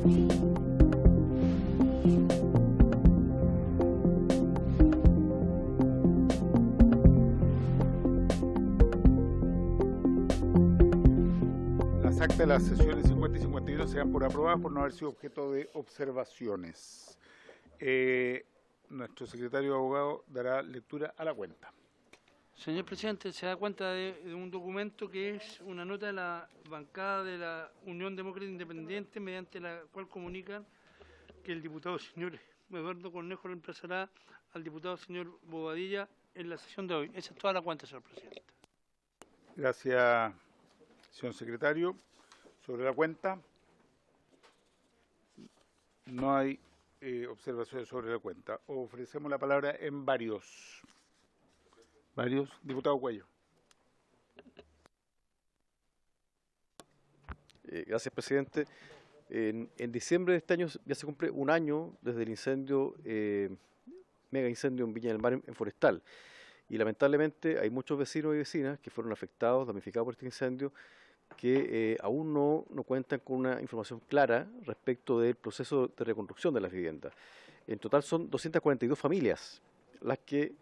Las actas de las sesiones 50 y 51 se dan por aprobadas por no haber sido objeto de observaciones. Nuestro secretario de abogado dará lectura a la cuenta. Señor presidente, se da cuenta de un documento que es una nota de la bancada de la Unión Demócrata Independiente, mediante la cual comunican que el diputado señor Eduardo Cornejo reemplazará al diputado señor Bobadilla en la sesión de hoy. Esa es toda la cuenta, señor presidente. Gracias, señor secretario. Sobre la cuenta, no hay observaciones sobre la cuenta. Ofrecemos la palabra en varios. Diputado Cuello. Gracias, presidente. En diciembre de este año ya se cumple un año desde el incendio, mega incendio en Viña del Mar, en Forestal. Y lamentablemente hay muchos vecinos y vecinas que fueron afectados, damnificados por este incendio, que aún no cuentan con una información clara respecto del proceso de reconstrucción de las viviendas. En total son 242 familias las que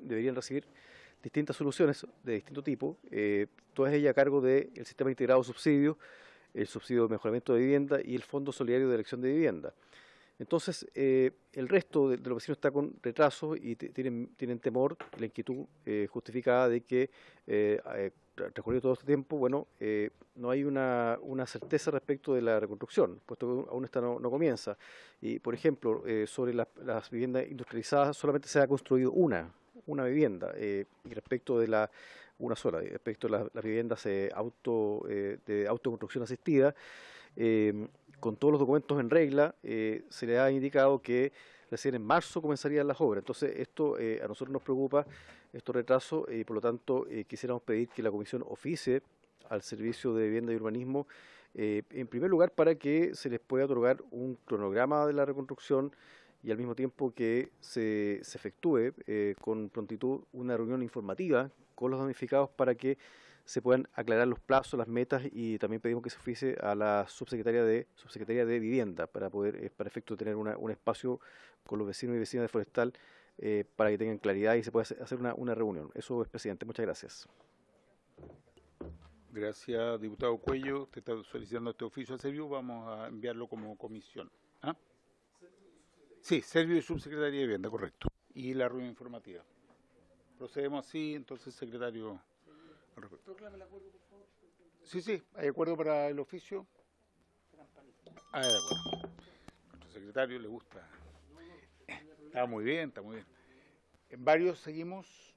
deberían recibir distintas soluciones de distinto tipo, todas ellas a cargo del sistema integrado de subsidios, el subsidio de mejoramiento de vivienda y el Fondo Solidario de Elección de Vivienda. Entonces, el resto de los vecinos está con retraso y tienen temor, la inquietud justificada de que, transcurrido todo este tiempo, bueno, no hay una certeza respecto de la reconstrucción, puesto que aún esta no comienza. Y, por ejemplo, sobre las viviendas industrializadas, solamente se ha construido una vivienda, y respecto de una sola, y respecto de las viviendas de autoconstrucción asistida, con todos los documentos en regla, se le ha indicado que recién en marzo comenzarían las obras. Entonces, esto a nosotros nos preocupa, estos retrasos, y por lo tanto quisiéramos pedir que la comisión oficie al Servicio de Vivienda y Urbanismo, en primer lugar, para que se les pueda otorgar un cronograma de la reconstrucción y al mismo tiempo que se efectúe con prontitud una reunión informativa con los damnificados para que se puedan aclarar los plazos, las metas, y también pedimos que se oficie a la subsecretaría de Vivienda para poder, para efecto de tener un espacio con los vecinos y vecinas de Forestal, para que tengan claridad y se pueda hacer una reunión. Eso es, presidente. Muchas gracias. Gracias, diputado Cuello. Usted está solicitando este oficio a Servio. Vamos a enviarlo como comisión. ¿Ah? Sí, Servio y subsecretaría de Vivienda, correcto. Y la reunión informativa. Procedemos así, entonces, secretario. Proclame el acuerdo, por favor. Sí, ¿hay acuerdo para el oficio? De acuerdo. A nuestro secretario le gusta. Está muy bien. En varios seguimos.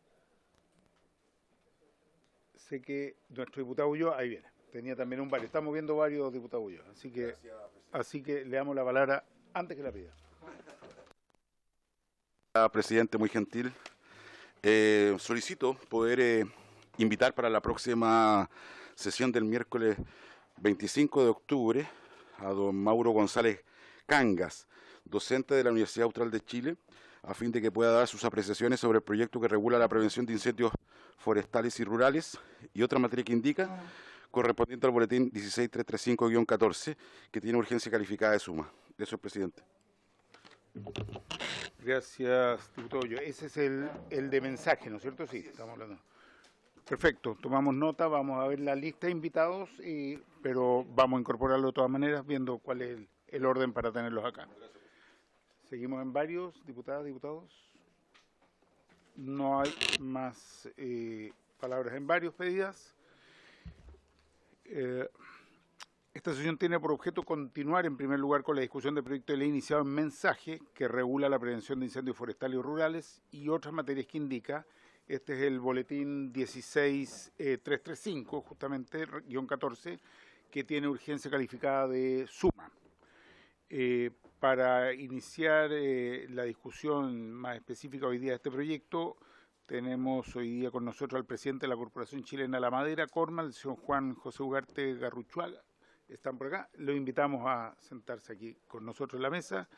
Sé que nuestro diputado Ulloa, ahí viene, tenía también un varios. Estamos viendo varios diputados Ulloa, así que le damos la palabra antes que la pida. Presidente, muy gentil. Solicito poder invitar para la próxima sesión del miércoles 25 de octubre a don Mauro González Cangas, docente de la Universidad Austral de Chile, a fin de que pueda dar sus apreciaciones sobre el proyecto que regula la prevención de incendios forestales y rurales y otra materia que indica, correspondiente al boletín 16335-14, que tiene urgencia calificada de suma. Eso es, presidente. Gracias, diputado Ulloa. Ese es el de mensaje, ¿no es cierto? Sí, estamos hablando. Perfecto, tomamos nota, vamos a ver la lista de invitados, pero vamos a incorporarlo de todas maneras, viendo cuál es el orden para tenerlos acá. Seguimos en varios, diputadas, diputados. No hay más palabras en varios pedidas. Esta sesión tiene por objeto continuar, en primer lugar, con la discusión del proyecto de ley iniciado en mensaje, que regula la prevención de incendios forestales y rurales y otras materias que indica. Este es el boletín 16335, justamente, guión 14, que tiene urgencia calificada de suma. Para iniciar la discusión más específica hoy día de este proyecto, tenemos hoy día con nosotros al presidente de la Corporación Chilena de la Madera, Cormal, el señor Juan José Ugarte Garruchuaga. Están por acá. Lo invitamos a sentarse aquí con nosotros en la mesa.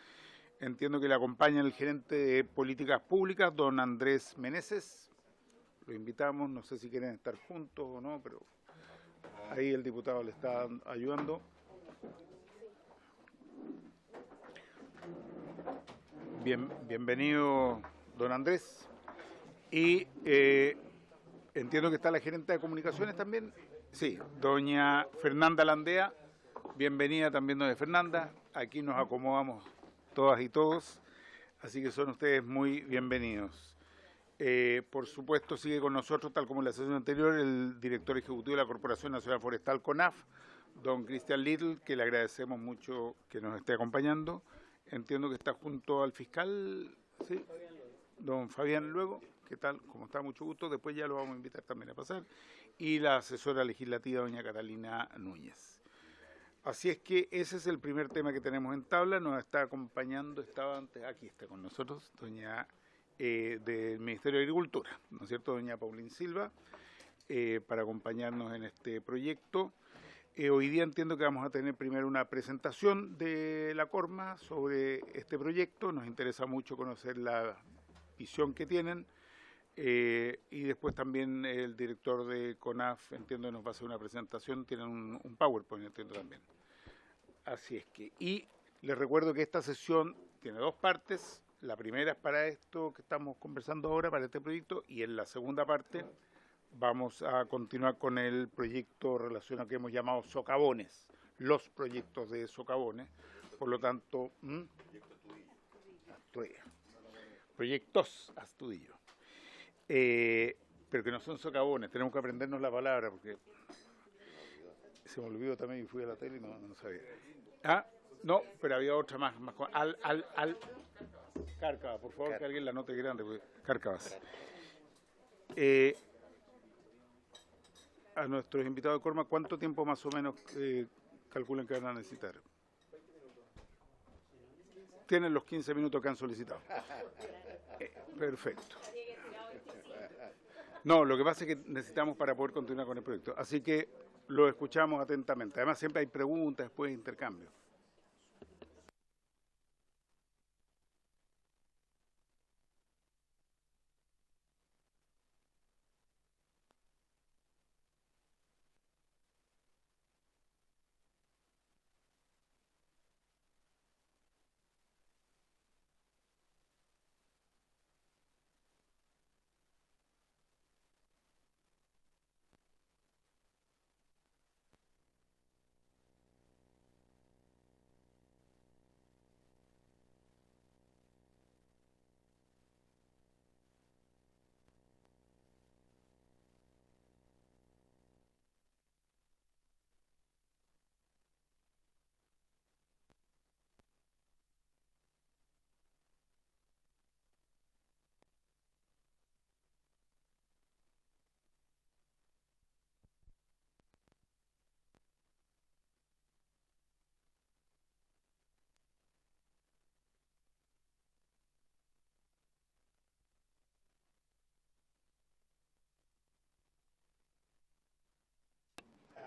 Entiendo que le acompaña el gerente de Políticas Públicas, don Andrés Meneses. Lo invitamos, no sé si quieren estar juntos o no, pero ahí el diputado le está ayudando. Bienvenido, don Andrés. Y entiendo que está la gerente de comunicaciones también. Sí, doña Fernanda Landea. Bienvenida también, doña Fernanda. Aquí nos acomodamos todas y todos, así que son ustedes muy bienvenidos. Por supuesto, sigue con nosotros, tal como en la sesión anterior, el director ejecutivo de la Corporación Nacional Forestal, CONAF, don Cristian Little, que le agradecemos mucho que nos esté acompañando. Entiendo que está junto al fiscal, ¿sí? Don Fabián luego, ¿qué tal? ¿Cómo está? Mucho gusto. Después ya lo vamos a invitar también a pasar. Y la asesora legislativa, doña Catalina Núñez. Así es que ese es el primer tema que tenemos en tabla. Nos está acompañando, estaba antes, aquí está con nosotros, doña del Ministerio de Agricultura, ¿no es cierto? Doña Paulín Silva, para acompañarnos en este proyecto. Hoy día entiendo que vamos a tener primero una presentación de la Corma sobre este proyecto. Nos interesa mucho conocer la visión que tienen. Y después también el director de CONAF, entiendo, nos va a hacer una presentación. Tienen un PowerPoint, entiendo también. Así es que, y les recuerdo que esta sesión tiene dos partes. La primera es para esto que estamos conversando ahora, para este proyecto, y en la segunda parte vamos a continuar con el proyecto relacionado que hemos llamado socavones, los proyectos de socavones. Por lo tanto, proyectos Astudillo. Pero que no son socavones, tenemos que aprendernos la palabra, porque se me olvidó también y fui a la tele y no sabía. Ah, no, pero había otra más Cárcava, por favor, que alguien la note grande, porque Cárcavas. A nuestros invitados de Corma, ¿cuánto tiempo más o menos calculan que van a necesitar? Tienen los 15 minutos que han solicitado. Perfecto. No, lo que pasa es que necesitamos para poder continuar con el proyecto. Así que lo escuchamos atentamente. Además, siempre hay preguntas, después de intercambio.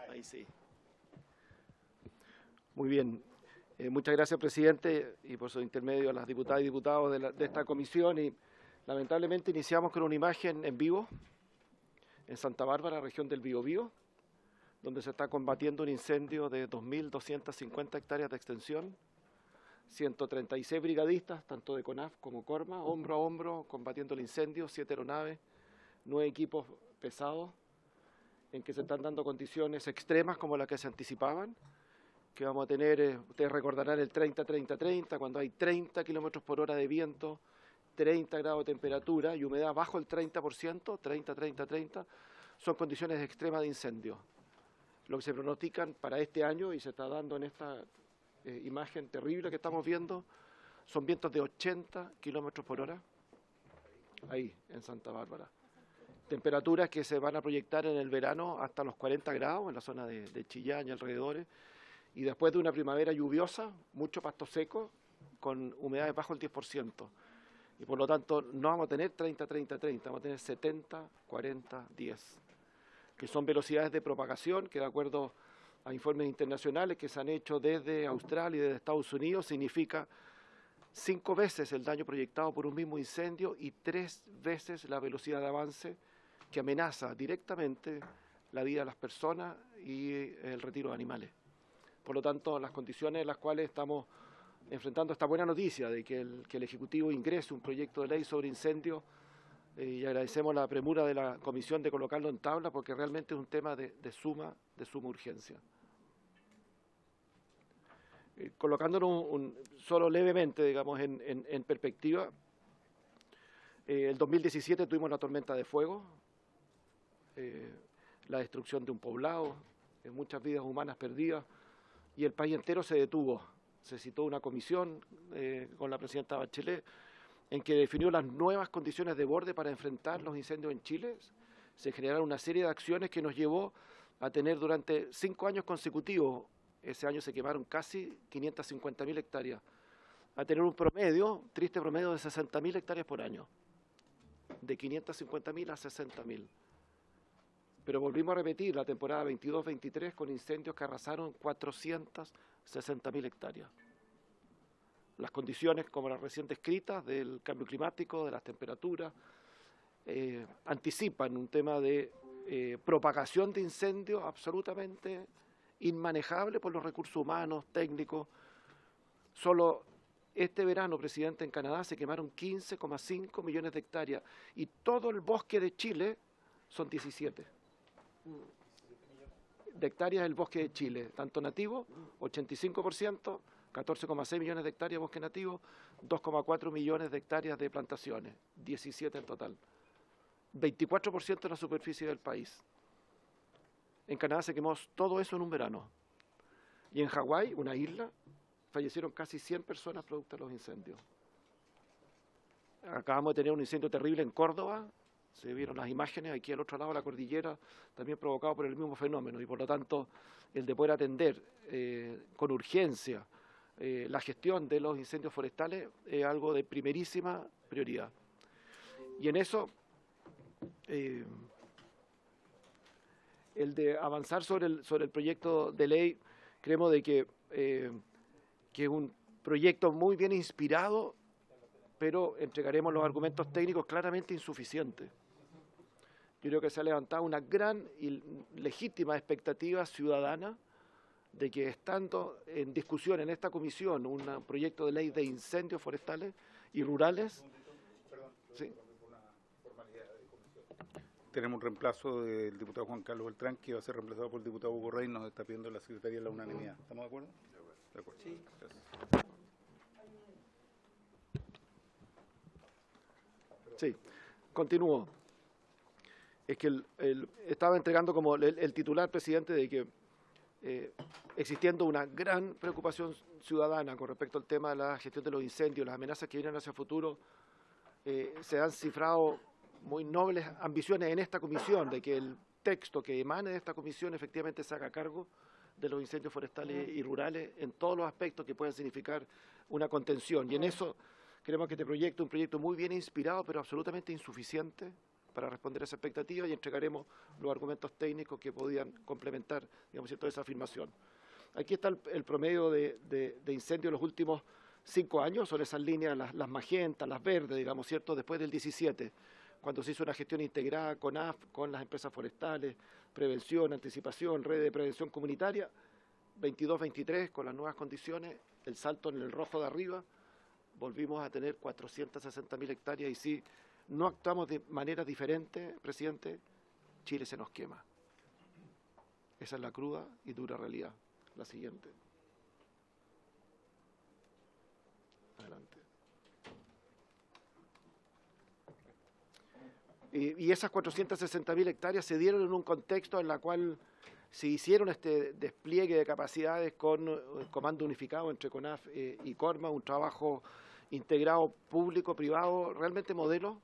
Ahí sí. Muy bien. Muchas gracias, presidente, y por su intermedio a las diputadas y diputados de esta comisión. Y lamentablemente iniciamos con una imagen en vivo en Santa Bárbara, región del Biobío, donde se está combatiendo un incendio de 2.250 hectáreas de extensión, 136 brigadistas, tanto de CONAF como CORMA, hombro a hombro, combatiendo el incendio, 7 aeronaves, 9 equipos pesados, en que se están dando condiciones extremas como las que se anticipaban, que vamos a tener, ustedes recordarán el 30-30-30, cuando hay 30 kilómetros por hora de viento, 30 grados de temperatura y humedad bajo el 30%, 30-30-30, son condiciones extremas de incendio. Lo que se pronostican para este año, y se está dando en esta imagen terrible que estamos viendo, son vientos de 80 kilómetros por hora, ahí, en Santa Bárbara. Temperaturas que se van a proyectar en el verano hasta los 40 grados en la zona de Chillán y alrededores, y después de una primavera lluviosa, mucho pasto seco, con humedades bajo el 10%. Y por lo tanto no vamos a tener 30-30-30, vamos a tener 70-40-10, que son velocidades de propagación que, de acuerdo a informes internacionales que se han hecho desde Australia y desde Estados Unidos, significa 5 veces el daño proyectado por un mismo incendio y 3 veces la velocidad de avance que amenaza directamente la vida de las personas y el retiro de animales. Por lo tanto, las condiciones en las cuales estamos enfrentando esta buena noticia de que el Ejecutivo ingrese un proyecto de ley sobre incendios, y agradecemos la premura de la Comisión de colocarlo en tabla porque realmente es un tema de suma urgencia. Colocándolo solo levemente, digamos, en perspectiva, el 2017 tuvimos la tormenta de fuego, la destrucción de un poblado, muchas vidas humanas perdidas, y el país entero se detuvo. Se citó una comisión con la presidenta Bachelet en que definió las nuevas condiciones de borde para enfrentar los incendios en Chile. Se generaron una serie de acciones que nos llevó a tener durante 5 años consecutivos, ese año se quemaron casi 550.000 hectáreas, a tener un promedio, triste promedio de 60.000 hectáreas por año, de 550.000 a 60.000. Pero volvimos a repetir la temporada 22-23 con incendios que arrasaron 460.000 hectáreas. Las condiciones, como las recién descritas, del cambio climático, de las temperaturas, anticipan un tema de propagación de incendios absolutamente inmanejable por los recursos humanos, técnicos. Solo este verano, presidente, en Canadá se quemaron 15,5 millones de hectáreas y todo el bosque de Chile son 17 de hectáreas del bosque de Chile, tanto nativo, 85%, 14,6 millones de hectáreas de bosque nativo, 2,4 millones de hectáreas de plantaciones, 17 en total. 24% de la superficie del país. En Canadá se quemó todo eso en un verano. Y en Hawái, una isla, fallecieron casi 100 personas producto de los incendios. Acabamos de tener un incendio terrible en Córdoba, se vieron las imágenes, aquí al otro lado de la cordillera, también provocado por el mismo fenómeno, y por lo tanto el de poder atender con urgencia la gestión de los incendios forestales es algo de primerísima prioridad. Y en eso, el de avanzar sobre el proyecto de ley, creemos de que es un proyecto muy bien inspirado, pero entregaremos los argumentos técnicos claramente insuficientes. Yo creo que se ha levantado una gran y legítima expectativa ciudadana de que, estando en discusión en esta comisión un proyecto de ley de incendios forestales y rurales. Sí. Tenemos un reemplazo del diputado Juan Carlos Beltrán, que va a ser reemplazado por el diputado Hugo Rey, nos está pidiendo la Secretaría la unanimidad. ¿Estamos de acuerdo? De acuerdo. Sí. Gracias. Sí, continúo. Es que estaba entregando como el titular, presidente, de que existiendo una gran preocupación ciudadana con respecto al tema de la gestión de los incendios, las amenazas que vienen hacia el futuro, se han cifrado muy nobles ambiciones en esta comisión de que el texto que emane de esta comisión efectivamente se haga cargo de los incendios forestales y rurales en todos los aspectos que puedan significar una contención. Y en eso creemos que este proyecto es un proyecto muy bien inspirado, pero absolutamente insuficiente para responder a esa expectativa, y entregaremos los argumentos técnicos que podían complementar, digamos, toda esa afirmación. Aquí está el promedio de incendios en los últimos 5 años, son esas líneas, las magentas, las verdes, digamos, ¿cierto? Después del 17, cuando se hizo una gestión integrada con las empresas forestales, prevención, anticipación, red de prevención comunitaria, 22-23, con las nuevas condiciones, el salto en el rojo de arriba, volvimos a tener 460.000 hectáreas, y si no actuamos de manera diferente, presidente, Chile se nos quema. Esa es la cruda y dura realidad. La siguiente. Adelante. Y esas 460.000 hectáreas se dieron en un contexto en el cual se hicieron este despliegue de capacidades con comando unificado entre CONAF y CORMA, un trabajo integrado público-privado, realmente modelo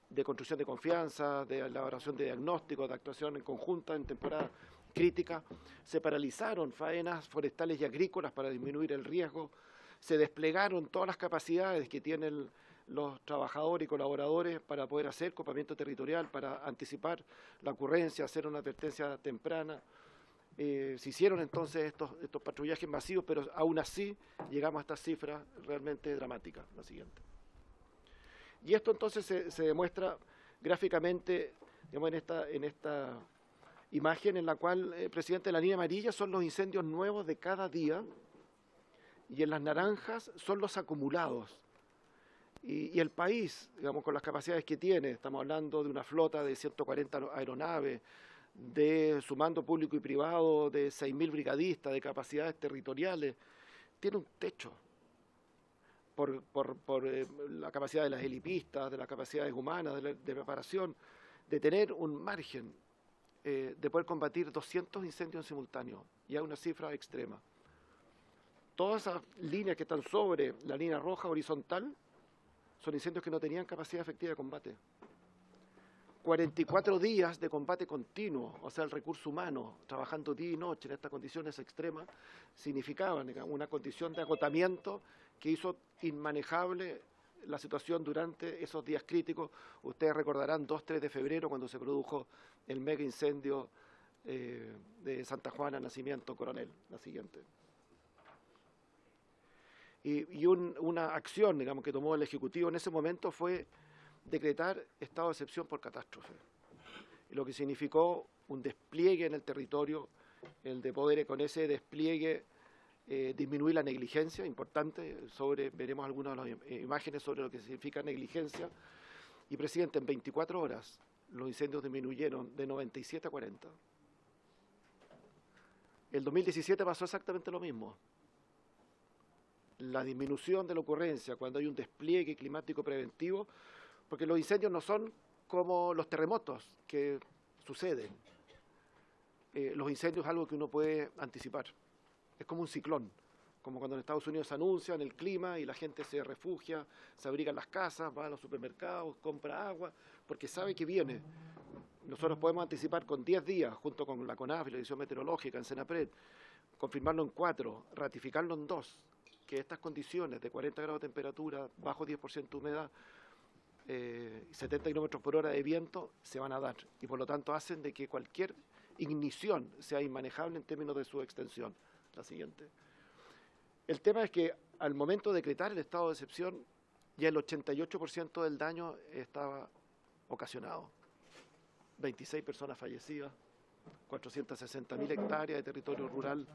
de construcción de confianza, de elaboración de diagnósticos, de actuación en conjunta en temporada crítica. Se paralizaron faenas forestales y agrícolas para disminuir el riesgo. Se desplegaron todas las capacidades que tienen los trabajadores y colaboradores para poder hacer copamiento territorial, para anticipar la ocurrencia, hacer una advertencia temprana. Se hicieron entonces estos patrullajes masivos, pero aún así llegamos a estas cifras realmente dramáticas. La siguiente. Y esto entonces se demuestra gráficamente, digamos, en esta imagen en la cual, presidente, la línea amarilla son los incendios nuevos de cada día, y en las naranjas son los acumulados. Y el país, digamos, con las capacidades que tiene, estamos hablando de una flota de 140 aeronaves, de su mando público y privado de 6.000 brigadistas, de capacidades territoriales, tiene un techo por la capacidad de las helipistas, de las capacidades humanas, de preparación, de tener un margen de poder combatir 200 incendios en simultáneo, y hay una cifra extrema. Todas esas líneas que están sobre la línea roja horizontal son incendios que no tenían capacidad efectiva de combate. 44 días de combate continuo, o sea, el recurso humano, trabajando día y noche en estas condiciones extremas, significaban, digamos, una condición de agotamiento que hizo inmanejable la situación durante esos días críticos. Ustedes recordarán 2-3 de febrero, cuando se produjo el mega incendio de Santa Juana, Nacimiento, Coronel, la siguiente. Y una acción, digamos, que tomó el Ejecutivo en ese momento fue decretar estado de excepción por catástrofe, lo que significó un despliegue en el territorio, el de poder con ese despliegue disminuir la negligencia, importante, veremos algunas de las imágenes sobre lo que significa negligencia. Y, presidente, en 24 horas los incendios disminuyeron de 97 a 40. El 2017 pasó exactamente lo mismo. La disminución de la ocurrencia cuando hay un despliegue climático preventivo, porque los incendios no son como los terremotos que suceden. Los incendios es algo que uno puede anticipar. Es como un ciclón, como cuando en Estados Unidos anuncian el clima y la gente se refugia, se abriga en las casas, va a los supermercados, compra agua, porque sabe que viene. Nosotros podemos anticipar con 10 días, junto con la CONAF y la Dirección Meteorológica en Senapred, confirmarlo en 4, ratificarlo en 2, que estas condiciones de 40 grados de temperatura, bajo 10% de humedad, 70 kilómetros por hora de viento, se van a dar. Y por lo tanto hacen de que cualquier ignición sea inmanejable en términos de su extensión. La siguiente. El tema es que al momento de decretar el estado de excepción, ya el 88% del daño estaba ocasionado. 26 personas fallecidas, 460.000 hectáreas de territorio rural,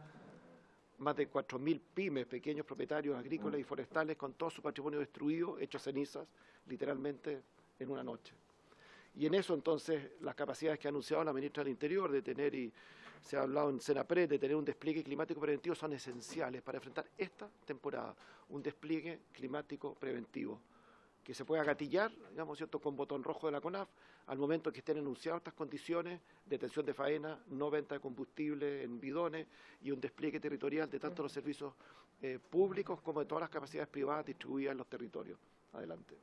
más de 4.000 pymes, pequeños propietarios agrícolas y forestales, con todo su patrimonio destruido, hecho cenizas, literalmente en una noche. Y en eso entonces las capacidades que ha anunciado la ministra del Interior de tener, y se ha hablado en Senapred, de tener un despliegue climático preventivo son esenciales para enfrentar esta temporada, un despliegue climático preventivo que se pueda gatillar, digamos, ¿cierto?, con botón rojo de la CONAF al momento que estén enunciadas estas condiciones, detención de faena, no venta de combustible en bidones y un despliegue territorial de tanto los servicios públicos como de todas las capacidades privadas distribuidas en los territorios. Adelante.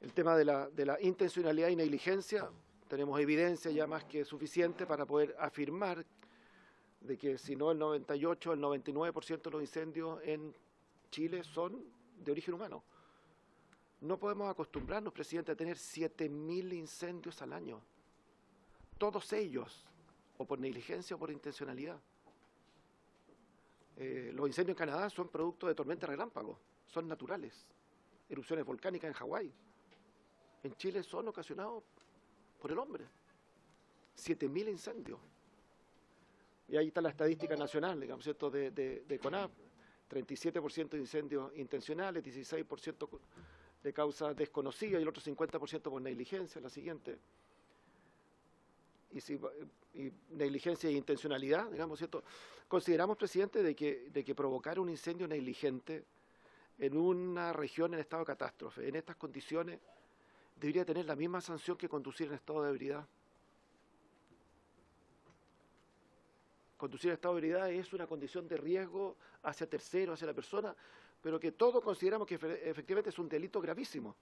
El tema de la intencionalidad y negligencia, tenemos evidencia ya más que suficiente para poder afirmar de que si no el 98, el 99% de los incendios en Chile son de origen humano. No podemos acostumbrarnos, presidente, a tener 7.000 incendios al año. Todos ellos, o por negligencia o por intencionalidad. Los incendios en Canadá son producto de tormentas relámpagos, son naturales. Erupciones volcánicas en Hawái. En Chile son ocasionados por el hombre. 7.000 incendios. Y ahí está la estadística nacional, digamos, ¿cierto?, de CONAF, 37% de incendios intencionales, 16% de causa desconocida y el otro 50% por negligencia, la siguiente. Y negligencia e intencionalidad, digamos, ¿cierto? Consideramos, presidente, de que provocar un incendio negligente en una región en estado de catástrofe, en estas condiciones, debería tener la misma sanción que conducir en estado de ebriedad. Conducir en estado de ebriedad es una condición de riesgo hacia terceros, hacia la persona, pero que todos consideramos que efectivamente es un delito gravísimo.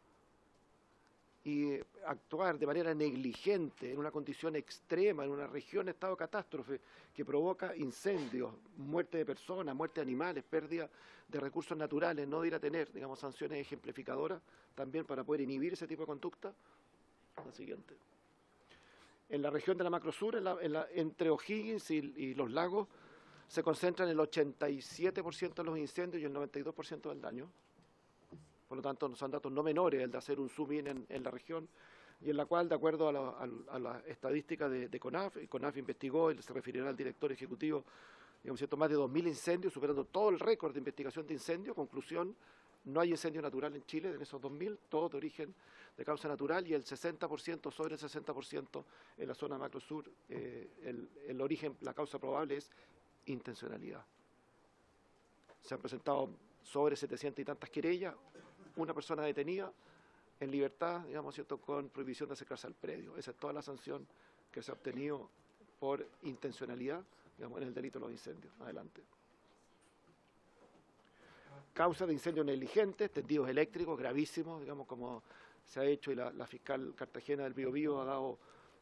Y actuar de manera negligente en una condición extrema, en una región en estado de catástrofe, que provoca incendios, muerte de personas, muerte de animales, pérdida de recursos naturales, no ir a tener, digamos, sanciones ejemplificadoras también para poder inhibir ese tipo de conducta. La siguiente. En la región de la macrosur, entre O'Higgins y los lagos, se concentran el 87% de los incendios y el 92% del daño. Por lo tanto, son datos no menores el de hacer un zoom in en la región. y en la cual, de acuerdo a la estadística de CONAF, y CONAF investigó, y se referirá al director ejecutivo, digamos, ¿cierto?, más de 2.000 incendios, superando todo el récord de investigación de incendios. Conclusión, no hay incendio natural en Chile, en esos 2.000, todos de origen de causa natural, y el 60%, sobre el 60% en la zona macro sur, el origen, la causa probable es intencionalidad. Se han presentado sobre 700 y tantas querellas, una persona detenida en libertad, digamos, ¿cierto?, con prohibición de acercarse al predio. Esa es toda la sanción que se ha obtenido por intencionalidad, digamos, en el delito de los incendios. Adelante. Causa de incendios negligentes, tendidos eléctricos gravísimos, digamos, como se ha hecho, y la fiscal Cartagena del Biobío ha dado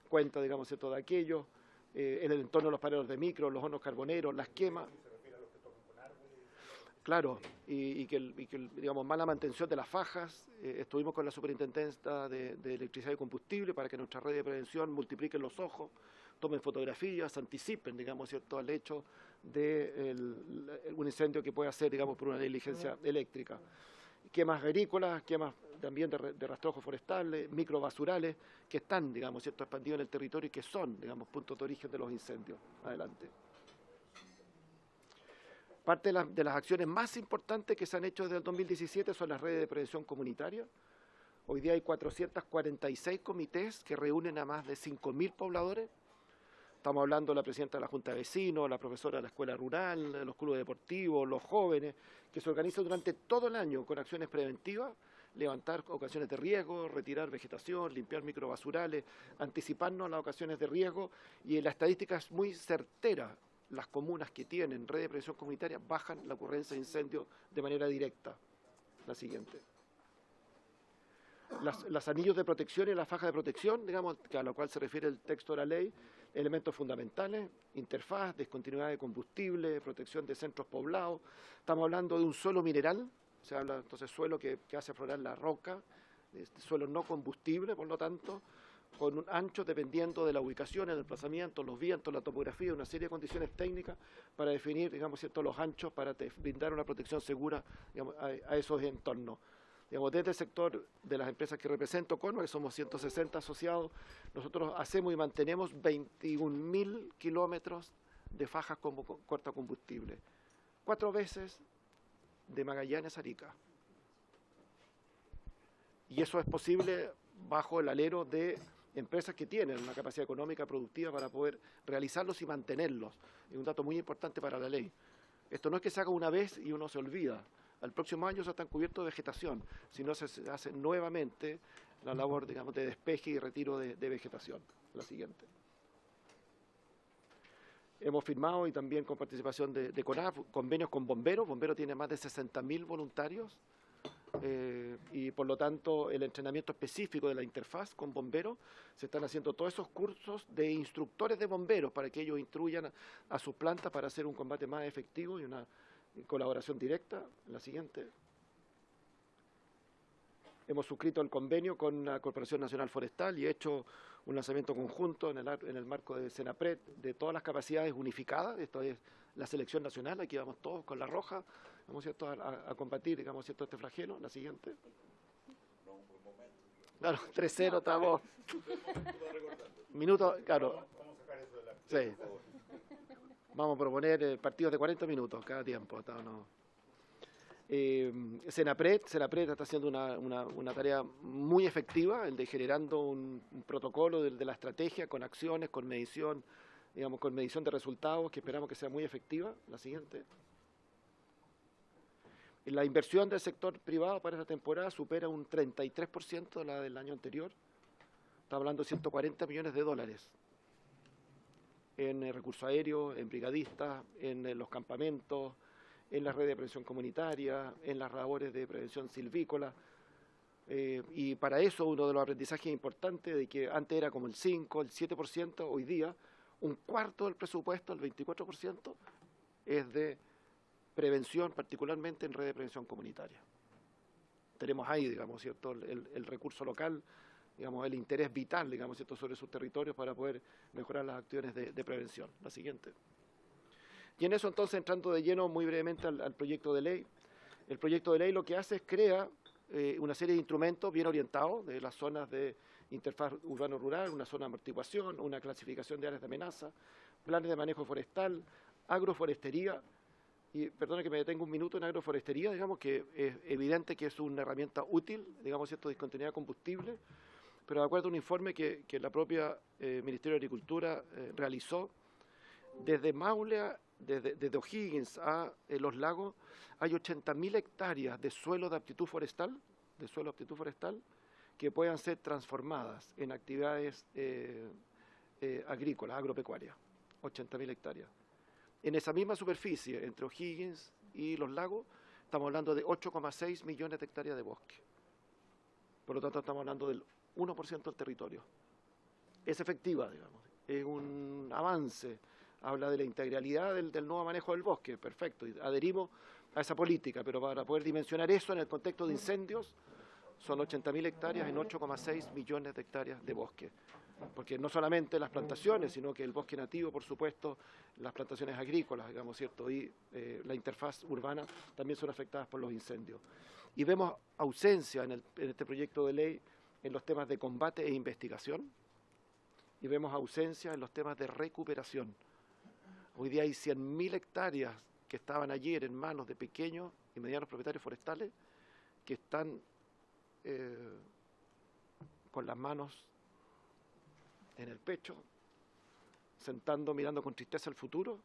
cuenta, digamos, ¿cierto?, de aquello, en el entorno de los paneles de micro, los hornos carboneros, las quemas. Claro, y que digamos, mala mantención de las fajas. Estuvimos con la Superintendencia de Electricidad y Combustible para que nuestra red de prevención multipliquen los ojos, tomen fotografías, anticipen, digamos, ¿cierto?, al hecho de un incendio que pueda ser, digamos, por una negligencia eléctrica. Quemas agrícolas, quemas también de rastrojos forestales, microbasurales, que están, digamos, ¿cierto?, expandidos en el territorio y que son, digamos, puntos de origen de los incendios. Adelante. Parte de las acciones más importantes que se han hecho desde el 2017 son las redes de prevención comunitaria. Hoy día hay 446 comités que reúnen a más de 5.000 pobladores. Estamos hablando de la presidenta de la Junta de Vecinos, la profesora de la Escuela Rural, los clubes deportivos, los jóvenes, que se organizan durante todo el año con acciones preventivas, levantar ocasiones de riesgo, retirar vegetación, limpiar microbasurales, anticiparnos a las ocasiones de riesgo, y la estadística es muy certera. Las comunas que tienen red de prevención comunitaria bajan la ocurrencia de incendios de manera directa. La siguiente. Los anillos de protección y la faja de protección, digamos, a la cual se refiere el texto de la ley, elementos fundamentales, interfaz, discontinuidad de combustible, protección de centros poblados. Estamos hablando de un suelo mineral, se habla entonces suelo que hace aflorar la roca, suelo no combustible, por lo tanto, con un ancho dependiendo de la ubicación, el desplazamiento, los vientos, la topografía, una serie de condiciones técnicas para definir, digamos, ¿cierto?, los anchos para brindar una protección segura, digamos, a esos entornos. Digamos, desde el sector de las empresas que represento, CONMA, que somos 160 asociados, nosotros hacemos y mantenemos 21.000 kilómetros de fajas con corta combustible. 4 veces de Magallanes a Arica. Y eso es posible bajo el alero de empresas que tienen una capacidad económica productiva para poder realizarlos y mantenerlos. Es un dato muy importante para la ley. Esto no es que se haga una vez y uno se olvida. Al próximo año ya están cubiertos de vegetación, sino se hace nuevamente la labor, digamos, de despeje y retiro de vegetación. La siguiente. Hemos firmado, y también con participación de CONAF, convenios con bomberos. Bomberos tiene más de 60.000 voluntarios. Y por lo tanto el entrenamiento específico de la interfaz con bomberos, se están haciendo todos esos cursos de instructores de bomberos para que ellos instruyan a sus plantas para hacer un combate más efectivo y una colaboración directa. La siguiente. Hemos suscrito el convenio con la Corporación Nacional Forestal y hecho un lanzamiento conjunto en el marco de Senapred de todas las capacidades unificadas. Esto es la selección nacional, aquí vamos todos con la roja, vamos, ¿cierto?, a combatir, digamos, ¿cierto?, este flagelo. La siguiente. Claro, 3-0 estamos. Minutos, claro. Sí. Vamos a proponer partidos de 40 minutos cada tiempo. Senapred está haciendo una tarea muy efectiva, el de generando un protocolo de la estrategia con acciones, con medición, digamos, con medición de resultados, que esperamos que sea muy efectiva. La siguiente. La inversión del sector privado para esta temporada supera un 33% de la del año anterior. Está hablando de 140 millones de dólares en recursos aéreos, en brigadistas, en los campamentos, en la red de prevención comunitaria, en las labores de prevención silvícola. Y para eso uno de los aprendizajes importantes, de que antes era como el 5, el 7%, hoy día un cuarto del presupuesto, el 24%, es de prevención, particularmente en red de prevención comunitaria. Tenemos ahí, digamos, ¿cierto?, el recurso local, digamos, el interés vital, digamos, ¿cierto?, sobre sus territorios para poder mejorar las acciones de prevención. La siguiente. Y en eso, entonces, entrando de lleno muy brevemente al proyecto de ley. El proyecto de ley lo que hace es crea una serie de instrumentos bien orientados de las zonas de interfaz urbano-rural, una zona de amortiguación, una clasificación de áreas de amenaza, planes de manejo forestal, agroforestería, y perdona que me detenga un minuto en agroforestería, digamos que es evidente que es una herramienta útil, digamos, cierto, de discontinuidad de combustible, pero de acuerdo a un informe que la propia Ministerio de Agricultura realizó, desde Maule, desde O'Higgins a Los Lagos, hay 80.000 hectáreas de suelo de aptitud forestal, que puedan ser transformadas en actividades agrícolas, agropecuarias, 80.000 hectáreas. En esa misma superficie, entre O'Higgins y Los Lagos, estamos hablando de 8,6 millones de hectáreas de bosque. Por lo tanto, estamos hablando del 1% del territorio. Es efectiva, digamos, es un avance, habla de la integralidad del nuevo manejo del bosque, perfecto, y adherimos a esa política, pero para poder dimensionar eso en el contexto de incendios, son 80.000 hectáreas en 8,6 millones de hectáreas de bosque. Porque no solamente las plantaciones, sino que el bosque nativo, por supuesto, las plantaciones agrícolas, digamos, ¿cierto? Y la interfaz urbana también son afectadas por los incendios. Y vemos ausencia en este proyecto de ley en los temas de combate e investigación, y vemos ausencia en los temas de recuperación. Hoy día hay 100.000 hectáreas que estaban ayer en manos de pequeños y medianos propietarios forestales que están con las manos en el pecho, sentando, mirando con tristeza el futuro,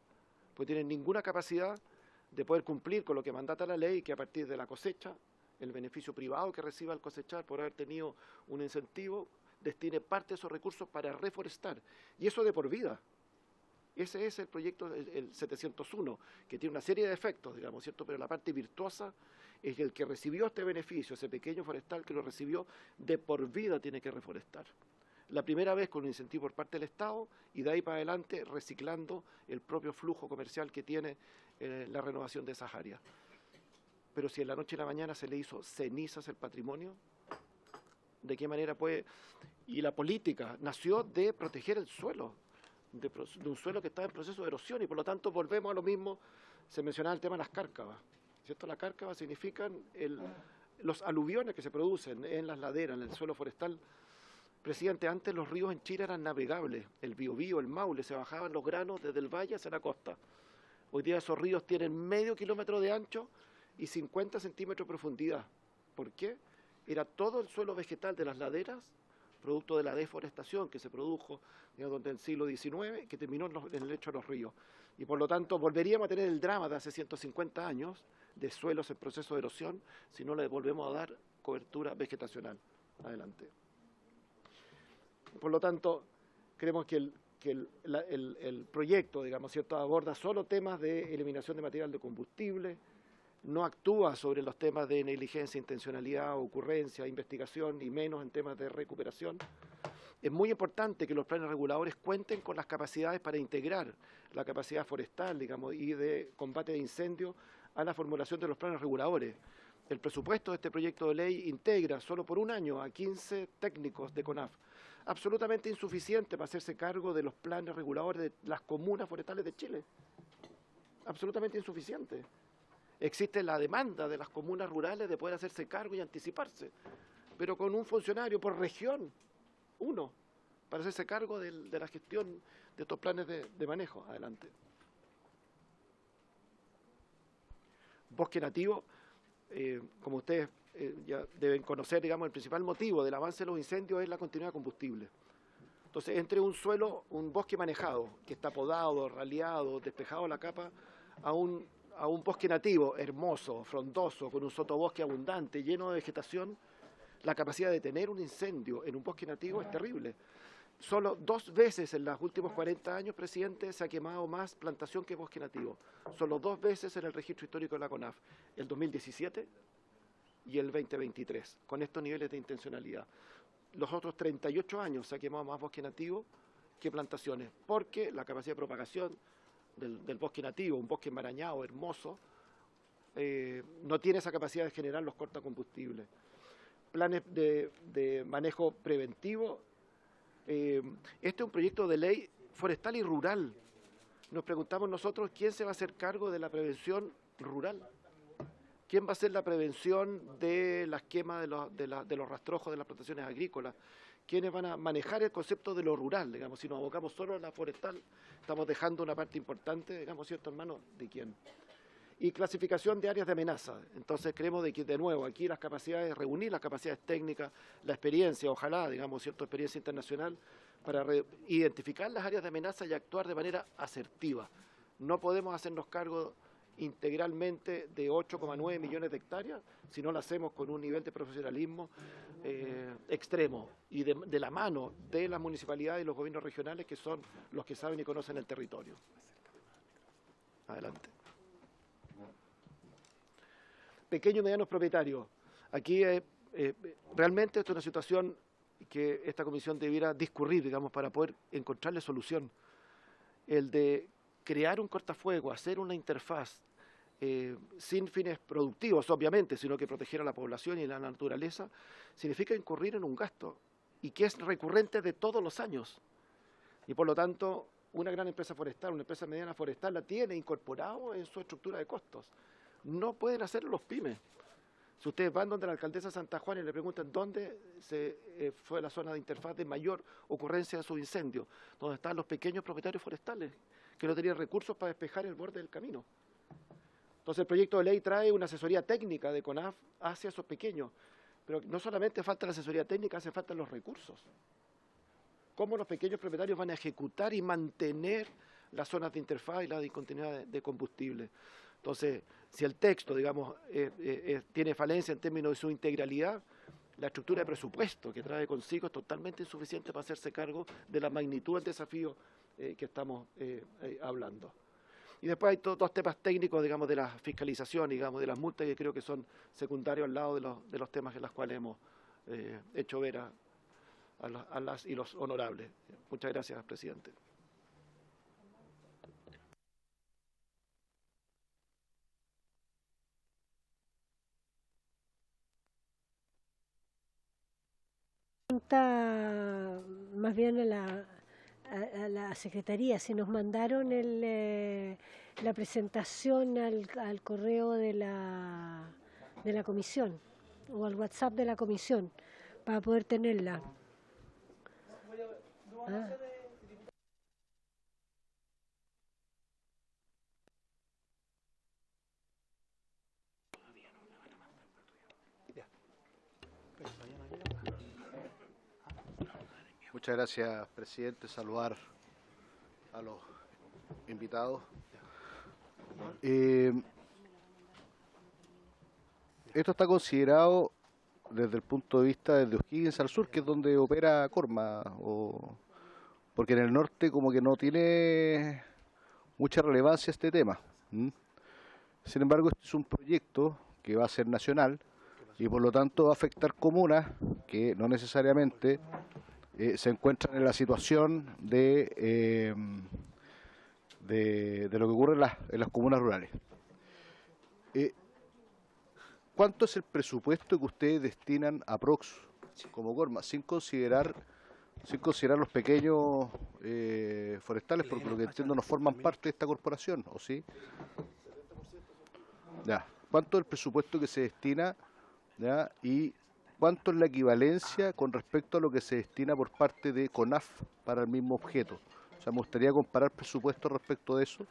pues tienen ninguna capacidad de poder cumplir con lo que mandata la ley, que a partir de la cosecha, el beneficio privado que reciba al cosechar por haber tenido un incentivo, destine parte de esos recursos para reforestar. Y eso de por vida. Ese es el proyecto, el 701, que tiene una serie de efectos, digamos, ¿cierto? Pero la parte virtuosa es que el que recibió este beneficio, ese pequeño forestal que lo recibió, de por vida tiene que reforestar. La primera vez con un incentivo por parte del Estado y de ahí para adelante reciclando el propio flujo comercial que tiene la renovación de esas áreas. Pero si en la noche y la mañana se le hizo cenizas el patrimonio, ¿de qué manera puede? Y la política nació de proteger el suelo, de un suelo que está en proceso de erosión, y por lo tanto volvemos a lo mismo. Se mencionaba el tema de las cárcavas, ¿cierto? Las cárcavas significan los aluviones que se producen en las laderas, en el suelo forestal. Presidente, antes los ríos en Chile eran navegables, el Biobío, el Maule, se bajaban los granos desde el valle hacia la costa. Hoy día esos ríos tienen medio kilómetro de ancho y 50 centímetros de profundidad. ¿Por qué? Era todo el suelo vegetal de las laderas, producto de la deforestación que se produjo durante el siglo XIX, que terminó en el lecho de los ríos. Y por lo tanto volveríamos a tener el drama de hace 150 años de suelos en proceso de erosión si no le volvemos a dar cobertura vegetacional. Adelante. Por lo tanto, creemos que el proyecto, digamos, ¿cierto?, aborda solo temas de eliminación de material de combustible, no actúa sobre los temas de negligencia, intencionalidad, ocurrencia, investigación y menos en temas de recuperación. Es muy importante que los planes reguladores cuenten con las capacidades para integrar la capacidad forestal, digamos, y de combate de incendios a la formulación de los planes reguladores. El presupuesto de este proyecto de ley integra solo por un año a 15 técnicos de CONAF, absolutamente insuficiente para hacerse cargo de los planes reguladores de las comunas forestales de Chile. Absolutamente insuficiente. Existe la demanda de las comunas rurales de poder hacerse cargo y anticiparse, pero con un funcionario por región, uno, para hacerse cargo de la gestión de estos planes de manejo. Adelante. Bosque nativo, como ustedes ya deben conocer, digamos, el principal motivo del avance de los incendios es la continuidad de combustible. Entonces, entre un suelo, un bosque manejado, que está podado, raleado, despejado la capa, a un bosque nativo, hermoso, frondoso, con un sotobosque abundante, lleno de vegetación, la capacidad de tener un incendio en un bosque nativo es terrible. Solo 2 veces en los últimos 40 años, presidente, se ha quemado más plantación que bosque nativo. Solo 2 veces en el registro histórico de la CONAF, el 2017 y el 2023, con estos niveles de intencionalidad. Los otros 38 años se ha quemado más bosque nativo que plantaciones, porque la capacidad de propagación del bosque nativo, un bosque enmarañado, hermoso, no tiene esa capacidad de generar los cortacombustibles. Planes de manejo preventivo. Este es un proyecto de ley forestal y rural. Nos preguntamos nosotros quién se va a hacer cargo de la prevención rural. ¿Quién va a hacer la prevención de las quemas de los rastrojos de las plantaciones agrícolas? quienes van a manejar el concepto de lo rural, digamos, si nos abocamos solo a la forestal, estamos dejando una parte importante, digamos, ¿cierto?, en manos de quién. Y clasificación de áreas de amenaza. Entonces creemos de que, de nuevo, aquí las capacidades, reunir las capacidades técnicas, la experiencia, ojalá, digamos, cierta experiencia internacional, para identificar las áreas de amenaza y actuar de manera asertiva. No podemos hacernos cargo integralmente de 8,9 millones de hectáreas si no lo hacemos con un nivel de profesionalismo extremo y de la mano de las municipalidades y los gobiernos regionales, que son los que saben y conocen el territorio. Adelante. Pequeños y medianos propietarios. Aquí realmente esto es una situación que esta comisión debiera discurrir, digamos, para poder encontrarle solución. El de crear un cortafuego, hacer una interfaz sin fines productivos, obviamente, sino que proteger a la población y la naturaleza, significa incurrir en un gasto y que es recurrente de todos los años. Y por lo tanto, una gran empresa forestal, una empresa mediana forestal, la tiene incorporado en su estructura de costos. No pueden hacerlo los pymes. Si ustedes van donde la alcaldesa Santa Juana y le preguntan dónde fue la zona de interfaz de mayor ocurrencia de su incendio, donde están los pequeños propietarios forestales, que no tenían recursos para despejar el borde del camino. Entonces el proyecto de ley trae una asesoría técnica de CONAF hacia esos pequeños, pero no solamente falta la asesoría técnica, hace falta los recursos. ¿Cómo los pequeños propietarios van a ejecutar y mantener las zonas de interfaz y la discontinuidad de combustible? Entonces, si el texto, digamos, tiene falencia en términos de su integralidad, la estructura de presupuesto que trae consigo es totalmente insuficiente para hacerse cargo de la magnitud del desafío que estamos hablando. Y después hay dos temas técnicos, digamos, de la fiscalización, digamos, de las multas, que creo que son secundarios al lado de los temas en los cuales hemos hecho ver a las y los honorables. Muchas gracias, presidente. Más bien a la Secretaría, si nos mandaron la presentación al correo de la comisión o al WhatsApp de la comisión para poder tenerla. ¿Ah? Muchas gracias, presidente. Saludar a los invitados. Esto está considerado desde el punto de vista de O'Higgins al sur, que es donde opera Corma, porque en el norte como que no tiene mucha relevancia este tema. Sin embargo, este es un proyecto que va a ser nacional y por lo tanto va a afectar comunas que no necesariamente se encuentran en la situación de lo que ocurre en las comunas rurales. ¿Cuánto es el presupuesto que ustedes destinan a Prox como Corma, sin considerar los pequeños forestales, porque lo que entiendo no forman parte de esta corporación, ¿o sí? Ya. ¿Cuánto es el presupuesto que se destina, ya, y cuánto es la equivalencia con respecto a lo que se destina por parte de CONAF para el mismo objeto? O sea, me gustaría comparar presupuestos respecto de eso,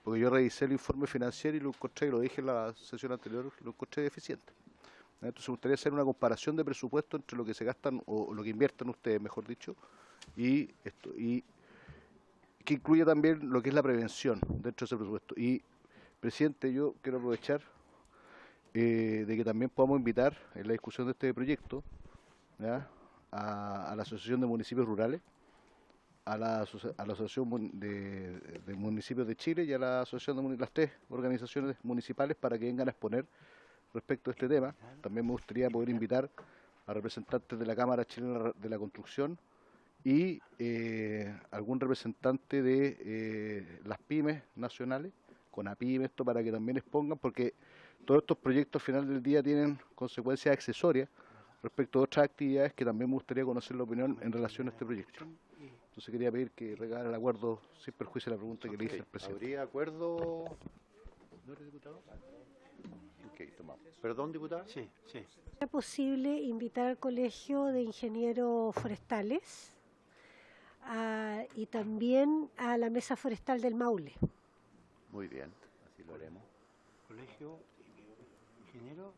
porque yo revisé el informe financiero y lo encontré, y lo dije en la sesión anterior, lo encontré deficiente. Entonces me gustaría hacer una comparación de presupuesto entre lo que se gastan, o lo que invierten ustedes, mejor dicho, y que incluye también lo que es la prevención dentro de ese presupuesto. Y, presidente, yo quiero aprovechar de que también podamos invitar en la discusión de este proyecto, ¿ya?, a la Asociación de Municipios Rurales, a la Asociación de Municipios de Chile y a la Asociación de las tres organizaciones municipales para que vengan a exponer respecto a este tema. También me gustaría poder invitar a representantes de la Cámara Chilena de la Construcción y algún representante de las pymes nacionales, con APYME, esto para que también expongan, porque todos estos proyectos al final del día tienen consecuencias accesorias respecto a otras actividades que también me gustaría conocer la opinión en relación a este proyecto. Entonces quería pedir que regara el acuerdo sin perjuicio de la pregunta que le hice al presidente. ¿Habría acuerdo, señores diputados? Ok, tomamos. ¿Perdón, diputada? Sí, sí. ¿Es posible invitar al Colegio de Ingenieros Forestales y también a la Mesa Forestal del Maule? Muy bien, así lo haremos. Colegio, ingeniero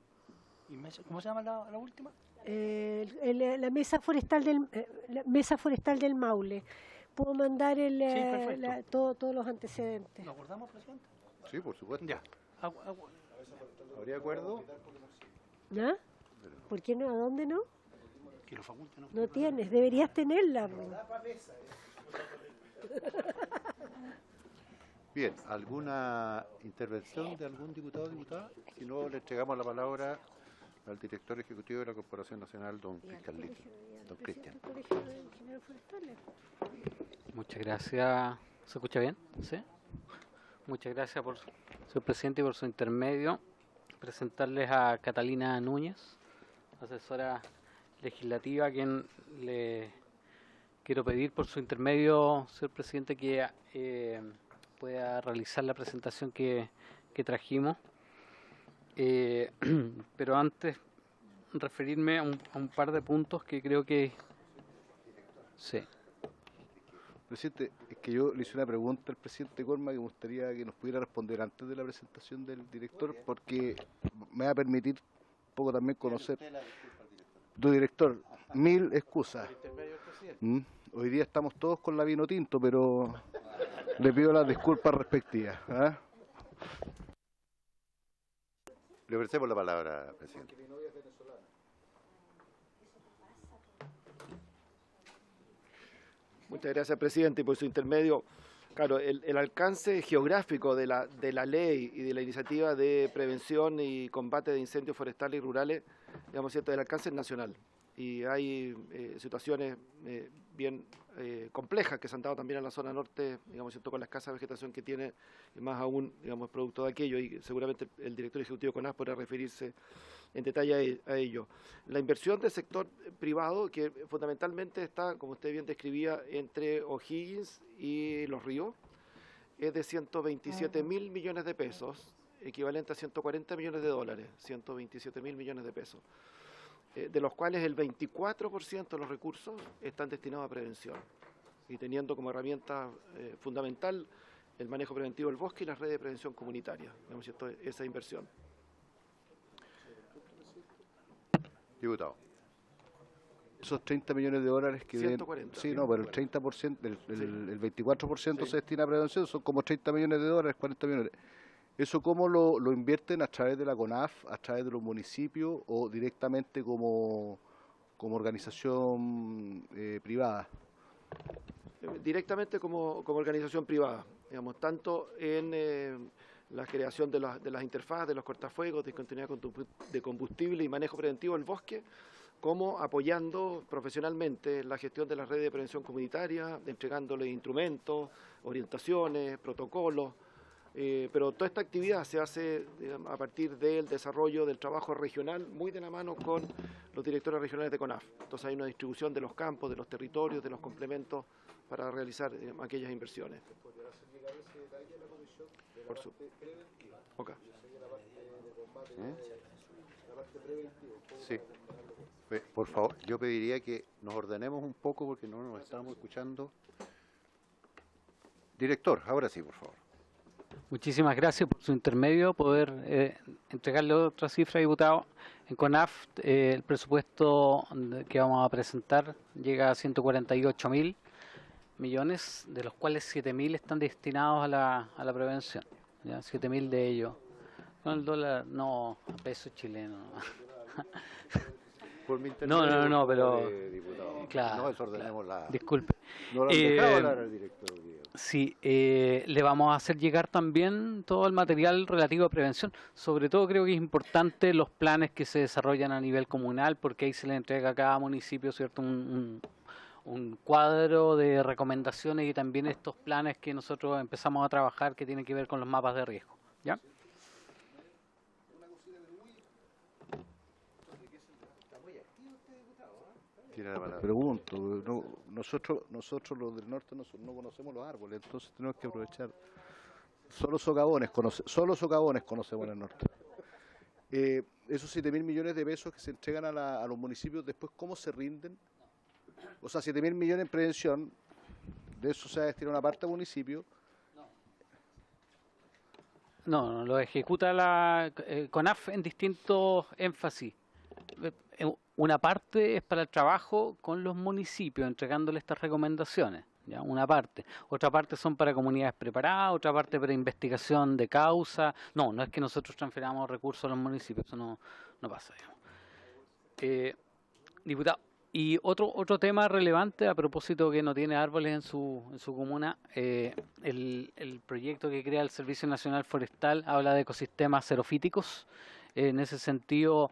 y mesa. ¿Cómo se llama la última? La Mesa Forestal del Maule. Puedo mandar Sí, perfecto. todos los antecedentes. ¿Lo acordamos, presidente? Sí, por supuesto. Ya. ¿Habría acuerdo? ¿Ya? ¿Por qué no? ¿A dónde no? Que lo faculte, ¿no? No tienes, deberías tenerla. Bien, ¿alguna intervención de algún diputado o diputada? Si no, le entregamos la palabra al director ejecutivo de la Corporación Nacional, don Cristian. Muchas gracias. ¿Se escucha bien? ¿Sí? Muchas gracias, señor presidente, y por su intermedio. Presentarles a Catalina Núñez, asesora legislativa, a quien le quiero pedir por su intermedio, señor presidente, que pueda realizar la presentación que trajimos. Pero antes, referirme a un par de puntos que creo que... Sí. Presidente, es que yo le hice una pregunta al presidente Corma que me gustaría que nos pudiera responder antes de la presentación del director, porque me va a permitir un poco también conocer. Tu director, mil excusas. Hoy día estamos todos con la vino tinto, pero le pido las disculpas respectivas. ¿Ah? Le ofrecemos la palabra, presidente. Muchas gracias, presidente, y por su intermedio. Claro, el alcance geográfico de la ley y de la iniciativa de prevención y combate de incendios forestales y rurales, digamos, ¿cierto?, el alcance es nacional. Y hay situaciones bien complejas que se han dado también en la zona norte, digamos, ¿cierto?, con la escasa vegetación que tiene, y más aún, digamos, producto de aquello, y seguramente el director ejecutivo CONAF podrá referirse en detalle a ello. La inversión del sector privado, que fundamentalmente está, como usted bien describía, entre O'Higgins y Los Ríos, es de 127.000 millones de pesos, equivalente a 140 millones de dólares, 127.000 millones de pesos, de los cuales el 24% de los recursos están destinados a prevención, y teniendo como herramienta fundamental el manejo preventivo del bosque y las redes de prevención comunitaria, digamos, ¿cierto?, esa inversión. Diputado. Esos 30 millones de dólares que 140. Sí, no, pero el 30%, el 24% Sí. se destina a prevención, son como 30 millones de dólares, 40 millones. ¿Eso cómo lo invierten? ¿A través de la CONAF, a través de los municipios o directamente como organización privada? Directamente como organización privada, digamos, tanto en la creación de las interfaces, de los cortafuegos, discontinuidad de combustible y manejo preventivo del bosque, como apoyando profesionalmente la gestión de las redes de prevención comunitaria, entregándole instrumentos, orientaciones, protocolos, pero toda esta actividad se hace, digamos, a partir del desarrollo del trabajo regional, muy de la mano con los directores regionales de CONAF. Entonces hay una distribución de los campos, de los territorios, de los complementos para realizar aquellas inversiones. Por su... Okay. Sí. Por favor, yo pediría que nos ordenemos un poco porque no nos estamos escuchando. Director, ahora sí, por favor. Muchísimas gracias por su intermedio, poder entregarle otra cifra, diputado. En CONAF el presupuesto que vamos a presentar llega a 148.000 millones, de los cuales 7.000 están destinados a la prevención. ¿Ya? 7.000 de ellos. Con el dólar, no, a peso chileno. Por mi intermedio, No, pero... diputado. Claro, No desordenemos claro. la... Disculpe. No lo han dejado hablar al director. Sí, le vamos a hacer llegar también todo el material relativo a prevención. Sobre todo creo que es importante los planes que se desarrollan a nivel comunal, porque ahí se le entrega a cada municipio, ¿cierto?, un cuadro de recomendaciones y también estos planes que nosotros empezamos a trabajar que tienen que ver con los mapas de riesgo. ¿Ya? Pregunto, nosotros los del norte no conocemos los árboles, entonces tenemos que aprovechar. Solo socavones conocemos en el norte. esos 7.000 millones de pesos que se entregan a los municipios, después, ¿cómo se rinden? O sea, 7.000 millones en prevención, de eso se destina una parte al municipio. No, lo ejecuta la CONAF en distintos énfasis. Una parte es para el trabajo con los municipios, entregándoles estas recomendaciones, ¿ya? Una parte. Otra parte son para comunidades preparadas, otra parte para investigación de causa. No es que nosotros transferamos recursos a los municipios, eso no pasa, digamos. Diputado, y otro tema relevante a propósito que no tiene árboles en su comuna, el proyecto que crea el Servicio Nacional Forestal habla de ecosistemas xerofíticos. En ese sentido,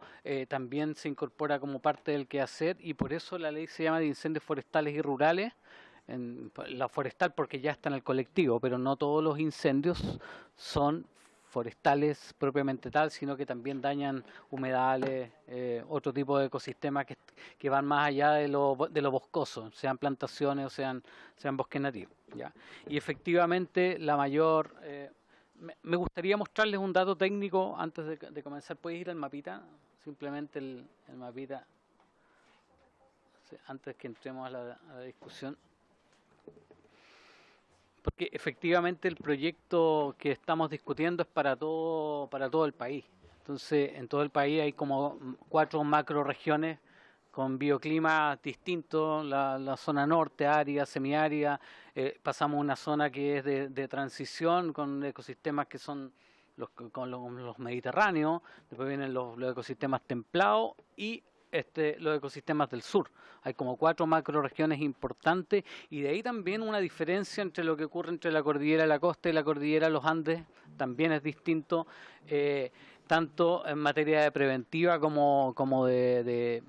también se incorpora como parte del quehacer y por eso la ley se llama de incendios forestales y rurales. La forestal porque ya está en el colectivo, pero no todos los incendios son forestales propiamente tal, sino que también dañan humedales, otro tipo de ecosistemas que van más allá de lo boscoso, sean plantaciones o sean bosques nativos, ¿ya? Y efectivamente la mayor... me gustaría mostrarles un dato técnico antes de comenzar. ¿Puedes ir al mapita? Simplemente el mapita, antes que entremos a la discusión. Porque efectivamente el proyecto que estamos discutiendo es para todo el país. Entonces, en todo el país hay como 4 macroregiones con bioclimas distintos, la zona norte, árida, semiárida, pasamos a una zona que es de transición con ecosistemas que son los mediterráneos, después vienen los ecosistemas templados y los ecosistemas del sur. Hay como 4 macroregiones importantes y de ahí también una diferencia entre lo que ocurre entre la cordillera de la costa y la cordillera de los Andes, también es distinto, tanto en materia de preventiva como de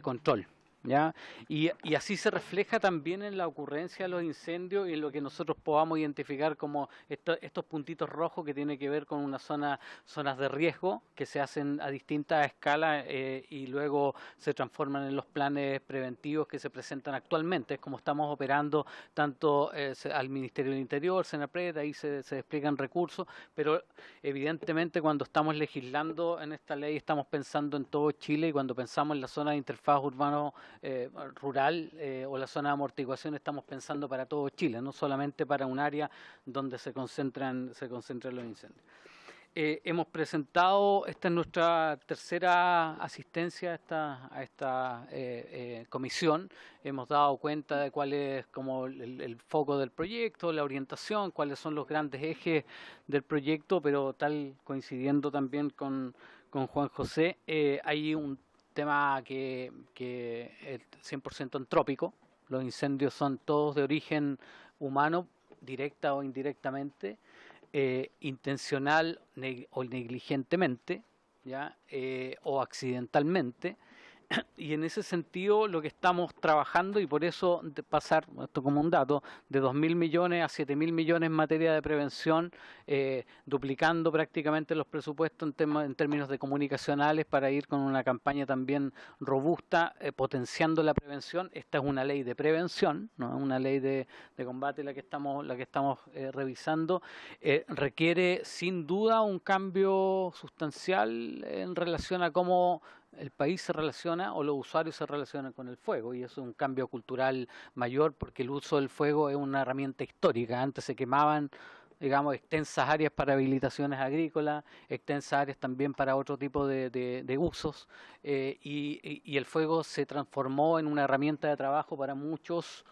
control, ¿ya? Y así se refleja también en la ocurrencia de los incendios y en lo que nosotros podamos identificar como estos puntitos rojos que tienen que ver con zonas de riesgo que se hacen a distintas escalas y luego se transforman en los planes preventivos que se presentan actualmente. Es como estamos operando tanto al Ministerio del Interior, Senapred, ahí se despliegan recursos, pero evidentemente cuando estamos legislando en esta ley estamos pensando en todo Chile y cuando pensamos en la zona de interfaz urbano rural o la zona de amortiguación estamos pensando para todo Chile, no solamente para un área donde se concentran los incendios. Hemos presentado, esta es nuestra tercera asistencia a esta comisión, hemos dado cuenta de cuál es como el foco del proyecto, la orientación, cuáles son los grandes ejes del proyecto, pero coincidiendo también con Juan José, hay un tema que es 100% antrópico. Los incendios son todos de origen humano, directa o indirectamente, intencional o negligentemente, ¿ya? O accidentalmente. Y en ese sentido lo que estamos trabajando, y por eso pasar esto como un dato, de 2.000 millones a 7.000 millones en materia de prevención, duplicando prácticamente los presupuestos en términos de comunicacionales para ir con una campaña también robusta, potenciando la prevención. Esta es una ley de prevención, no una ley de combate la que estamos revisando. Requiere sin duda un cambio sustancial en relación a cómo el país se relaciona o los usuarios se relacionan con el fuego, y eso es un cambio cultural mayor porque el uso del fuego es una herramienta histórica. Antes se quemaban, digamos, extensas áreas para habilitaciones agrícolas, extensas áreas también para otro tipo de usos, y el fuego se transformó en una herramienta de trabajo para muchos.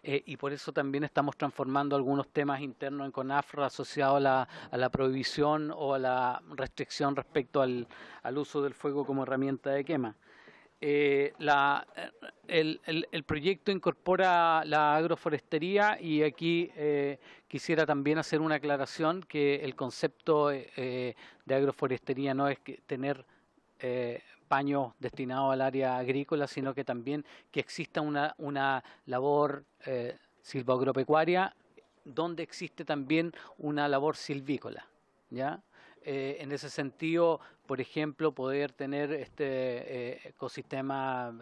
Y por eso también estamos transformando algunos temas internos en CONAF asociados a la prohibición o a la restricción respecto al uso del fuego como herramienta de quema. El proyecto incorpora la agroforestería y aquí quisiera también hacer una aclaración que el concepto de agroforestería no es tener paños destinados al área agrícola, sino que también que exista una labor silvoagropecuaria donde existe también una labor silvícola, ¿ya? En ese sentido, por ejemplo, poder tener este ecosistema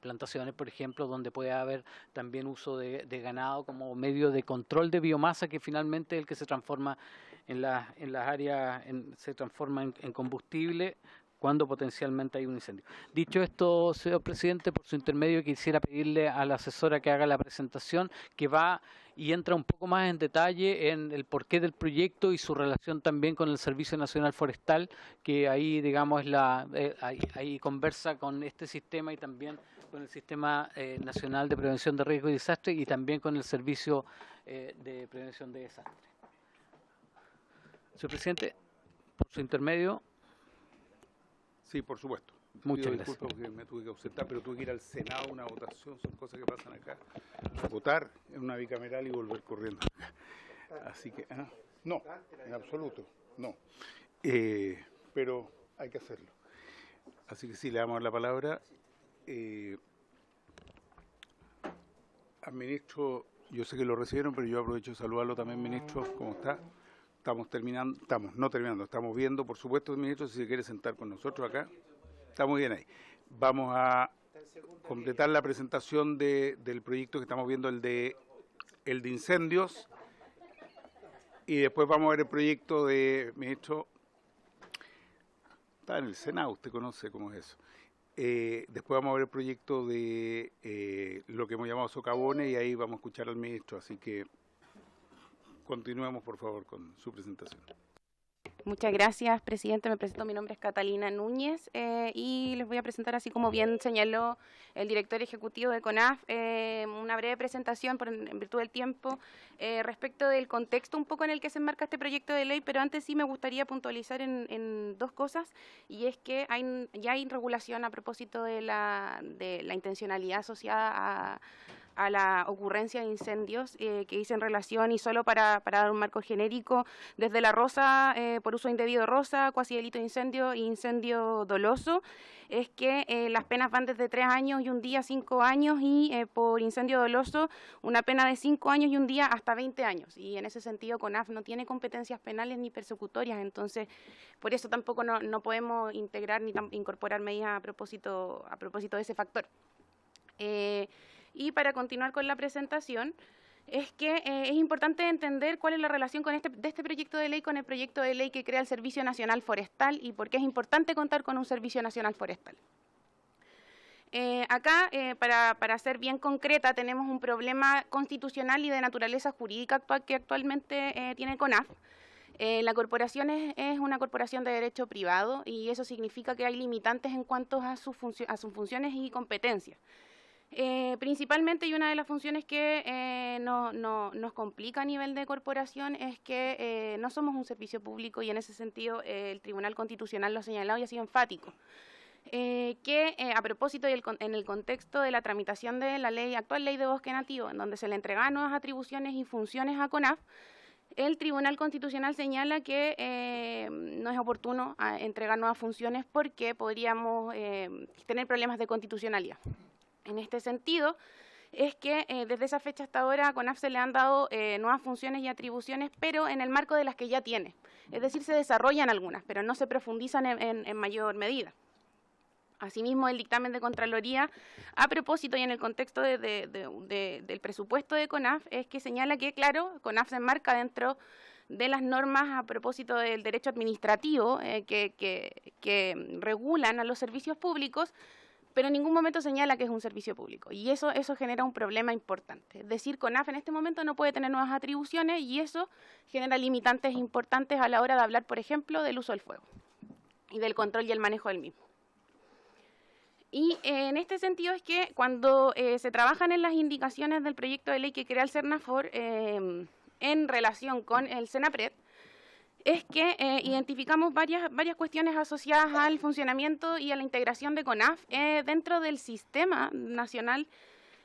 plantaciones, por ejemplo, donde puede haber también uso de ganado como medio de control de biomasa, que finalmente es el que se transforma en las áreas, se transforma en combustible cuando potencialmente hay un incendio. Dicho esto, señor presidente, por su intermedio quisiera pedirle a la asesora que haga la presentación, que va y entra un poco más en detalle en el porqué del proyecto y su relación también con el Servicio Nacional Forestal, que ahí, digamos, ahí conversa con este sistema y también con el Sistema Nacional de Prevención de Riesgo y Desastre y también con el Servicio de Prevención de Desastres. Señor presidente, por su intermedio. Sí, por supuesto. Muchas Pido gracias. disculpas porque me tuve que ausentar, pero tuve que ir al Senado a una votación, son cosas que pasan acá. Votar en una bicameral y volver corriendo. Así que, no, en absoluto, no. Pero hay que hacerlo. Así que sí, le damos la palabra. Al ministro, yo sé que lo recibieron, pero yo aprovecho de saludarlo también, ministro, ¿cómo está? Estamos viendo, por supuesto, ministro, si se quiere sentar con nosotros acá. Está muy bien ahí. Vamos a completar la presentación del proyecto que estamos viendo, el de incendios, y después vamos a ver el proyecto de, ministro, está en el Senado, usted conoce cómo es eso. Después vamos a ver el proyecto de lo que hemos llamado socavones, y ahí vamos a escuchar al ministro, así que continuemos, por favor, con su presentación. Muchas gracias, presidente. Me presento, mi nombre es Catalina Núñez y les voy a presentar, así como bien señaló el director ejecutivo de CONAF, una breve presentación en virtud del tiempo respecto del contexto un poco en el que se enmarca este proyecto de ley, pero antes sí me gustaría puntualizar en dos cosas, y es que ya hay regulación a propósito de la intencionalidad asociada a la ocurrencia de incendios que dice en relación, y solo para dar un marco genérico, desde la rosa por uso indebido de rosa, cuasi delito de incendio e incendio doloso, es que las penas van desde 3 años y un día a 5 años, y por incendio doloso una pena de 5 años y un día hasta 20 años. Y en ese sentido CONAF no tiene competencias penales ni persecutorias, entonces por eso tampoco no podemos integrar ni incorporar medidas a propósito de ese factor. Y para continuar con la presentación, es que es importante entender cuál es la relación de este proyecto de ley con el proyecto de ley que crea el Servicio Nacional Forestal y por qué es importante contar con un Servicio Nacional Forestal. Acá, para ser bien concreta, tenemos un problema constitucional y de naturaleza jurídica que actualmente tiene CONAF. La corporación es una corporación de derecho privado, y eso significa que hay limitantes en cuanto a sus funciones y competencias. Principalmente, y una de las funciones que nos complica a nivel de corporación es que no somos un servicio público, y en ese sentido el Tribunal Constitucional lo ha señalado y ha sido enfático. A propósito y en el contexto de la tramitación de la actual ley de bosque nativo, en donde se le entregan nuevas atribuciones y funciones a CONAF, el Tribunal Constitucional señala que no es oportuno entregar nuevas funciones porque podríamos tener problemas de constitucionalidad. En este sentido, es que desde esa fecha hasta ahora a CONAF se le han dado nuevas funciones y atribuciones, pero en el marco de las que ya tiene. Es decir, se desarrollan algunas, pero no se profundizan en mayor medida. Asimismo, el dictamen de Contraloría, a propósito y en el contexto del presupuesto de CONAF, es que señala que, claro, CONAF se enmarca dentro de las normas a propósito del derecho administrativo que regulan a los servicios públicos, pero en ningún momento señala que es un servicio público, y eso genera un problema importante. Es decir, CONAF en este momento no puede tener nuevas atribuciones, y eso genera limitantes importantes a la hora de hablar, por ejemplo, del uso del fuego y del control y el manejo del mismo. Y en este sentido es que cuando se trabajan en las indicaciones del proyecto de ley que crea el CERNAFOR en relación con el SENAPRED, es que identificamos varias cuestiones asociadas al funcionamiento y a la integración de CONAF dentro del Sistema Nacional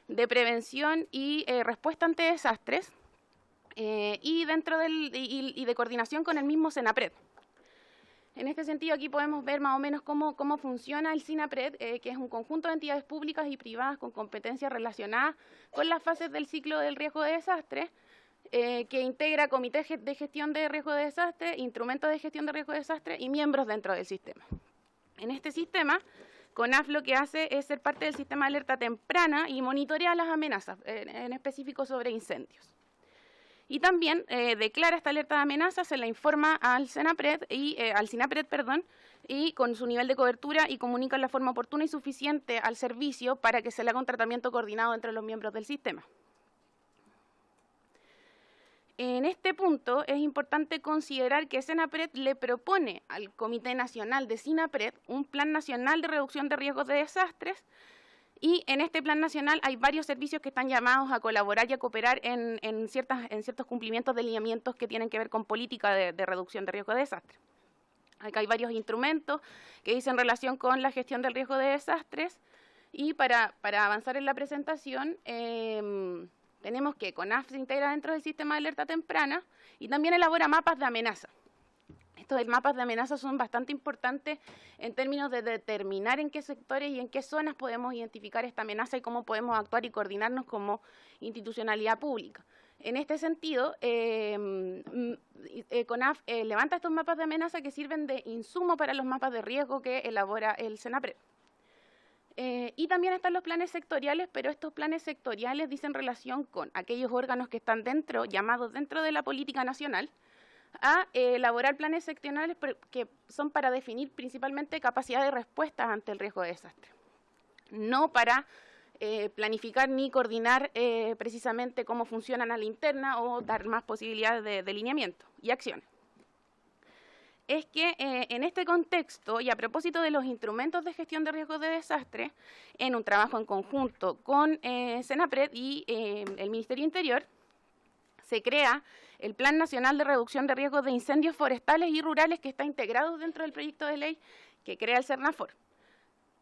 de Prevención y Respuesta ante Desastres y de coordinación con el mismo SENAPRED. En este sentido, aquí podemos ver más o menos cómo funciona el SINAPRED, que es un conjunto de entidades públicas y privadas con competencias relacionadas con las fases del ciclo del riesgo de desastre, que integra comités de gestión de riesgo de desastre, instrumentos de gestión de riesgo de desastre y miembros dentro del sistema. En este sistema CONAF lo que hace es ser parte del sistema de alerta temprana y monitorea las amenazas, en específico sobre incendios. Y también declara esta alerta de amenazas, se la informa al SENAPRED al SINAPRED, y con su nivel de cobertura y comunica en la forma oportuna y suficiente al servicio para que se le haga un tratamiento coordinado entre los miembros del sistema. En este punto es importante considerar que SENAPRED le propone al Comité Nacional de SINAPRED un Plan Nacional de Reducción de Riesgos de Desastres, y en este plan nacional hay varios servicios que están llamados a colaborar y a cooperar en ciertos cumplimientos de lineamientos que tienen que ver con política de reducción de riesgo de desastres. Acá hay varios instrumentos que dicen relación con la gestión del riesgo de desastres, y para avanzar en la presentación tenemos que CONAF se integra dentro del sistema de alerta temprana y también elabora mapas de amenaza. Estos mapas de amenaza son bastante importantes en términos de determinar en qué sectores y en qué zonas podemos identificar esta amenaza y cómo podemos actuar y coordinarnos como institucionalidad pública. En este sentido, CONAF levanta estos mapas de amenaza que sirven de insumo para los mapas de riesgo que elabora el SENAPRED. Y también están los planes sectoriales, pero estos planes sectoriales dicen relación con aquellos órganos que están llamados dentro de la política nacional, a elaborar planes sectoriales que son para definir principalmente capacidad de respuesta ante el riesgo de desastre, no para planificar ni coordinar precisamente cómo funcionan a la interna o dar más posibilidades de delineamiento y acciones. Es que en este contexto, y a propósito de los instrumentos de gestión de riesgos de desastre, en un trabajo en conjunto con SENAPRED y el Ministerio Interior, se crea el Plan Nacional de Reducción de Riesgos de Incendios Forestales y Rurales, que está integrado dentro del proyecto de ley que crea el SERNAFOR.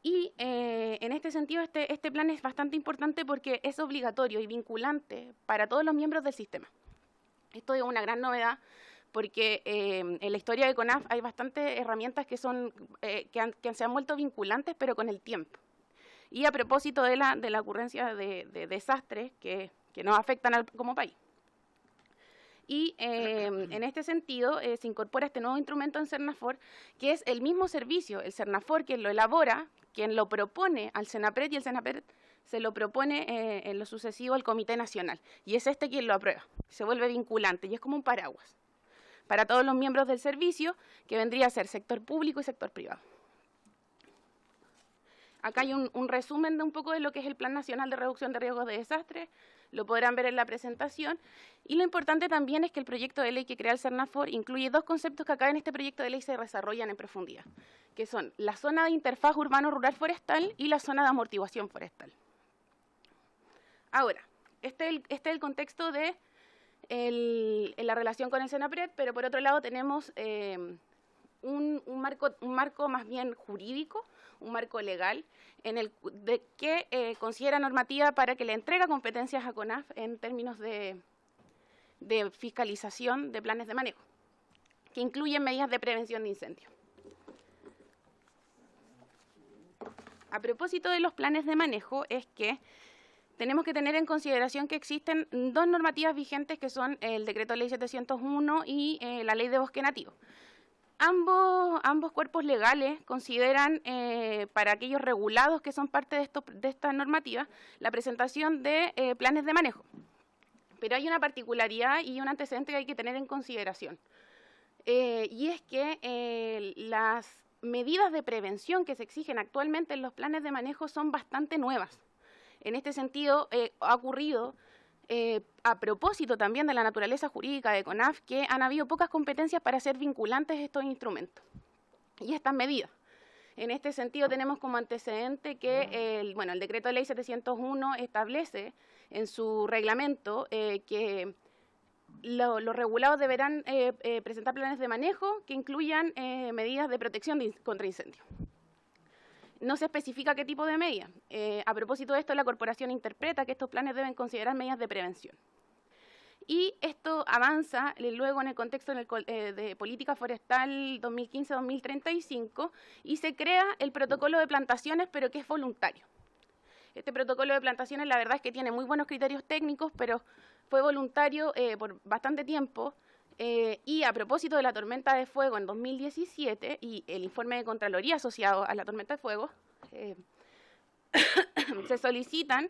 Y en este sentido, este plan es bastante importante porque es obligatorio y vinculante para todos los miembros del sistema. Esto es una gran novedad porque en la historia de CONAF hay bastantes herramientas que se han vuelto vinculantes, pero con el tiempo. Y a propósito de la ocurrencia de desastres que nos afectan como país. Y en este sentido se incorpora este nuevo instrumento en SERNAFOR, que es el mismo servicio, el SERNAFOR, quien lo elabora, quien lo propone al SENAPRED, y el SENAPRED se lo propone en lo sucesivo al Comité Nacional. Y es quien lo aprueba, se vuelve vinculante y es como un paraguas para todos los miembros del servicio, que vendría a ser sector público y sector privado. Acá hay un resumen de un poco de lo que es el Plan Nacional de Reducción de Riesgos de Desastres, lo podrán ver en la presentación, y lo importante también es que el proyecto de ley que crea el SERNAFOR incluye dos conceptos que acá en este proyecto de ley se desarrollan en profundidad, que son la zona de interfaz urbano-rural-forestal y la zona de amortiguación forestal. Ahora, este es el contexto de la relación con el SENAPRED, pero por otro lado tenemos un marco más bien jurídico, un marco legal, que considera normativa para que le entrega competencias a CONAF en términos de fiscalización de planes de manejo, que incluyen medidas de prevención de incendios. A propósito de los planes de manejo, es que tenemos que tener en consideración que existen dos normativas vigentes, que son el Decreto Ley 701 y la Ley de Bosque Nativo. Ambos cuerpos legales consideran para aquellos regulados que son parte de esta normativa la presentación de planes de manejo. Pero hay una particularidad y un antecedente que hay que tener en consideración. Y es que las medidas de prevención que se exigen actualmente en los planes de manejo son bastante nuevas. En este sentido, ha ocurrido, a propósito también de la naturaleza jurídica de CONAF, que han habido pocas competencias para hacer vinculantes estos instrumentos y estas medidas. En este sentido, tenemos como antecedente que el Decreto de Ley 701 establece en su reglamento que los regulados deberán presentar planes de manejo que incluyan medidas de protección contra incendios. No se especifica qué tipo de medidas. A propósito de esto, la Corporación interpreta que estos planes deben considerar medidas de prevención. Y esto avanza luego en el contexto de Política Forestal 2015-2035 y se crea el protocolo de plantaciones, pero que es voluntario. Este protocolo de plantaciones, la verdad es que tiene muy buenos criterios técnicos, pero fue voluntario por bastante tiempo. Y a propósito de la tormenta de fuego en 2017 y el informe de Contraloría asociado a la tormenta de fuego, se solicitan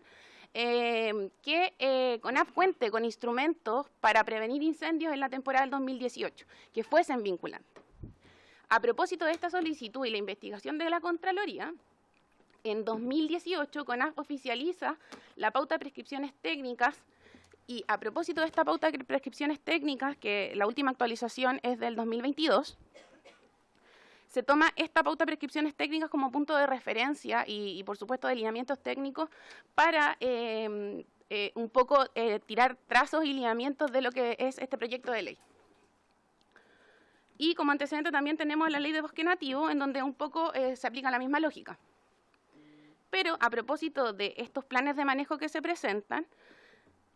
que CONAF cuente con instrumentos para prevenir incendios en la temporada del 2018, que fuesen vinculantes. A propósito de esta solicitud y la investigación de la Contraloría, en 2018 CONAF oficializa la pauta de prescripciones técnicas y a propósito de esta pauta de prescripciones técnicas, que la última actualización es del 2022, se toma esta pauta de prescripciones técnicas como punto de referencia y por supuesto, de lineamientos técnicos para un poco tirar trazos y lineamientos de lo que es este proyecto de ley. Y como antecedente también tenemos la ley de bosque nativo, en donde un poco se aplica la misma lógica. Pero a propósito de estos planes de manejo que se presentan,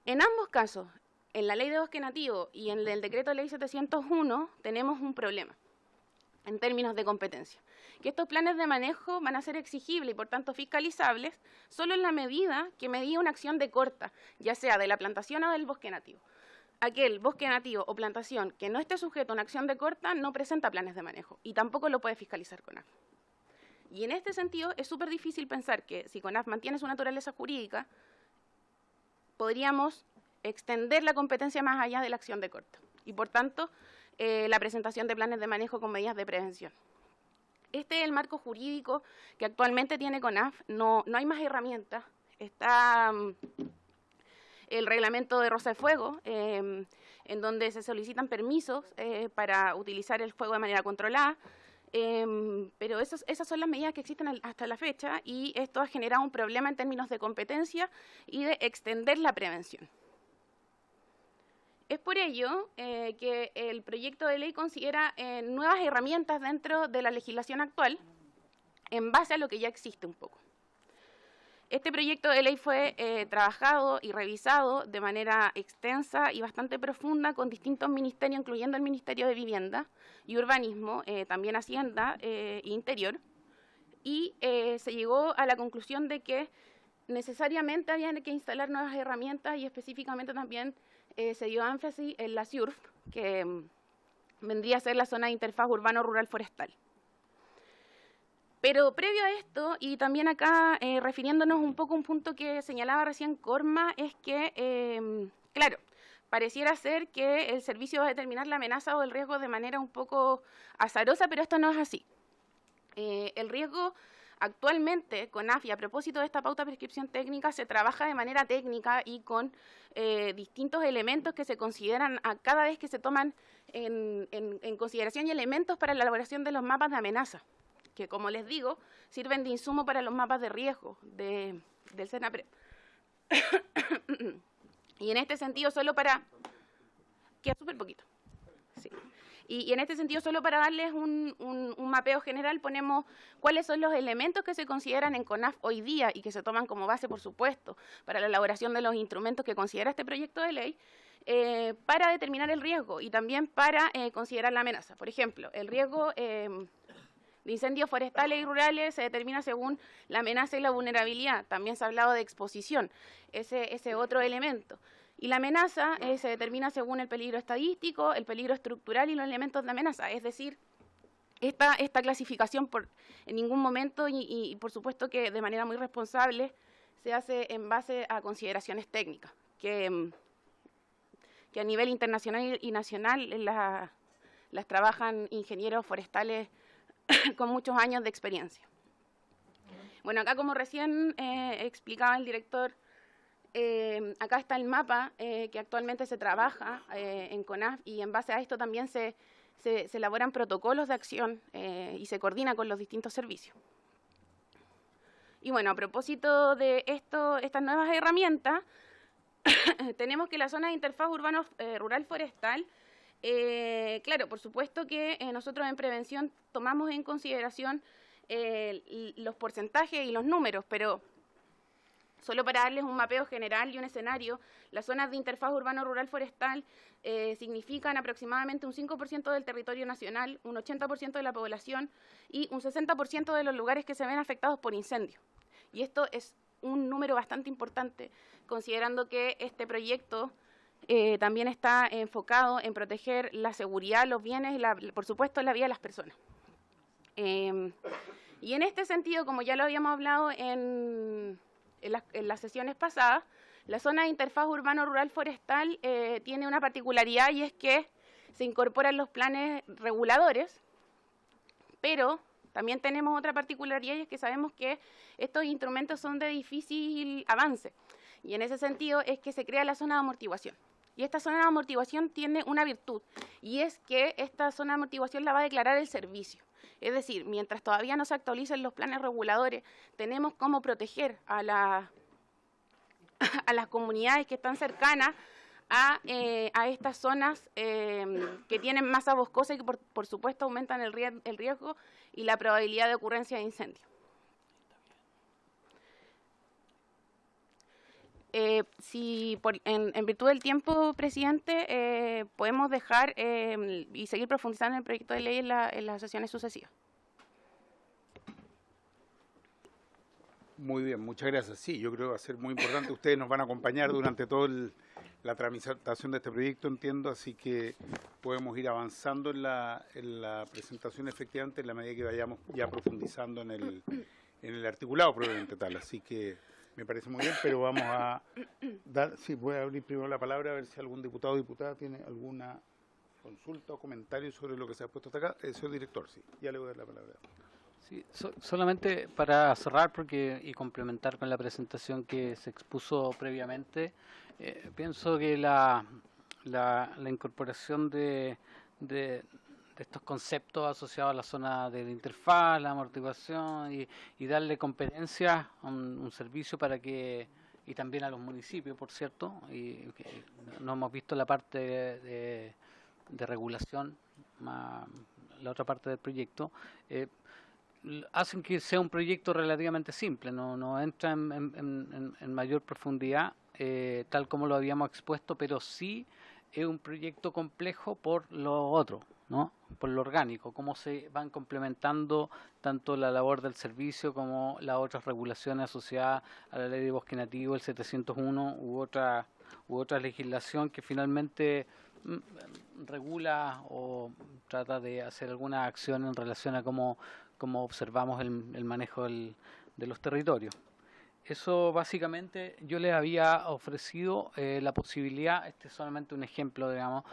en ambos casos, en la ley de bosque nativo y en el decreto ley 701, tenemos un problema en términos de competencia, que estos planes de manejo van a ser exigibles y por tanto fiscalizables solo en la medida que medía una acción de corta, ya sea de la plantación o del bosque nativo. Aquel bosque nativo o plantación que no esté sujeto a una acción de corta no presenta planes de manejo y tampoco lo puede fiscalizar CONAF. Y en este sentido es súper difícil pensar que si CONAF mantiene su naturaleza jurídica, podríamos extender la competencia más allá de la acción de corta y por tanto la presentación de planes de manejo con medidas de prevención. Este es el marco jurídico que actualmente tiene CONAF, no hay más herramientas. Está el reglamento de Rosa de Fuego, en donde se solicitan permisos para utilizar el fuego de manera controlada, pero esas son las medidas que existen hasta la fecha y esto ha generado un problema en términos de competencia y de extender la prevención. Es por ello que el proyecto de ley considera nuevas herramientas dentro de la legislación actual en base a lo que ya existe un poco. Este proyecto de ley fue trabajado y revisado de manera extensa y bastante profunda con distintos ministerios, incluyendo el Ministerio de Vivienda y Urbanismo, también Hacienda e Interior, y se llegó a la conclusión de que necesariamente había que instalar nuevas herramientas y específicamente también se dio énfasis en la SIURF, que vendría a ser la zona de interfaz urbano-rural-forestal. Pero previo a esto, y también acá refiriéndonos un poco a un punto que señalaba recién Corma, es que, claro, pareciera ser que el servicio va a determinar la amenaza o el riesgo de manera un poco azarosa, pero esto no es así. El riesgo actualmente, CONAF, y a propósito de esta pauta de prescripción técnica, se trabaja de manera técnica y con distintos elementos que se consideran a cada vez que se toman en consideración y elementos para la elaboración de los mapas de amenaza, que como les digo, sirven de insumo para los mapas de riesgo del SENAPRED. Y en este sentido, solo para... Queda súper poquito. Sí. Y en este sentido, solo para darles un mapeo general, ponemos cuáles son los elementos que se consideran en CONAF hoy día y que se toman como base, por supuesto, para la elaboración de los instrumentos que considera este proyecto de ley, para determinar el riesgo y también para considerar la amenaza. Por ejemplo, el riesgo de incendios forestales y rurales se determina según la amenaza y la vulnerabilidad. También se ha hablado de exposición, ese otro elemento. Y la amenaza se determina según el peligro estadístico, el peligro estructural y los elementos de amenaza. Es decir, esta clasificación en ningún momento y por supuesto que de manera muy responsable se hace en base a consideraciones técnicas que a nivel internacional y nacional las trabajan ingenieros forestales con muchos años de experiencia. Bueno, acá como recién explicaba el director, acá está el mapa que actualmente se trabaja en CONAF y en base a esto también se elaboran protocolos de acción y se coordina con los distintos servicios. Y bueno, a propósito de estas nuevas herramientas, tenemos que la zona de interfaz urbano-rural-forestal, claro, por supuesto que nosotros en prevención tomamos en consideración los porcentajes y los números, pero solo para darles un mapeo general y un escenario, las zonas de interfaz urbano-rural-forestal significan aproximadamente un 5% del territorio nacional, un 80% de la población y un 60% de los lugares que se ven afectados por incendios. Y esto es un número bastante importante, considerando que este proyecto también está enfocado en proteger la seguridad, los bienes y, por supuesto, la vida de las personas. Y en este sentido, como ya lo habíamos hablado en las sesiones pasadas, la zona de interfaz urbano-rural forestal tiene una particularidad, y es que se incorporan los planes reguladores, pero también tenemos otra particularidad, y es que sabemos que estos instrumentos son de difícil avance, y en ese sentido es que se crea la zona de amortiguación. Y esta zona de amortiguación tiene una virtud, y es que esta zona de amortiguación la va a declarar el servicio. Es decir, mientras todavía no se actualicen los planes reguladores, tenemos cómo proteger a las comunidades que están cercanas a estas zonas que tienen masa boscosa y que por supuesto aumentan el riesgo y la probabilidad de ocurrencia de incendio. Si en virtud del tiempo, presidente, podemos dejar y seguir profundizando en el proyecto de ley en las sesiones sucesivas. Muy bien, muchas gracias. Sí, yo creo que va a ser muy importante. Ustedes nos van a acompañar durante toda la tramitación de este proyecto, entiendo, así que podemos ir avanzando en la presentación efectivamente en la medida que vayamos ya profundizando en el articulado probablemente tal. Así que me parece muy bien, pero vamos a dar, sí, voy a abrir primero la palabra a ver si algún diputado o diputada tiene alguna consulta o comentario sobre lo que se ha puesto hasta acá. Señor director, sí, ya le voy a dar la palabra. Sí, solamente para cerrar y complementar con la presentación que se expuso previamente, pienso que la incorporación de estos conceptos asociados a la zona de la interfaz, la amortiguación y darle competencia a un servicio para que, y también a los municipios, por cierto, y que no hemos visto la parte de regulación, la otra parte del proyecto, hacen que sea un proyecto relativamente simple, no entra en mayor profundidad, tal como lo habíamos expuesto, pero sí es un proyecto complejo por lo otro, ¿no? Por lo orgánico, cómo se van complementando tanto la labor del servicio como las otras regulaciones asociadas a la ley de bosque nativo, el 701 u otra legislación que finalmente regula o trata de hacer alguna acción en relación a cómo observamos el manejo de los territorios. Eso básicamente yo les había ofrecido la posibilidad, este es solamente un ejemplo, digamos,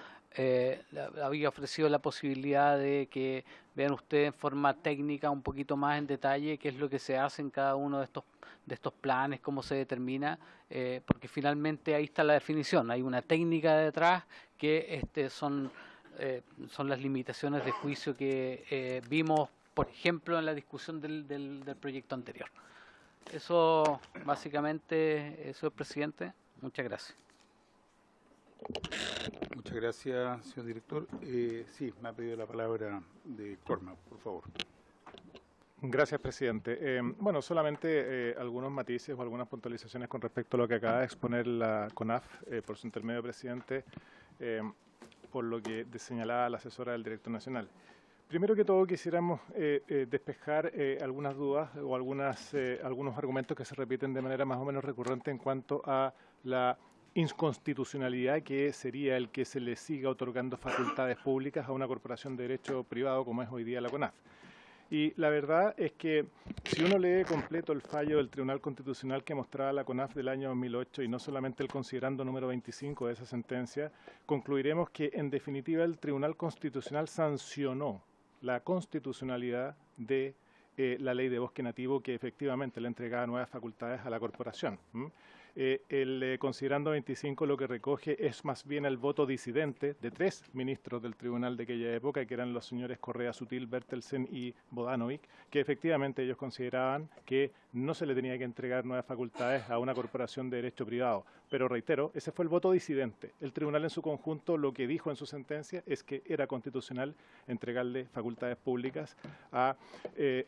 había ofrecido la posibilidad de que vean ustedes en forma técnica un poquito más en detalle qué es lo que se hace en cada uno de estos planes, cómo se determina, porque finalmente ahí está la definición, hay una técnica detrás que son las limitaciones de juicio que vimos, por ejemplo, en la discusión del proyecto anterior. Eso básicamente, señor presidente, muchas gracias. Muchas gracias, señor director. Sí, me ha pedido la palabra de Corma, por favor. Gracias, presidente. Bueno, solamente algunos matices o algunas puntualizaciones con respecto a lo que acaba de exponer la CONAF, por su intermedio, presidente, por lo que señalaba la asesora del director nacional. Primero que todo quisiéramos despejar algunas dudas o algunos argumentos que se repiten de manera más o menos recurrente en cuanto a la inconstitucionalidad que sería el que se le siga otorgando facultades públicas a una corporación de derecho privado como es hoy día la CONAF. Y la verdad es que si uno lee completo el fallo del Tribunal Constitucional que mostraba la CONAF del año 2008 y no solamente el considerando número 25 de esa sentencia, concluiremos que en definitiva el Tribunal Constitucional sancionó la constitucionalidad de la ley de bosque nativo que efectivamente le entregaba nuevas facultades a la corporación. El considerando 25 lo que recoge es más bien el voto disidente de 3 ministros del tribunal de aquella época, que eran los señores Correa Sutil, Bertelsen y Bodanovic, que efectivamente ellos consideraban que no se le tenía que entregar nuevas facultades a una corporación de derecho privado. Pero reitero, ese fue el voto disidente. El tribunal en su conjunto lo que dijo en su sentencia es que era constitucional entregarle facultades públicas a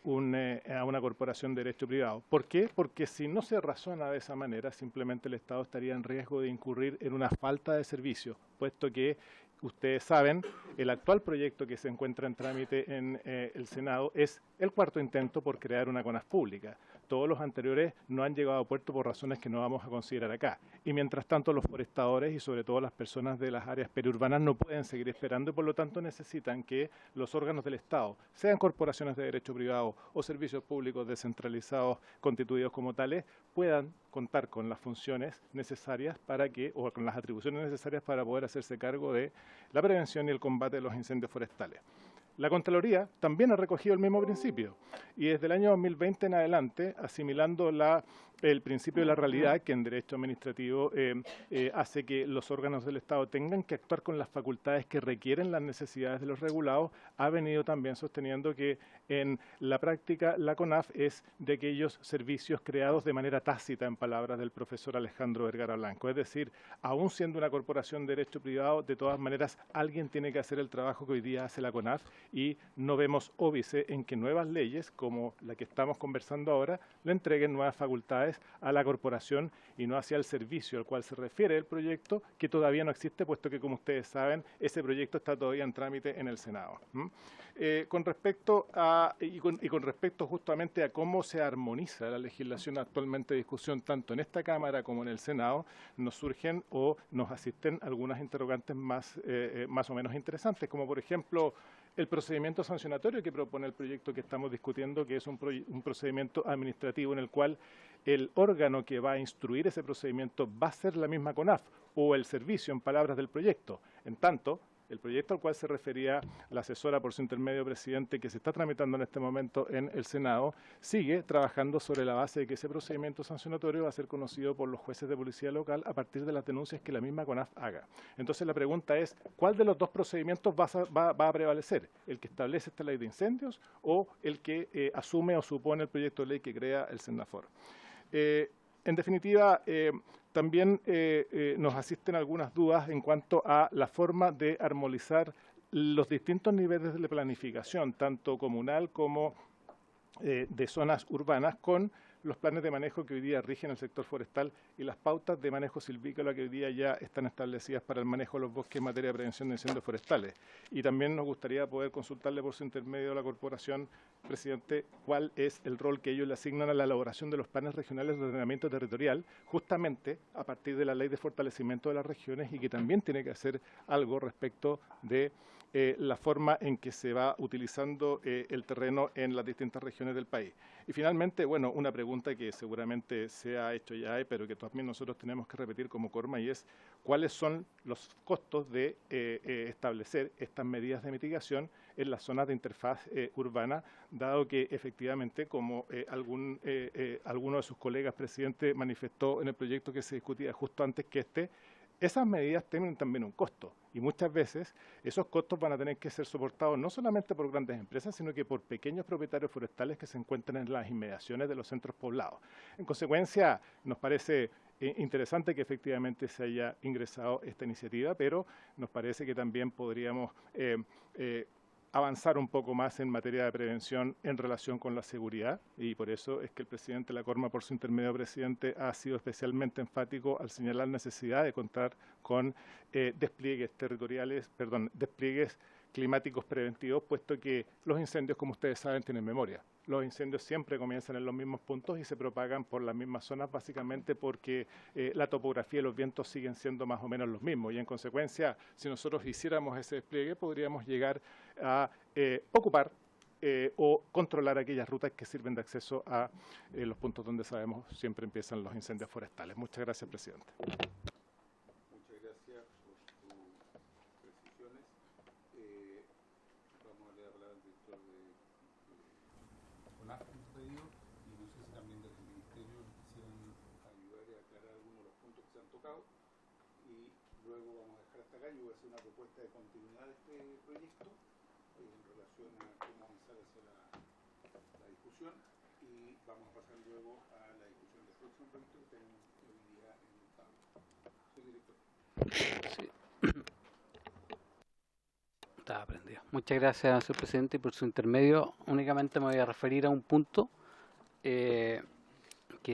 una corporación de derecho privado. ¿Por qué? Porque si no se razona de esa manera, simplemente el Estado estaría en riesgo de incurrir en una falta de servicio, puesto que ustedes saben, el actual proyecto que se encuentra en trámite en el Senado es el 4º intento por crear una CONAF pública. todos los anteriores no han llegado a puerto por razones que no vamos a considerar acá. Y mientras tanto los forestadores y sobre todo las personas de las áreas periurbanas no pueden seguir esperando y por lo tanto necesitan que los órganos del Estado, sean corporaciones de derecho privado o servicios públicos descentralizados constituidos como tales, puedan contar con las funciones necesarias para que, o con las atribuciones necesarias para poder hacerse cargo de la prevención y el combate de los incendios forestales. La Contraloría también ha recogido el mismo principio y desde el año 2020 en adelante, asimilando el principio de la realidad, que en derecho administrativo hace que los órganos del Estado tengan que actuar con las facultades que requieren las necesidades de los regulados, ha venido también sosteniendo que en la práctica la CONAF es de aquellos servicios creados de manera tácita, en palabras del profesor Alejandro Vergara Blanco. Es decir, aún siendo una corporación de derecho privado, de todas maneras alguien tiene que hacer el trabajo que hoy día hace la CONAF y no vemos óbice en que nuevas leyes, como la que estamos conversando ahora, le entreguen nuevas facultades a la corporación y no hacia el servicio al cual se refiere el proyecto, que todavía no existe, puesto que, como ustedes saben, ese proyecto está todavía en trámite en el Senado. Con respecto justamente a cómo se armoniza la legislación actualmente en discusión, tanto en esta Cámara como en el Senado, nos surgen o nos asisten algunas interrogantes más o menos interesantes, como por ejemplo el procedimiento sancionatorio que propone el proyecto que estamos discutiendo, que es un procedimiento administrativo en el cual el órgano que va a instruir ese procedimiento va a ser la misma CONAF o el servicio, en palabras del proyecto. En tanto, el proyecto al cual se refería la asesora por su intermedio presidente, que se está tramitando en este momento en el Senado, sigue trabajando sobre la base de que ese procedimiento sancionatorio va a ser conocido por los jueces de policía local a partir de las denuncias que la misma CONAF haga. Entonces la pregunta es, ¿cuál de los dos procedimientos va a prevalecer? ¿El que establece esta ley de incendios o el que asume o supone el proyecto de ley que crea el Senafort? En definitiva, también nos asisten algunas dudas en cuanto a la forma de armonizar los distintos niveles de planificación, tanto comunal como de zonas urbanas, con los planes de manejo que hoy día rigen el sector forestal y las pautas de manejo silvícola que hoy día ya están establecidas para el manejo de los bosques en materia de prevención de incendios forestales. Y también nos gustaría poder consultarle por su intermedio a la corporación, presidente, cuál es el rol que ellos le asignan a la elaboración de los planes regionales de ordenamiento territorial, justamente a partir de la ley de fortalecimiento de las regiones, y que también tiene que hacer algo respecto de la forma en que se va utilizando el terreno en las distintas regiones del país. Y finalmente, bueno, una pregunta que seguramente se ha hecho ya, pero que también nosotros tenemos que repetir como Corma, y es cuáles son los costos de establecer estas medidas de mitigación en las zonas de interfaz urbana, dado que efectivamente, como alguno de sus colegas, presidente, manifestó en el proyecto que se discutía justo antes que esas medidas tienen también un costo y muchas veces esos costos van a tener que ser soportados no solamente por grandes empresas, sino que por pequeños propietarios forestales que se encuentran en las inmediaciones de los centros poblados. En consecuencia, nos parece interesante que efectivamente se haya ingresado esta iniciativa, pero nos parece que también podríamos avanzar un poco más en materia de prevención en relación con la seguridad, y por eso es que el presidente de la Corma, por su intermedio presidente, ha sido especialmente enfático al señalar la necesidad de contar con despliegues climáticos preventivos, puesto que los incendios, como ustedes saben, tienen memoria. Los incendios siempre comienzan en los mismos puntos y se propagan por las mismas zonas, básicamente porque la topografía y los vientos siguen siendo más o menos los mismos. Y en consecuencia, si nosotros hiciéramos ese despliegue, podríamos llegar a ocupar o controlar aquellas rutas que sirven de acceso a los puntos donde sabemos siempre empiezan los incendios forestales. Muchas gracias, presidente. Muchas gracias por sus precisiones. Vamos a leer la palabra al director de CONAF, pedido, y no sé si también desde el Ministerio quisieran ayudar y aclarar algunos de los puntos que se han tocado, y luego vamos a dejar hasta acá. Yo voy a hacer una propuesta de continuidad de este proyecto en relación a cómo avanzar hacia la discusión, y vamos a pasar luego a la discusión del próximo proyecto que tenemos hoy día en el tabla. Señor director. Sí. Estaba prendido. Muchas gracias, señor presidente, y por su intermedio únicamente me voy a referir a un punto que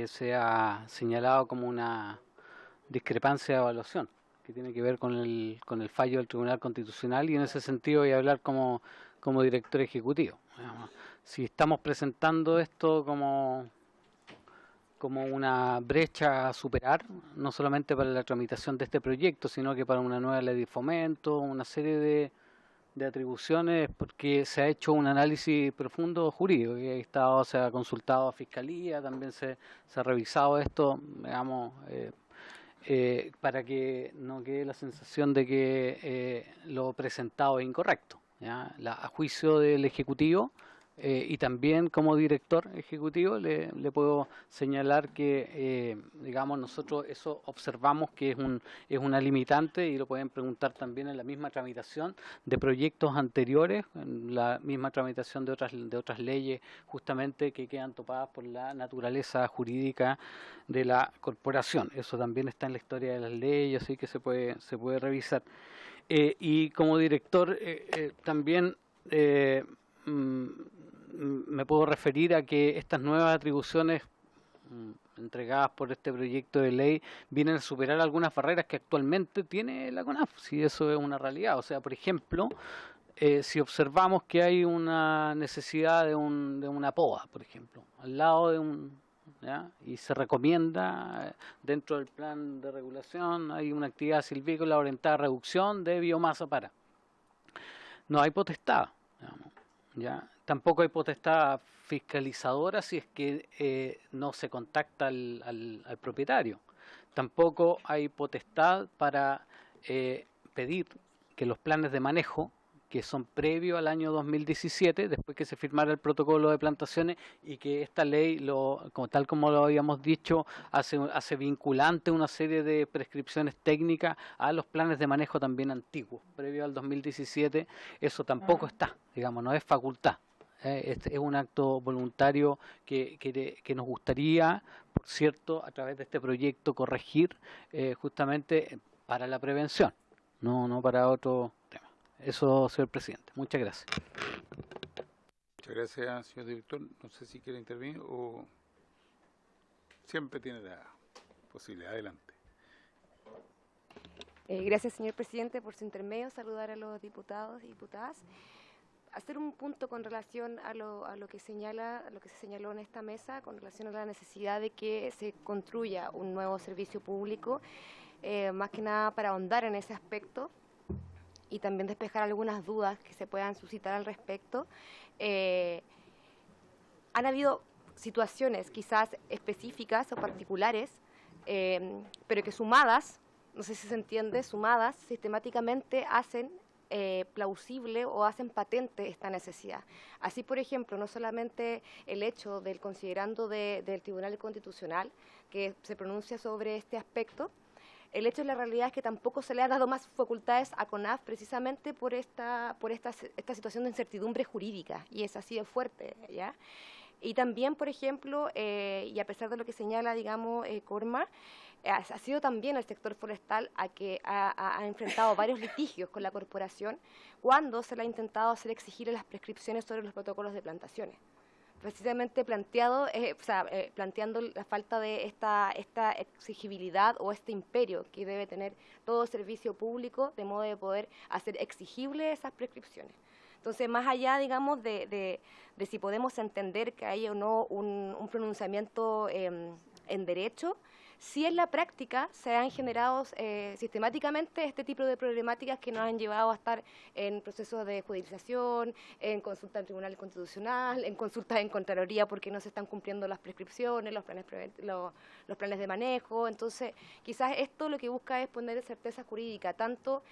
se ha señalado como una discrepancia de evaluación, que tiene que ver con el fallo del Tribunal Constitucional, y en ese sentido voy a hablar como director ejecutivo. Si estamos presentando esto como como una brecha a superar, no solamente para la tramitación de este proyecto, sino que para una nueva ley de fomento, una serie de atribuciones, porque se ha hecho un análisis profundo jurídico, que se ha consultado a Fiscalía, también se ha revisado esto, digamos, para que no quede la sensación de que lo presentado es incorrecto, ¿ya? A juicio del Ejecutivo, y también como director ejecutivo le puedo señalar que, digamos, nosotros eso observamos que es una limitante, y lo pueden preguntar también en la misma tramitación de proyectos anteriores, en la misma tramitación de otras leyes, justamente que quedan topadas por la naturaleza jurídica de la corporación. Eso también está en la historia de las leyes, así que se puede revisar. Y como director también me puedo referir a que estas nuevas atribuciones entregadas por este proyecto de ley vienen a superar algunas barreras que actualmente tiene la CONAF, si eso es una realidad. O sea, por ejemplo, si observamos que hay una necesidad de una poda, por ejemplo, al lado de ¿ya? Y se recomienda dentro del plan de regulación, hay una actividad silvícola orientada a reducción de biomasa para. No hay potestad, digamos, ¿ya? Tampoco hay potestad fiscalizadora si es que no se contacta al propietario. Tampoco hay potestad para pedir que los planes de manejo, que son previos al año 2017, después que se firmara el protocolo de plantaciones, y que esta ley, tal como lo habíamos dicho, hace vinculante una serie de prescripciones técnicas a los planes de manejo también antiguos, previo al 2017, eso tampoco está, digamos, no es facultad. Este es un acto voluntario que nos gustaría, por cierto, a través de este proyecto corregir, justamente para la prevención, no para otro tema. Eso, señor presidente. Muchas gracias. Muchas gracias, señor director. No sé si quiere intervenir o siempre tiene la posibilidad. Adelante. Gracias, señor presidente, por su intermedio. Saludar a los diputados y diputadas. Hacer un punto con relación a lo que se señaló en esta mesa, con relación a la necesidad de que se construya un nuevo servicio público, más que nada para ahondar en ese aspecto y también despejar algunas dudas que se puedan suscitar al respecto. Han habido situaciones quizás específicas o particulares, pero que sumadas, no sé si se entiende, sumadas sistemáticamente hacen plausible o hacen patente esta necesidad. Así, por ejemplo, no solamente el hecho del considerando del Tribunal Constitucional que se pronuncia sobre este aspecto, el hecho de la realidad es que tampoco se le ha dado más facultades a CONAF precisamente por esta situación de incertidumbre jurídica, y es así de fuerte, ¿ya? Y también, por ejemplo, y a pesar de lo que señala, digamos, Corma, ha sido también el sector forestal que ha enfrentado varios litigios con la corporación cuando se le ha intentado hacer exigir las prescripciones sobre los protocolos de plantaciones. Precisamente planteando la falta de esta exigibilidad o este imperio que debe tener todo servicio público, de modo de poder hacer exigible esas prescripciones. Entonces, más allá, digamos, de si podemos entender que hay o no un pronunciamiento en derecho, sí en la práctica se han generado sistemáticamente este tipo de problemáticas que nos han llevado a estar en procesos de judicialización, en consulta al Tribunal Constitucional, en consultas en Contraloría porque no se están cumpliendo las prescripciones, los planes de manejo. Entonces, quizás esto lo que busca es poner certeza jurídica tanto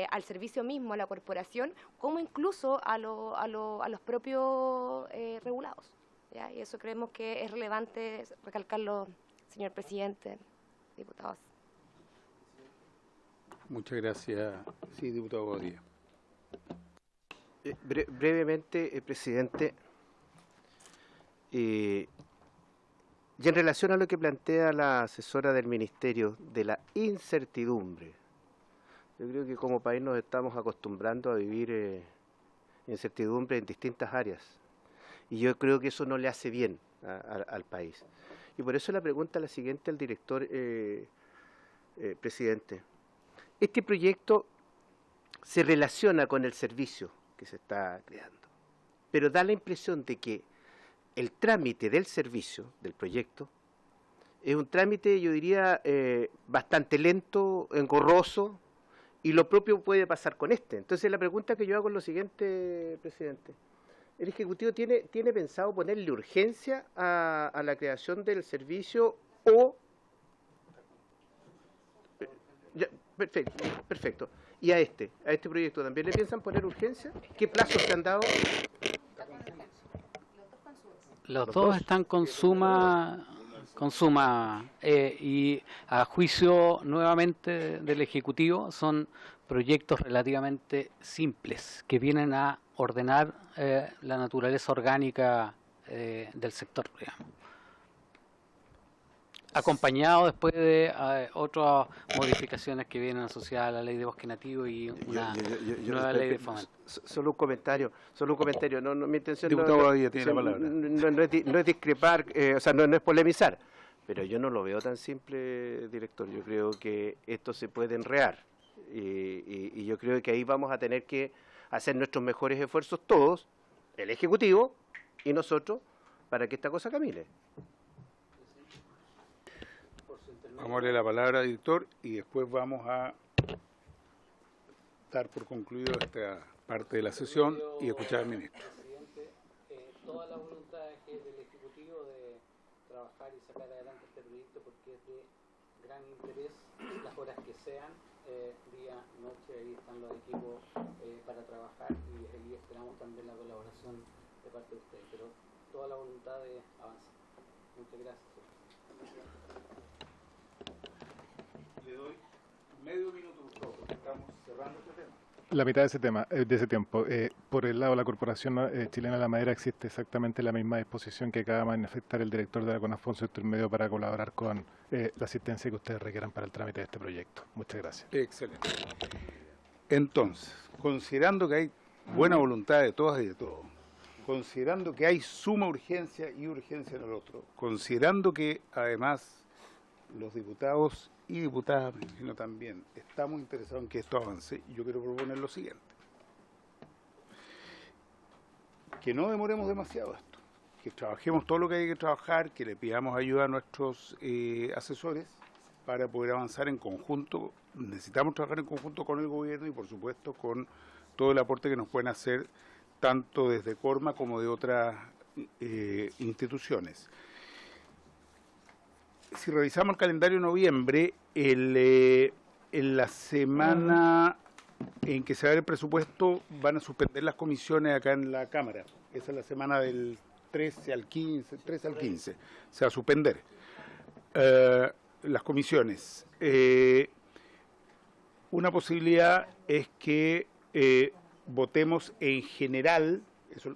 al servicio mismo, a la corporación, como incluso a los propios regulados, ¿ya? Y eso creemos que es relevante recalcarlo, señor presidente, diputados. Muchas gracias. Sí, diputado Bodía. Brevemente, presidente, y en relación a lo que plantea la asesora del Ministerio de la incertidumbre, yo creo que como país nos estamos acostumbrando a vivir incertidumbre en distintas áreas, y yo creo que eso no le hace bien al país. Y por eso la pregunta es la siguiente al director, presidente. Este proyecto se relaciona con el servicio que se está creando, pero da la impresión de que el trámite del servicio, del proyecto, Es un trámite, yo diría, bastante lento, engorroso, y lo propio puede pasar con este. Entonces la pregunta que yo hago es lo siguiente, presidente. ¿El Ejecutivo tiene pensado ponerle urgencia a la creación del servicio o...? Ya, perfecto. ¿Y a este proyecto también le piensan poner urgencia? ¿Qué plazos se han dado? Los dos están con suma y a juicio nuevamente del Ejecutivo son proyectos relativamente simples que vienen a ordenar la naturaleza orgánica del sector, digamos. Acompañado después de otras modificaciones que vienen asociadas a la ley de bosque nativo y una nueva ley de fomento. Solo un comentario. No, mi intención Diputado tiene la palabra. No es discrepar, o sea, no es polemizar, pero yo no lo veo tan simple, director. Yo creo que esto se puede enredar y yo creo que ahí vamos a tener que hacer nuestros mejores esfuerzos todos, el Ejecutivo y nosotros, para que esta cosa camine. Vamos a darle la palabra al director y después vamos a dar por concluido esta parte de la sesión y escuchar al ministro. Presidente, toda la voluntad que es del Ejecutivo de trabajar y sacar adelante este proyecto porque es de gran interés, las horas que sean, día, noche, ahí están los equipos para trabajar y ahí esperamos también la colaboración de parte de ustedes, pero toda la voluntad de avanzar. Muchas gracias. Le doy medio minuto, por favor, porque estamos cerrando este tema. La mitad de ese tiempo. Por el lado de la Corporación Chilena de la Madera existe exactamente la misma disposición que acaba de manifestar el director de la CONAF Intermedio para colaborar con la asistencia que ustedes requieran para el trámite de este proyecto. Muchas gracias. Excelente. Entonces, considerando que hay buena voluntad de todas y de todos, considerando que hay suma urgencia y urgencia en el otro, considerando que además los diputados y diputadas, me imagino también, estamos interesados en que esto avance, yo quiero proponer lo siguiente. Que no demoremos demasiado esto, que trabajemos todo lo que hay que trabajar, que le pidamos ayuda a nuestros asesores para poder avanzar en conjunto. Necesitamos trabajar en conjunto con el gobierno y por supuesto con todo el aporte que nos pueden hacer tanto desde Corma como de otras instituciones. Si revisamos el calendario de noviembre, en la semana en que se va a ver el presupuesto van a suspender las comisiones acá en la Cámara. Esa es la semana del 13 al 15, se va a suspender las comisiones. Una posibilidad es que votemos en general. Eso,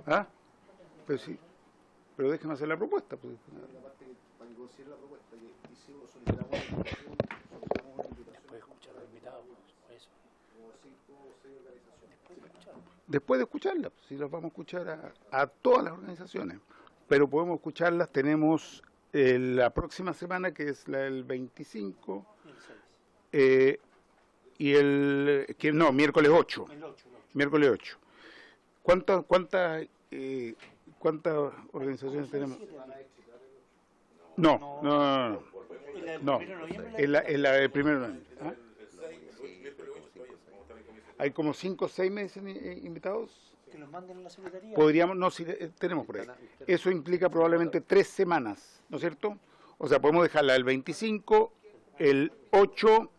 ¿ah? Pues sí. Pero déjenme hacer la propuesta. Pues. Para que considere la propuesta, que hicimos, solicitamos una invitación. Después de escuchar a los invitados, por eso. Como 5 o 6 organizaciones. Después de escucharlas, si las vamos a escuchar a todas las organizaciones, pero podemos escucharlas, tenemos la próxima semana, que es la del 25, y miércoles 8. Miércoles 8. ¿Cuántas organizaciones tenemos? No. En la del 1 de noviembre. ¿Ah? Hay como 5 o 6 meses invitados. Que los manden a la Secretaría. Podríamos, no, si tenemos por ahí. Eso implica probablemente 3 semanas, ¿no es cierto? O sea, podemos dejarla el 25, el 8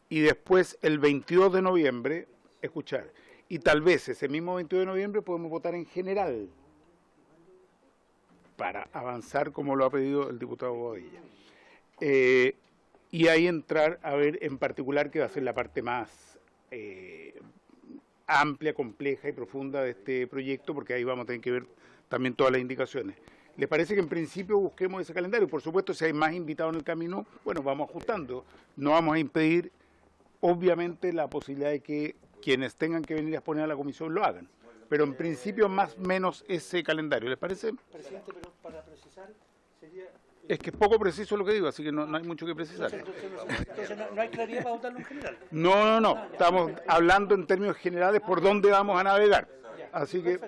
y después el 22 de noviembre escuchar. Y tal vez ese mismo 22 de noviembre podemos votar en general para avanzar como lo ha pedido el diputado Bobadilla. Y ahí entrar a ver en particular que va a ser la parte más amplia, compleja y profunda de este proyecto, porque ahí vamos a tener que ver también todas las indicaciones. ¿Les parece que en principio busquemos ese calendario? Por supuesto, si hay más invitados en el camino, bueno, vamos ajustando. No vamos a impedir, obviamente, la posibilidad de que quienes tengan que venir a exponer a la comisión lo hagan. Pero en principio, más o menos ese calendario. ¿Les parece? Presidente, pero para precisar, sería... Es que es poco preciso lo que digo, así que no hay mucho que precisar. Entonces no hay claridad para votarlo en general. No. Estamos hablando en términos generales por dónde vamos a navegar. Así que,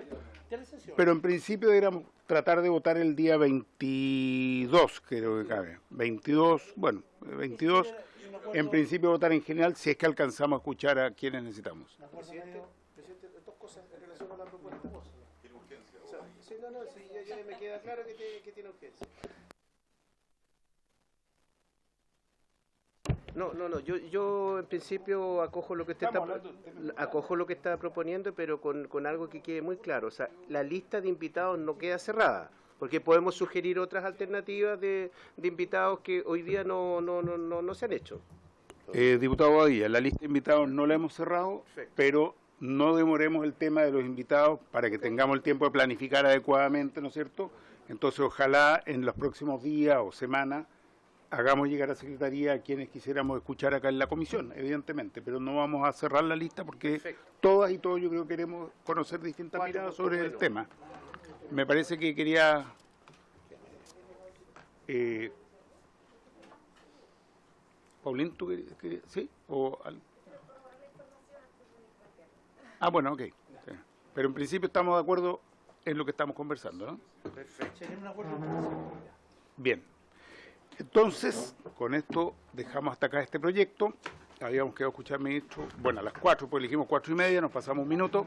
pero en principio deberíamos tratar de votar el día 22, creo que cabe. 22, bueno, 22, en principio votar en general, si es que alcanzamos a escuchar a quienes necesitamos. Presidente, dos cosas en relación a la propuesta. Sí, ya me queda claro que tiene urgencia. No, yo en principio acojo lo que usted está proponiendo, pero con algo que quede muy claro. O sea, la lista de invitados no queda cerrada, porque podemos sugerir otras alternativas de invitados que hoy día no se han hecho. Diputado Badilla, la lista de invitados no la hemos cerrado, pero no demoremos el tema de los invitados para que tengamos el tiempo de planificar adecuadamente, ¿no es cierto? Entonces, ojalá en los próximos días o semanas hagamos llegar a Secretaría a quienes quisiéramos escuchar acá en la comisión, evidentemente, pero no vamos a cerrar la lista porque todas y todos yo creo que queremos conocer distintas miradas sobre el tema. Me parece que quería... Paulín, ¿tú querías? ¿Sí? Bueno, ok. Sí. Pero en principio estamos de acuerdo en lo que estamos conversando, ¿no? Perfecto. Bien. Entonces, con esto dejamos hasta acá este proyecto. Habíamos quedado a escuchar al ministro, bueno, a las 4, pues elegimos 4:30, nos pasamos un minuto,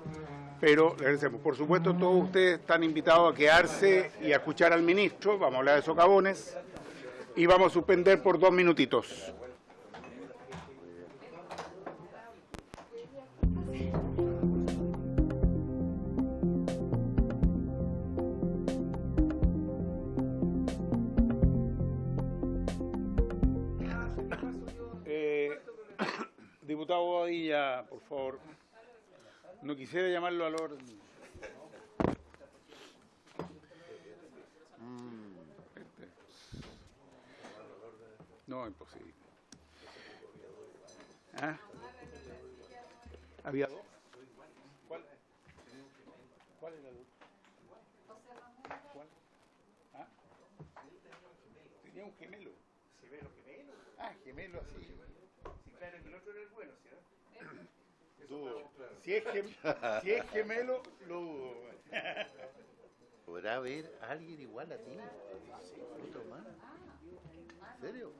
pero le agradecemos. Por supuesto, todos ustedes están invitados a quedarse y a escuchar al ministro. Vamos a hablar de socavones y vamos a suspender por 2 minutitos. Diputado Badilla, por favor, no quisiera llamarlo al orden. No, imposible. ¿Ah? ¿Había dos? ¿Cuál era el otro? ¿Cuál? ¿Ah? Tenía un gemelo. ¿Gemelo? Ah, gemelo así. Claro que el otro era el bueno, ¿sí? Dudo. Si es gemelo, lo dudo. ¿Podrá haber alguien igual a ti? ¿Otro más? ¿En serio?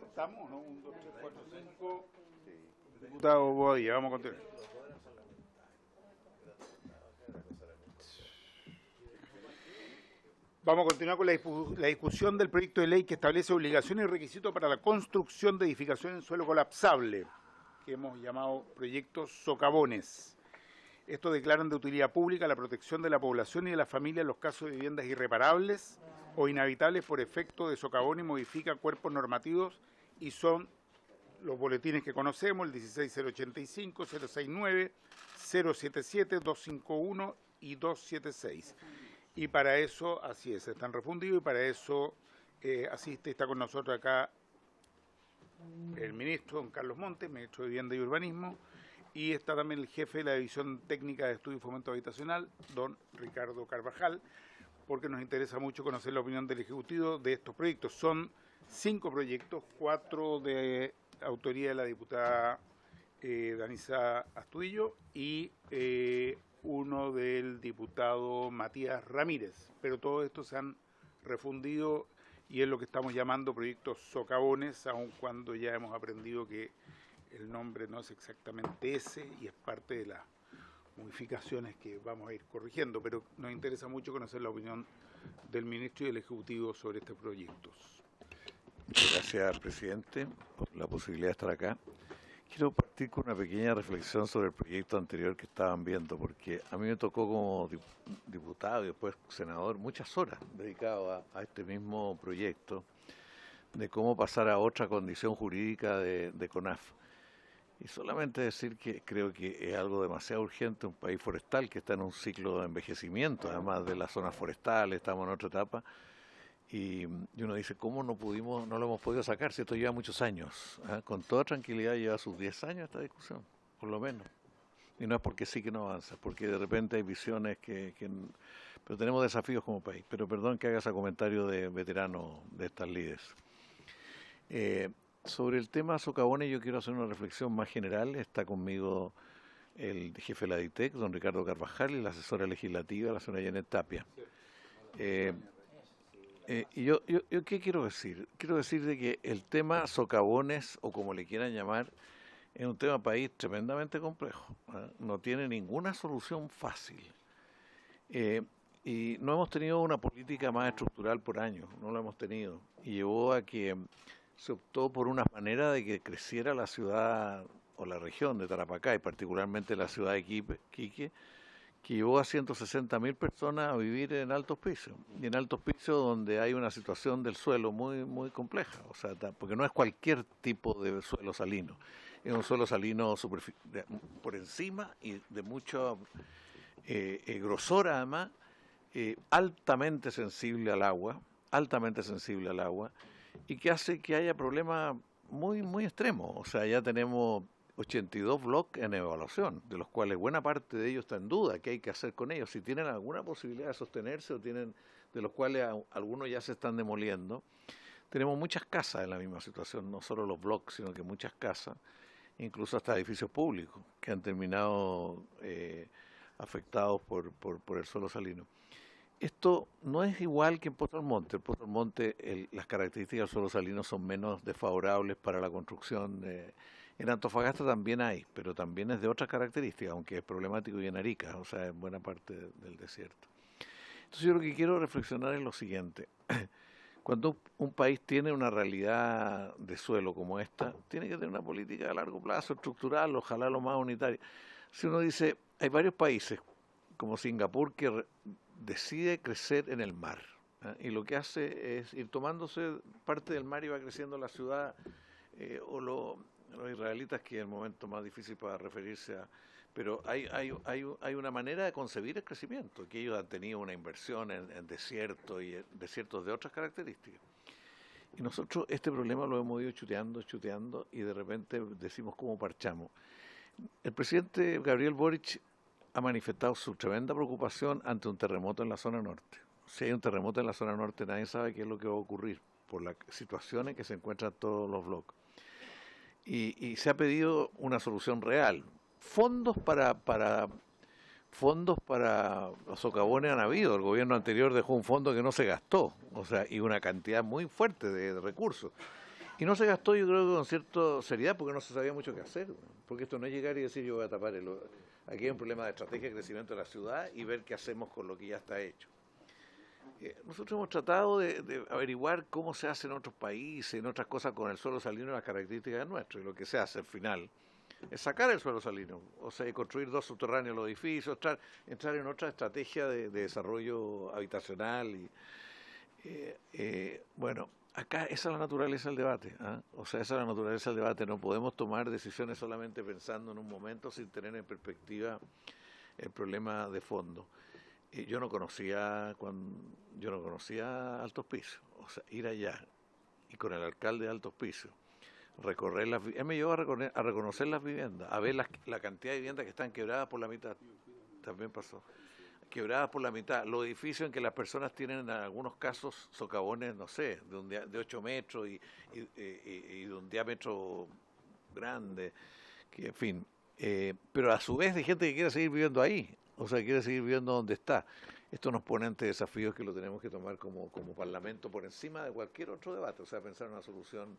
¿Estamos? ¿No? 1, 2, 3, 4, 5. Diputado Badilla, vamos a continuar. Vamos a continuar con la discusión del proyecto de ley que establece obligaciones y requisitos para la construcción de edificaciones en suelo colapsable, que hemos llamado proyectos socavones. Estos declaran de utilidad pública la protección de la población y de la familia en los casos de viviendas irreparables o inhabitables por efecto de socavón y modifica cuerpos normativos y son los boletines que conocemos, el 16085, 069, 077, 251 y 276. Y para eso, así es, están refundidos y para eso asiste, está con nosotros acá el ministro, don Carlos Montes, ministro de Vivienda y Urbanismo, y está también el jefe de la División Técnica de Estudio y Fomento Habitacional, don Ricardo Carvajal, porque nos interesa mucho conocer la opinión del Ejecutivo de estos proyectos. Son 5 proyectos, 4 de autoría de la diputada Danisa Astudillo y uno del diputado Matías Ramírez, pero todos estos se han refundido y es lo que estamos llamando proyectos socavones, aun cuando ya hemos aprendido que el nombre no es exactamente ese y es parte de las modificaciones que vamos a ir corrigiendo, pero nos interesa mucho conocer la opinión del ministro y del Ejecutivo sobre estos proyectos. Muchas gracias, presidente, por la posibilidad de estar acá. Quiero partir con una pequeña reflexión sobre el proyecto anterior que estaban viendo, porque a mí me tocó como diputado y después senador muchas horas dedicado a este mismo proyecto de cómo pasar a otra condición jurídica de CONAF. Y solamente decir que creo que es algo demasiado urgente, un país forestal que está en un ciclo de envejecimiento, además de las zonas forestales, estamos en otra etapa. Y uno dice, ¿cómo no lo hemos podido sacar si esto lleva muchos años? Con toda tranquilidad lleva sus 10 años esta discusión, por lo menos. Y no es porque sí que no avanza, porque de repente hay visiones pero tenemos desafíos como país. Pero perdón que haga ese comentario de veterano de estas líderes. Sobre el tema socavones yo quiero hacer una reflexión más general. Está conmigo el jefe de la DITEC, don Ricardo Carvajal, y la asesora legislativa, la señora Janet Tapia. Y yo ¿qué quiero decir? Quiero decir de que el tema socavones, o como le quieran llamar, es un tema país tremendamente complejo. No tiene ninguna solución fácil. Y no hemos tenido una política más estructural por años, no la hemos tenido. Y llevó a que se optó por una manera de que creciera la ciudad o la región de Tarapacá, y particularmente la ciudad de Quique, que llevó a 160.000 personas a vivir en Alto Hospicio. Y en Alto Hospicio donde hay una situación del suelo muy, muy compleja, o sea, porque no es cualquier tipo de suelo salino. Es un suelo salino por encima y de mucha grosor además, altamente sensible al agua, y que hace que haya problemas muy, muy extremos. O sea, ya tenemos 82 bloques en evaluación, de los cuales buena parte de ellos está en duda. ¿Qué hay que hacer con ellos? Si tienen alguna posibilidad de sostenerse, o tienen, de los cuales algunos ya se están demoliendo. Tenemos muchas casas en la misma situación, no solo los bloques, sino que muchas casas, incluso hasta edificios públicos, que han terminado afectados por el suelo salino. Esto no es igual que en Pozo Almonte. En Pozo Almonte las características del suelo salino son menos desfavorables para la construcción. En Antofagasta también hay, pero también es de otras características, aunque es problemático, y en Arica, o sea, en buena parte del desierto. Entonces yo lo que quiero reflexionar es lo siguiente. Cuando un país tiene una realidad de suelo como esta, tiene que tener una política a largo plazo, estructural, ojalá lo más unitaria. Si uno dice, hay varios países, como Singapur, que decide crecer en el mar, y lo que hace es ir tomándose parte del mar y va creciendo la ciudad, o los israelitas, que es el momento más difícil para referirse a... Pero hay una manera de concebir el crecimiento, que ellos han tenido una inversión en desiertos, y desiertos de otras características. Y nosotros este problema lo hemos ido chuteando, y de repente decimos cómo parchamos. El presidente Gabriel Boric ha manifestado su tremenda preocupación ante un terremoto en la zona norte. Si hay un terremoto en la zona norte, nadie sabe qué es lo que va a ocurrir, por las situaciones que se encuentran todos los bloques. Y se ha pedido una solución real. Fondos para los socavones han habido. El gobierno anterior dejó un fondo que no se gastó, o sea, y una cantidad muy fuerte de recursos. Y no se gastó, yo creo que con cierta seriedad, porque no se sabía mucho qué hacer. Porque esto no es llegar y decir yo voy a tapar aquí hay un problema de estrategia de crecimiento de la ciudad y ver qué hacemos con lo que ya está hecho. Nosotros hemos tratado de averiguar cómo se hace en otros países, en otras cosas con el suelo salino y las características nuestras. Y lo que se hace al final es sacar el suelo salino, o sea, construir 2 subterráneos los edificios, entrar en otra estrategia de desarrollo habitacional. Bueno, acá esa es la naturaleza del debate, o sea, esa es la naturaleza del debate. No podemos tomar decisiones solamente pensando en un momento sin tener en perspectiva el problema de fondo. Yo no conocía Alto Hospicio, o sea, ir allá y con el alcalde de Alto Hospicio recorrer él me llevó a reconocer las viviendas, a ver la cantidad de viviendas que están quebradas por la mitad. También pasó. Quebradas por la mitad, los edificios en que las personas tienen en algunos casos socavones, no sé, de 8 metros y de un diámetro grande, que en fin, pero a su vez hay gente que quiere seguir viviendo ahí, o sea, quiere seguir viviendo donde está. Esto nos pone ante desafíos que lo tenemos que tomar como Parlamento por encima de cualquier otro debate, o sea, pensar en una solución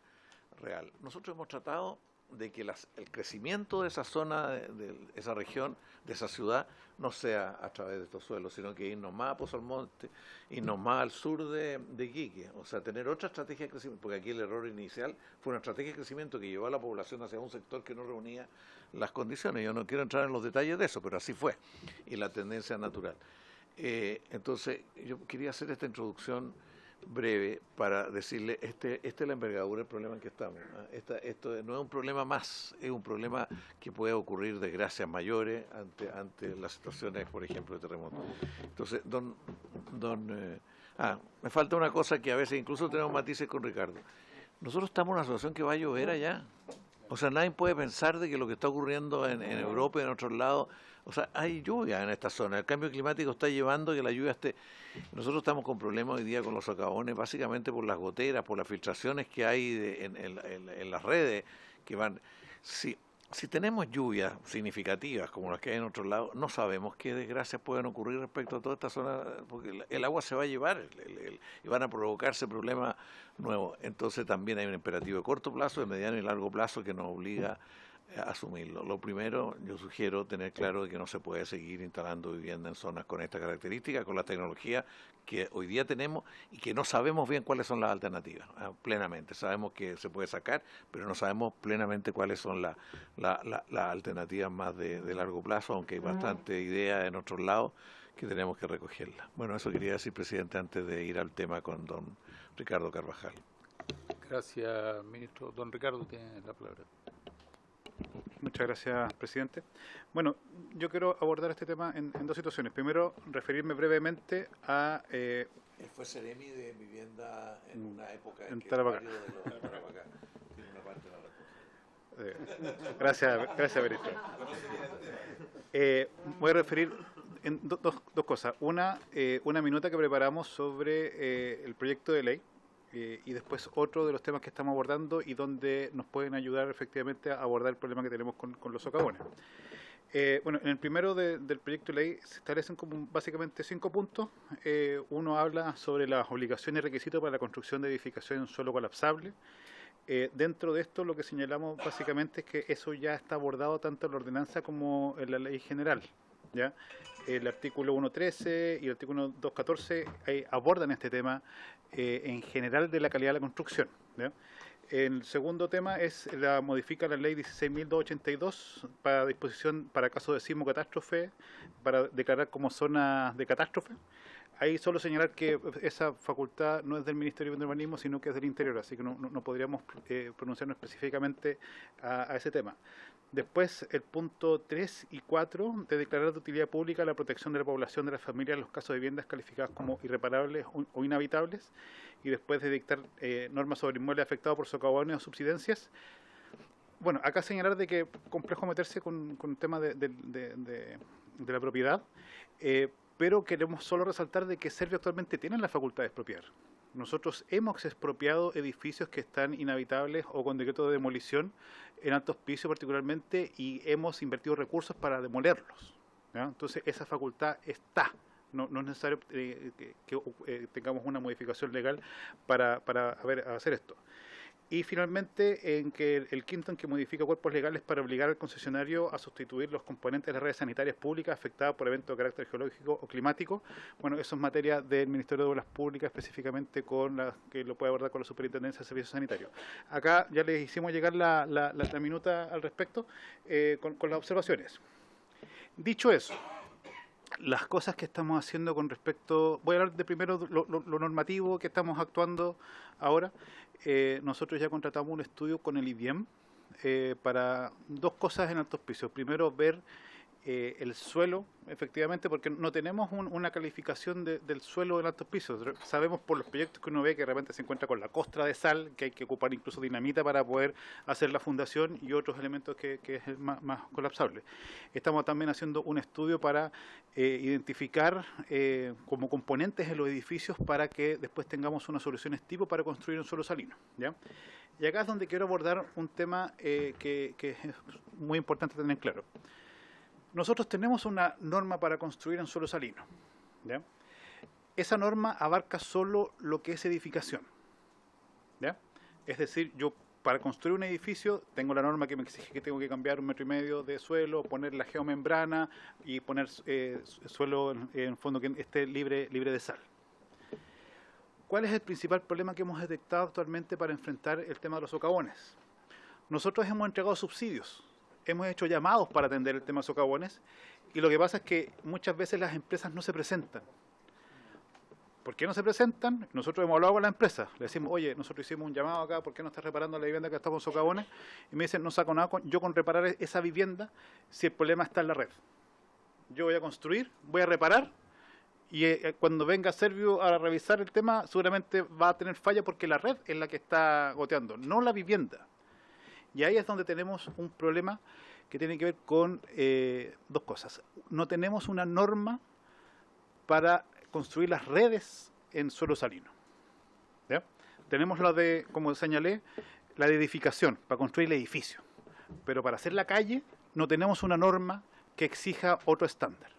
real. Nosotros hemos tratado de que el crecimiento de esa zona, de esa región, de esa ciudad, no sea a través de estos suelos, sino que irnos más a Pozo Almonte, irnos más al sur de Iquique, o sea, tener otra estrategia de crecimiento, porque aquí el error inicial fue una estrategia de crecimiento que llevó a la población hacia un sector que no reunía las condiciones. Yo no quiero entrar en los detalles de eso, pero así fue, y la tendencia natural. Entonces, yo quería hacer esta introducción breve para decirle, esta es la envergadura del problema en que estamos. Esto no es un problema más, es un problema que puede ocurrir desgracias mayores ante las situaciones, por ejemplo, de terremoto. Entonces, me falta una cosa que a veces incluso tenemos matices con Ricardo. Nosotros estamos en una situación que va a llover allá. O sea, nadie puede pensar de que lo que está ocurriendo en Europa y en otros lados, o sea, hay lluvia en esta zona. El cambio climático está llevando a que la lluvia esté... Nosotros estamos con problemas hoy día con los socavones, básicamente por las goteras, por las filtraciones que hay en las redes que van... Si tenemos lluvias significativas como las que hay en otros lados, no sabemos qué desgracias pueden ocurrir respecto a toda esta zona, porque el agua se va a llevar y van a provocarse problemas nuevos. Entonces también hay un imperativo de corto plazo, de mediano y largo plazo que nos obliga a asumirlo. Lo primero, yo sugiero tener claro de que no se puede seguir instalando vivienda en zonas con esta característica, con la tecnología que hoy día tenemos y que no sabemos bien cuáles son las alternativas, plenamente. Sabemos que se puede sacar, pero no sabemos plenamente cuáles son las alternativas más de largo plazo, aunque hay bastante idea en otros lados que tenemos que recogerla. Bueno, eso quería decir, presidente, antes de ir al tema con don Ricardo Carvajal. Gracias, ministro. Don Ricardo tiene la palabra. Muchas gracias, presidente. Bueno, yo quiero abordar este tema en dos situaciones. Primero, referirme brevemente a... Él fue Seremi de vivienda en una época en que Tarapacá. varios de los Tarapacá tiene una parte de la respuesta. Gracias, ministro. Voy a referir en dos cosas. Una minuta que preparamos sobre el proyecto de ley. Y después otro de los temas que estamos abordando y donde nos pueden ayudar efectivamente a abordar el problema que tenemos con los socavones. Bueno, en el primero del proyecto de ley se establecen como básicamente 5 puntos. Uno habla sobre las obligaciones y requisitos para la construcción de edificaciones en suelo colapsable. Dentro de esto lo que señalamos básicamente es que eso ya está abordado tanto en la ordenanza como en la ley general, ¿ya? El artículo 1.13 y el artículo 2.14 abordan este tema en general de la calidad de la construcción, ¿ya? El segundo tema modifica la ley 16.282 para disposición para casos de sismo catástrofe, para declarar como zona de catástrofe. Ahí solo señalar que esa facultad no es del Ministerio de Urbanismo, sino que es del Interior, así que no podríamos pronunciarnos específicamente a ese tema. Después, el punto 3 y 4, de declarar de utilidad pública la protección de la población de las familias en los casos de viviendas calificadas como irreparables o inhabitables, y después de dictar normas sobre inmuebles afectados por socavones o subsidencias. Bueno, acá señalar de que es complejo meterse con el tema de la propiedad, pero queremos solo resaltar de que Servio actualmente tiene la facultad de expropiar. Nosotros hemos expropiado edificios que están inhabitables o con decreto de demolición en altos pisos particularmente, y hemos invertido recursos para demolerlos, ¿ya? Entonces esa facultad está. No es necesario que tengamos una modificación legal para hacer esto. Y finalmente, el quinto, en que modifica cuerpos legales para obligar al concesionario a sustituir los componentes de las redes sanitarias públicas afectadas por eventos de carácter geológico o climático. Bueno, eso es materia del Ministerio de Obras Públicas, específicamente que lo puede abordar con la Superintendencia de Servicios Sanitarios. Acá ya les hicimos llegar la minuta al respecto con las observaciones. Dicho eso, las cosas que estamos haciendo con respecto... Voy a hablar de primero lo normativo que estamos actuando ahora. Nosotros ya contratamos un estudio con el IBIEM para dos cosas en altos pisos. Primero, ver el suelo, efectivamente, porque no tenemos una calificación del suelo en altos pisos. Sabemos por los proyectos que uno ve que de repente se encuentra con la costra de sal, que hay que ocupar incluso dinamita para poder hacer la fundación, y otros elementos que es más colapsable. Estamos también haciendo un estudio para identificar como componentes en los edificios para que después tengamos unas soluciones tipo para construir un suelo salino, ¿ya? Y acá es donde quiero abordar un tema que es muy importante tener claro. Nosotros tenemos una norma para construir en suelo salino, ¿ya? Esa norma abarca solo lo que es edificación, ¿ya? Es decir, yo para construir un edificio tengo la norma que me exige que tengo que cambiar 1,5 metros de suelo, poner la geomembrana y poner suelo en fondo que esté libre de sal. ¿Cuál es el principal problema que hemos detectado actualmente para enfrentar el tema de los socavones? Nosotros hemos entregado subsidios. Hemos hecho llamados para atender el tema de socavones, y lo que pasa es que muchas veces las empresas no se presentan. ¿Por qué no se presentan? Nosotros hemos hablado con la empresa, le decimos, oye, nosotros hicimos un llamado acá, ¿por qué no estás reparando la vivienda que está con socavones? Y me dicen, no saco nada yo con reparar esa vivienda si el problema está en la red. Yo voy a construir, voy a reparar, y cuando venga Servio a revisar el tema, seguramente va a tener falla porque la red es la que está goteando, no la vivienda. Y ahí es donde tenemos un problema que tiene que ver con dos cosas. No tenemos una norma para construir las redes en suelo salino. ¿Ya? Tenemos la de, como señalé, la de edificación, para construir el edificio. Pero para hacer la calle no tenemos una norma que exija otro estándar.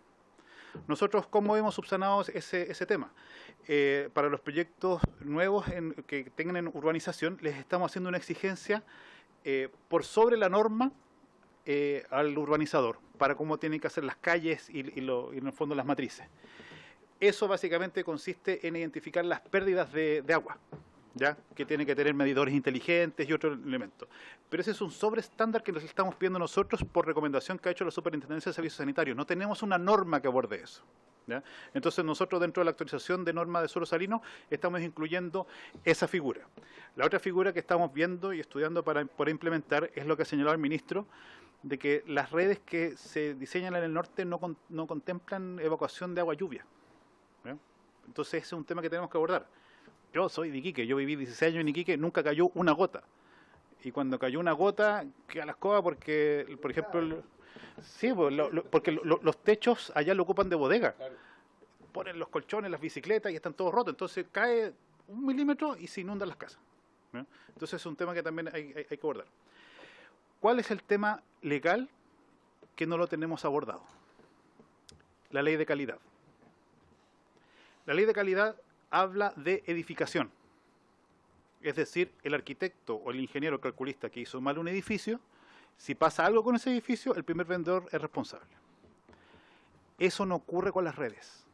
Nosotros, ¿cómo hemos subsanado ese tema? Para los proyectos nuevos que tengan en urbanización, les estamos haciendo una exigencia por sobre la norma al urbanizador, para cómo tienen que hacer las calles y en el fondo las matrices. Eso básicamente consiste en identificar las pérdidas de agua, ¿ya? Que tienen que tener medidores inteligentes y otros elementos. Pero ese es un sobreestándar que nos estamos pidiendo nosotros por recomendación que ha hecho la Superintendencia de Servicios Sanitarios. No tenemos una norma que aborde eso, ¿ya? Entonces nosotros dentro de la actualización de norma de suelo salino estamos incluyendo esa figura. La otra figura que estamos viendo y estudiando para implementar es lo que ha señalado el ministro, de que las redes que se diseñan en el norte no contemplan evacuación de agua lluvia, ¿ya? Entonces ese es un tema que tenemos que abordar. Yo soy de Iquique, yo viví 16 años en Iquique, nunca cayó una gota. Y cuando cayó una gota, queda la escoba porque, por ejemplo, sí, porque los techos allá lo ocupan de bodega. Ponen los colchones, las bicicletas y están todos rotos. Entonces cae 1 milímetro y se inundan las casas, ¿no? Entonces es un tema que también hay que abordar. ¿Cuál es el tema legal que no lo tenemos abordado? La ley de calidad. La ley de calidad habla de edificación. Es decir, el arquitecto o el ingeniero calculista que hizo mal un edificio, si pasa algo con ese edificio, el primer vendedor es responsable. Eso no ocurre con las redes.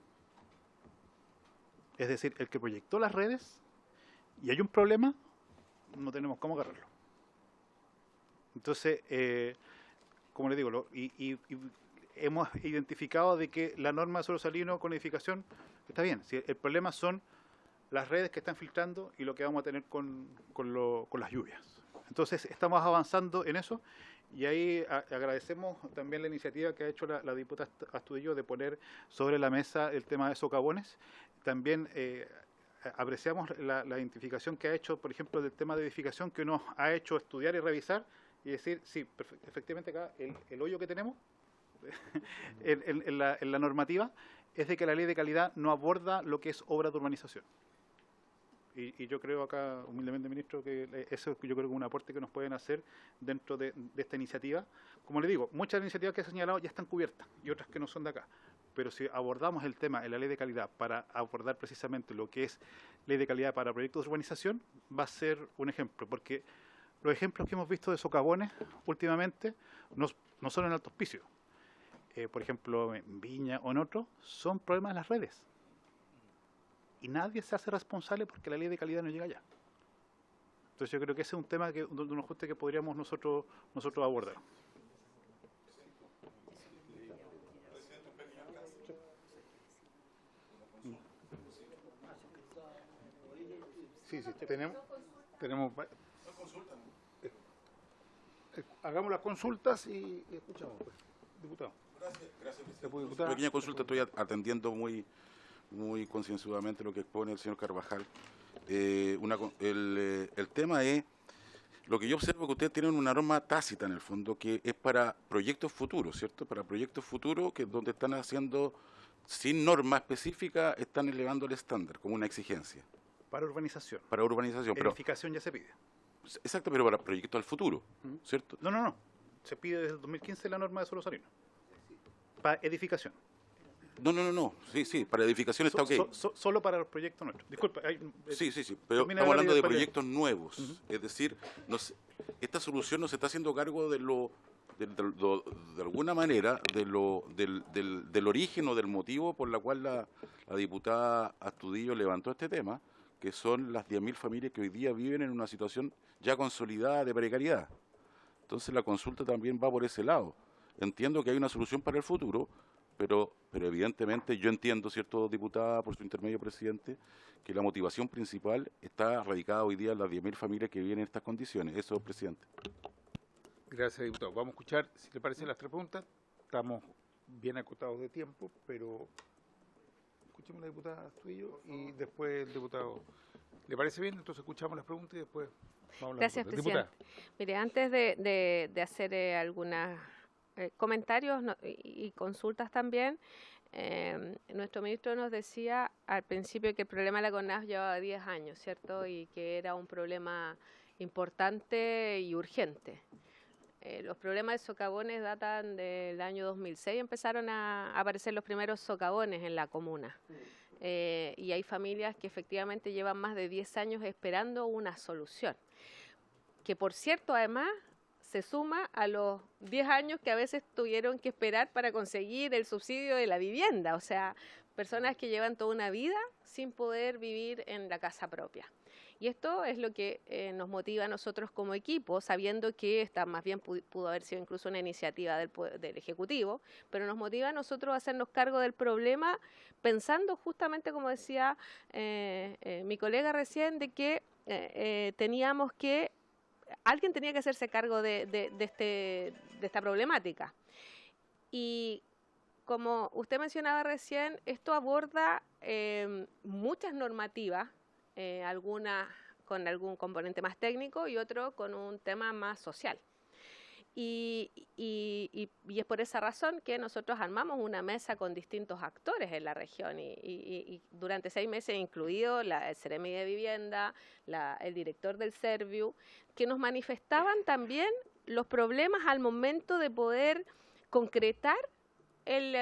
Es decir, el que proyectó las redes y hay un problema, no tenemos cómo agarrarlo. Entonces, como le digo, hemos identificado de que la norma de suelo salino con edificación está bien. Si el problema son las redes que están filtrando y lo que vamos a tener con las lluvias. Entonces, estamos avanzando en eso y ahí agradecemos también la iniciativa que ha hecho la diputada Astudillo de poner sobre la mesa el tema de socavones. También apreciamos la identificación que ha hecho, por ejemplo, del tema de edificación, que nos ha hecho estudiar y revisar y decir, sí, efectivamente acá el hoyo que tenemos en la normativa es de que la ley de calidad no aborda lo que es obra de urbanización. Y yo creo acá, humildemente, ministro, que eso yo creo que es un aporte que nos pueden hacer dentro de esta iniciativa. Como le digo, muchas iniciativas que he señalado ya están cubiertas y otras que no son de acá. Pero si abordamos el tema en la ley de calidad para abordar precisamente lo que es ley de calidad para proyectos de urbanización, va a ser un ejemplo, porque los ejemplos que hemos visto de socavones últimamente no son en Alto Hospicio. Por ejemplo, en Viña o en otros, son problemas de las redes. Y nadie se hace responsable porque la ley de calidad no llega allá. Entonces yo creo que ese es un tema que nos gusta que podríamos nosotros abordar. Sí, tenemos hagamos las consultas y escuchamos, pues, diputado. Gracias. Pequeña consulta, estoy atendiendo muy concienzudamente lo que expone el señor Carvajal. El tema es, lo que yo observo que ustedes tienen una norma tácita en el fondo, que es para proyectos futuros, ¿cierto? Para proyectos futuros, que donde están haciendo, sin norma específica, están elevando el estándar como una exigencia. Para urbanización. Para urbanización. Edificación ya se pide. Exacto, pero para proyectos al futuro, ¿cierto? No. Se pide desde el 2015 la norma de suelo salino. Para edificación. No. Sí, para edificación está ok. Solo para los proyectos nuestros. Disculpa. Sí, pero estamos hablando de proyectos nuevos. Es decir, esta solución no se está haciendo cargo de alguna manera, del origen o del motivo por la cual la diputada Astudillo levantó este tema, que son las 10.000 familias que hoy día viven en una situación ya consolidada de precariedad. Entonces la consulta también va por ese lado. Entiendo que hay una solución para el futuro, pero evidentemente yo entiendo, ¿cierto, diputada, por su intermedio, presidente, que la motivación principal está radicada hoy día en las 10.000 familias que viven en estas condiciones. Eso, presidente. Gracias, diputado. Vamos a escuchar, si le parecen, las 3 preguntas. Estamos bien acotados de tiempo, pero escuchemos a la diputada Astudillo y después el diputado ¿Le parece bien? Entonces escuchamos las preguntas y después vamos a hablar. Gracias, presidente. Mire, antes de hacer algunos comentarios y consultas también, nuestro ministro nos decía al principio que el problema de la CONAF llevaba 10 años, ¿cierto? Y que era un problema importante y urgente. Los problemas de socavones datan del año 2006, empezaron a aparecer los primeros socavones en la comuna. Y hay familias que efectivamente llevan más de 10 años esperando una solución. Que por cierto, además, se suma a los 10 años que a veces tuvieron que esperar para conseguir el subsidio de la vivienda. O sea, personas que llevan toda una vida sin poder vivir en la casa propia. Y esto es lo que nos motiva a nosotros como equipo, sabiendo que esta más bien pudo haber sido incluso una iniciativa del Ejecutivo, pero nos motiva a nosotros a hacernos cargo del problema, pensando justamente, como decía mi colega recién, de que alguien tenía que hacerse cargo de esta problemática. Y como usted mencionaba recién, esto aborda muchas normativas, algunas con algún componente más técnico y otro con un tema más social. Y es por esa razón que nosotros armamos una mesa con distintos actores en la región y durante 6 meses, incluido el Ceremi de Vivienda, el director del Serviu, que nos manifestaban también los problemas al momento de poder concretar el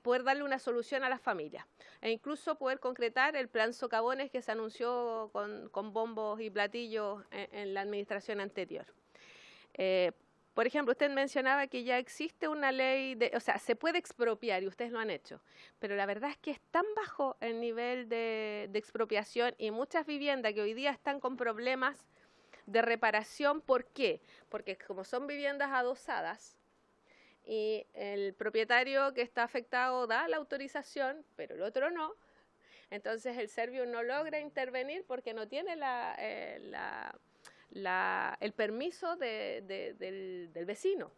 poder darle una solución a las familias e incluso poder concretar el plan socavones que se anunció con bombos y platillos en la administración anterior. Por ejemplo, usted mencionaba que ya existe una ley, o sea, se puede expropiar y ustedes lo han hecho, pero la verdad es que es tan bajo el nivel de expropiación y muchas viviendas que hoy día están con problemas de reparación. ¿Por qué? Porque como son viviendas adosadas, y el propietario que está afectado da la autorización, pero el otro no. Entonces el Serviu no logra intervenir porque no tiene el permiso del vecino.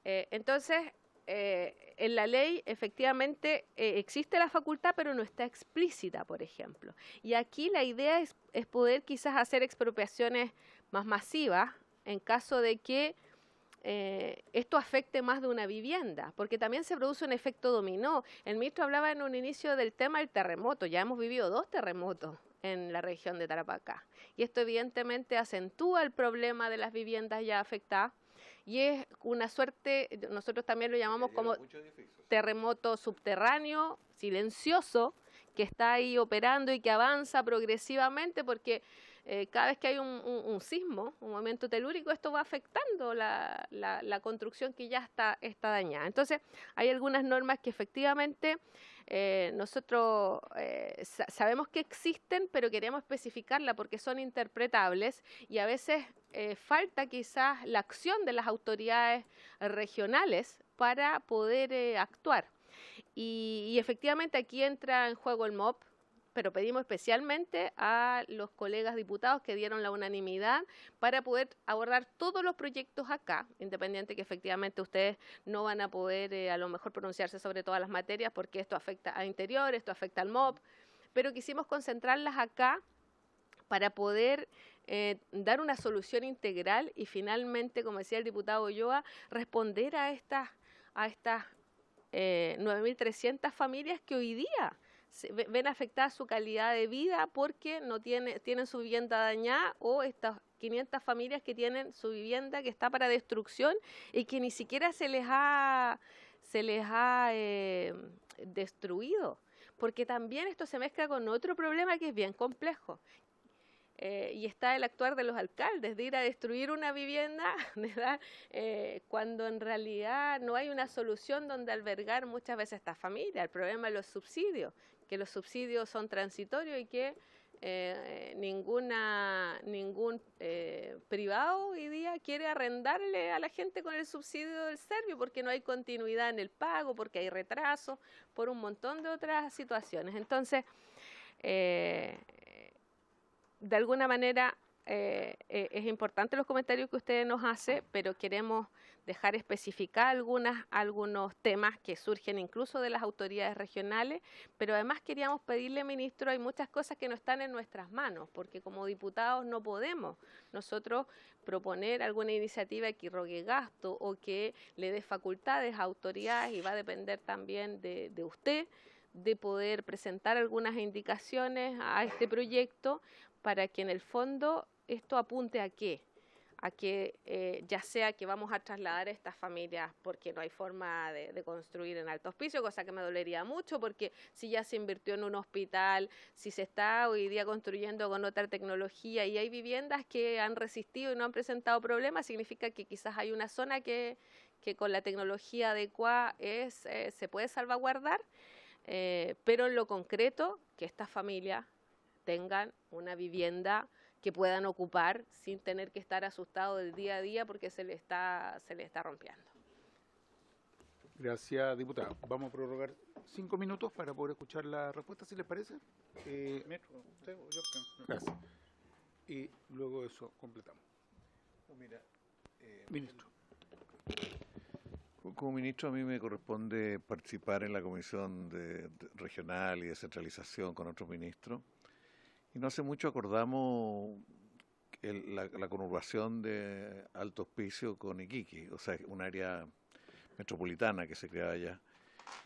Entonces, en la ley efectivamente existe la facultad, pero no está explícita, por ejemplo. Y aquí la idea es poder quizás hacer expropiaciones más masivas en caso de que esto afecte más de una vivienda, porque también se produce un efecto dominó. El ministro hablaba en un inicio del tema del terremoto. Ya hemos vivido 2 terremotos en la región de Tarapacá y esto evidentemente acentúa el problema de las viviendas ya afectadas y es una suerte, nosotros también lo llamamos como terremoto subterráneo, silencioso, que está ahí operando y que avanza progresivamente porque cada vez que hay un sismo, un movimiento telúrico, esto va afectando la construcción que ya está dañada. Entonces, hay algunas normas que efectivamente nosotros sabemos que existen, pero queremos especificarla porque son interpretables y a veces falta quizás la acción de las autoridades regionales para poder actuar. Y efectivamente aquí entra en juego el MOP, pero pedimos especialmente a los colegas diputados que dieron la unanimidad para poder abordar todos los proyectos acá, independiente que efectivamente ustedes no van a poder a lo mejor pronunciarse sobre todas las materias porque esto afecta a Interior, esto afecta al MOP, pero quisimos concentrarlas acá para poder dar una solución integral y finalmente, como decía el diputado Ulloa, responder a estas 9.300 familias que hoy día ven afectada su calidad de vida porque no tienen su vivienda dañada, o estas 500 familias que tienen su vivienda que está para destrucción y que ni siquiera se les ha destruido, porque también esto se mezcla con otro problema que es bien complejo. Y está el actuar de los alcaldes, de ir a destruir una vivienda, ¿verdad? Cuando en realidad no hay una solución donde albergar muchas veces a estas familias. El problema es los subsidios, que los subsidios son transitorios y que ningún privado hoy día quiere arrendarle a la gente con el subsidio del Serviu porque no hay continuidad en el pago, porque hay retrasos, por un montón de otras situaciones. Entonces, de alguna manera es importante los comentarios que usted nos hace, pero queremos dejar especificar algunos temas que surgen incluso de las autoridades regionales, pero además queríamos pedirle, ministro, hay muchas cosas que no están en nuestras manos, porque como diputados no podemos nosotros proponer alguna iniciativa que rogue gasto o que le dé facultades a autoridades, y va a depender también de usted, de poder presentar algunas indicaciones a este proyecto para que en el fondo esto apunte a qué. A que ya sea que vamos a trasladar a estas familias porque no hay forma de construir en Alto Hospicio, cosa que me dolería mucho, porque si ya se invirtió en un hospital, si se está hoy día construyendo con otra tecnología y hay viviendas que han resistido y no han presentado problemas, significa que quizás hay una zona que con la tecnología adecuada se puede salvaguardar, pero en lo concreto, que estas familias tengan una vivienda que puedan ocupar sin tener que estar asustados del día a día porque se le está rompiendo. Gracias, diputado. Vamos a prorrogar 5 minutos para poder escuchar la respuesta, si les parece. Gracias. Y luego de eso completamos. Ministro. Como ministro, a mí me corresponde participar en la Comisión Regional y Descentralización con otros ministros. Y no hace mucho acordamos la conurbación de Alto Hospicio con Iquique, o sea, un área metropolitana que se crea allá.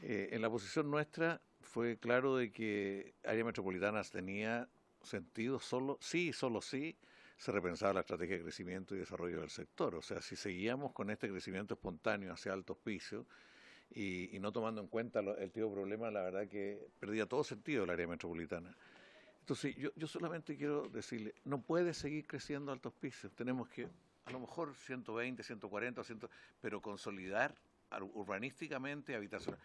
En la posición nuestra fue claro de que área metropolitana tenía sentido solo si se repensaba la estrategia de crecimiento y desarrollo del sector. O sea, si seguíamos con este crecimiento espontáneo hacia Alto Hospicio y no tomando en cuenta el tipo de problema, la verdad que perdía todo sentido el área metropolitana. Entonces, yo solamente quiero decirle, no puede seguir creciendo Alto Hospicio. Tenemos que, a lo mejor 120, 140, pero consolidar urbanísticamente, habitacional.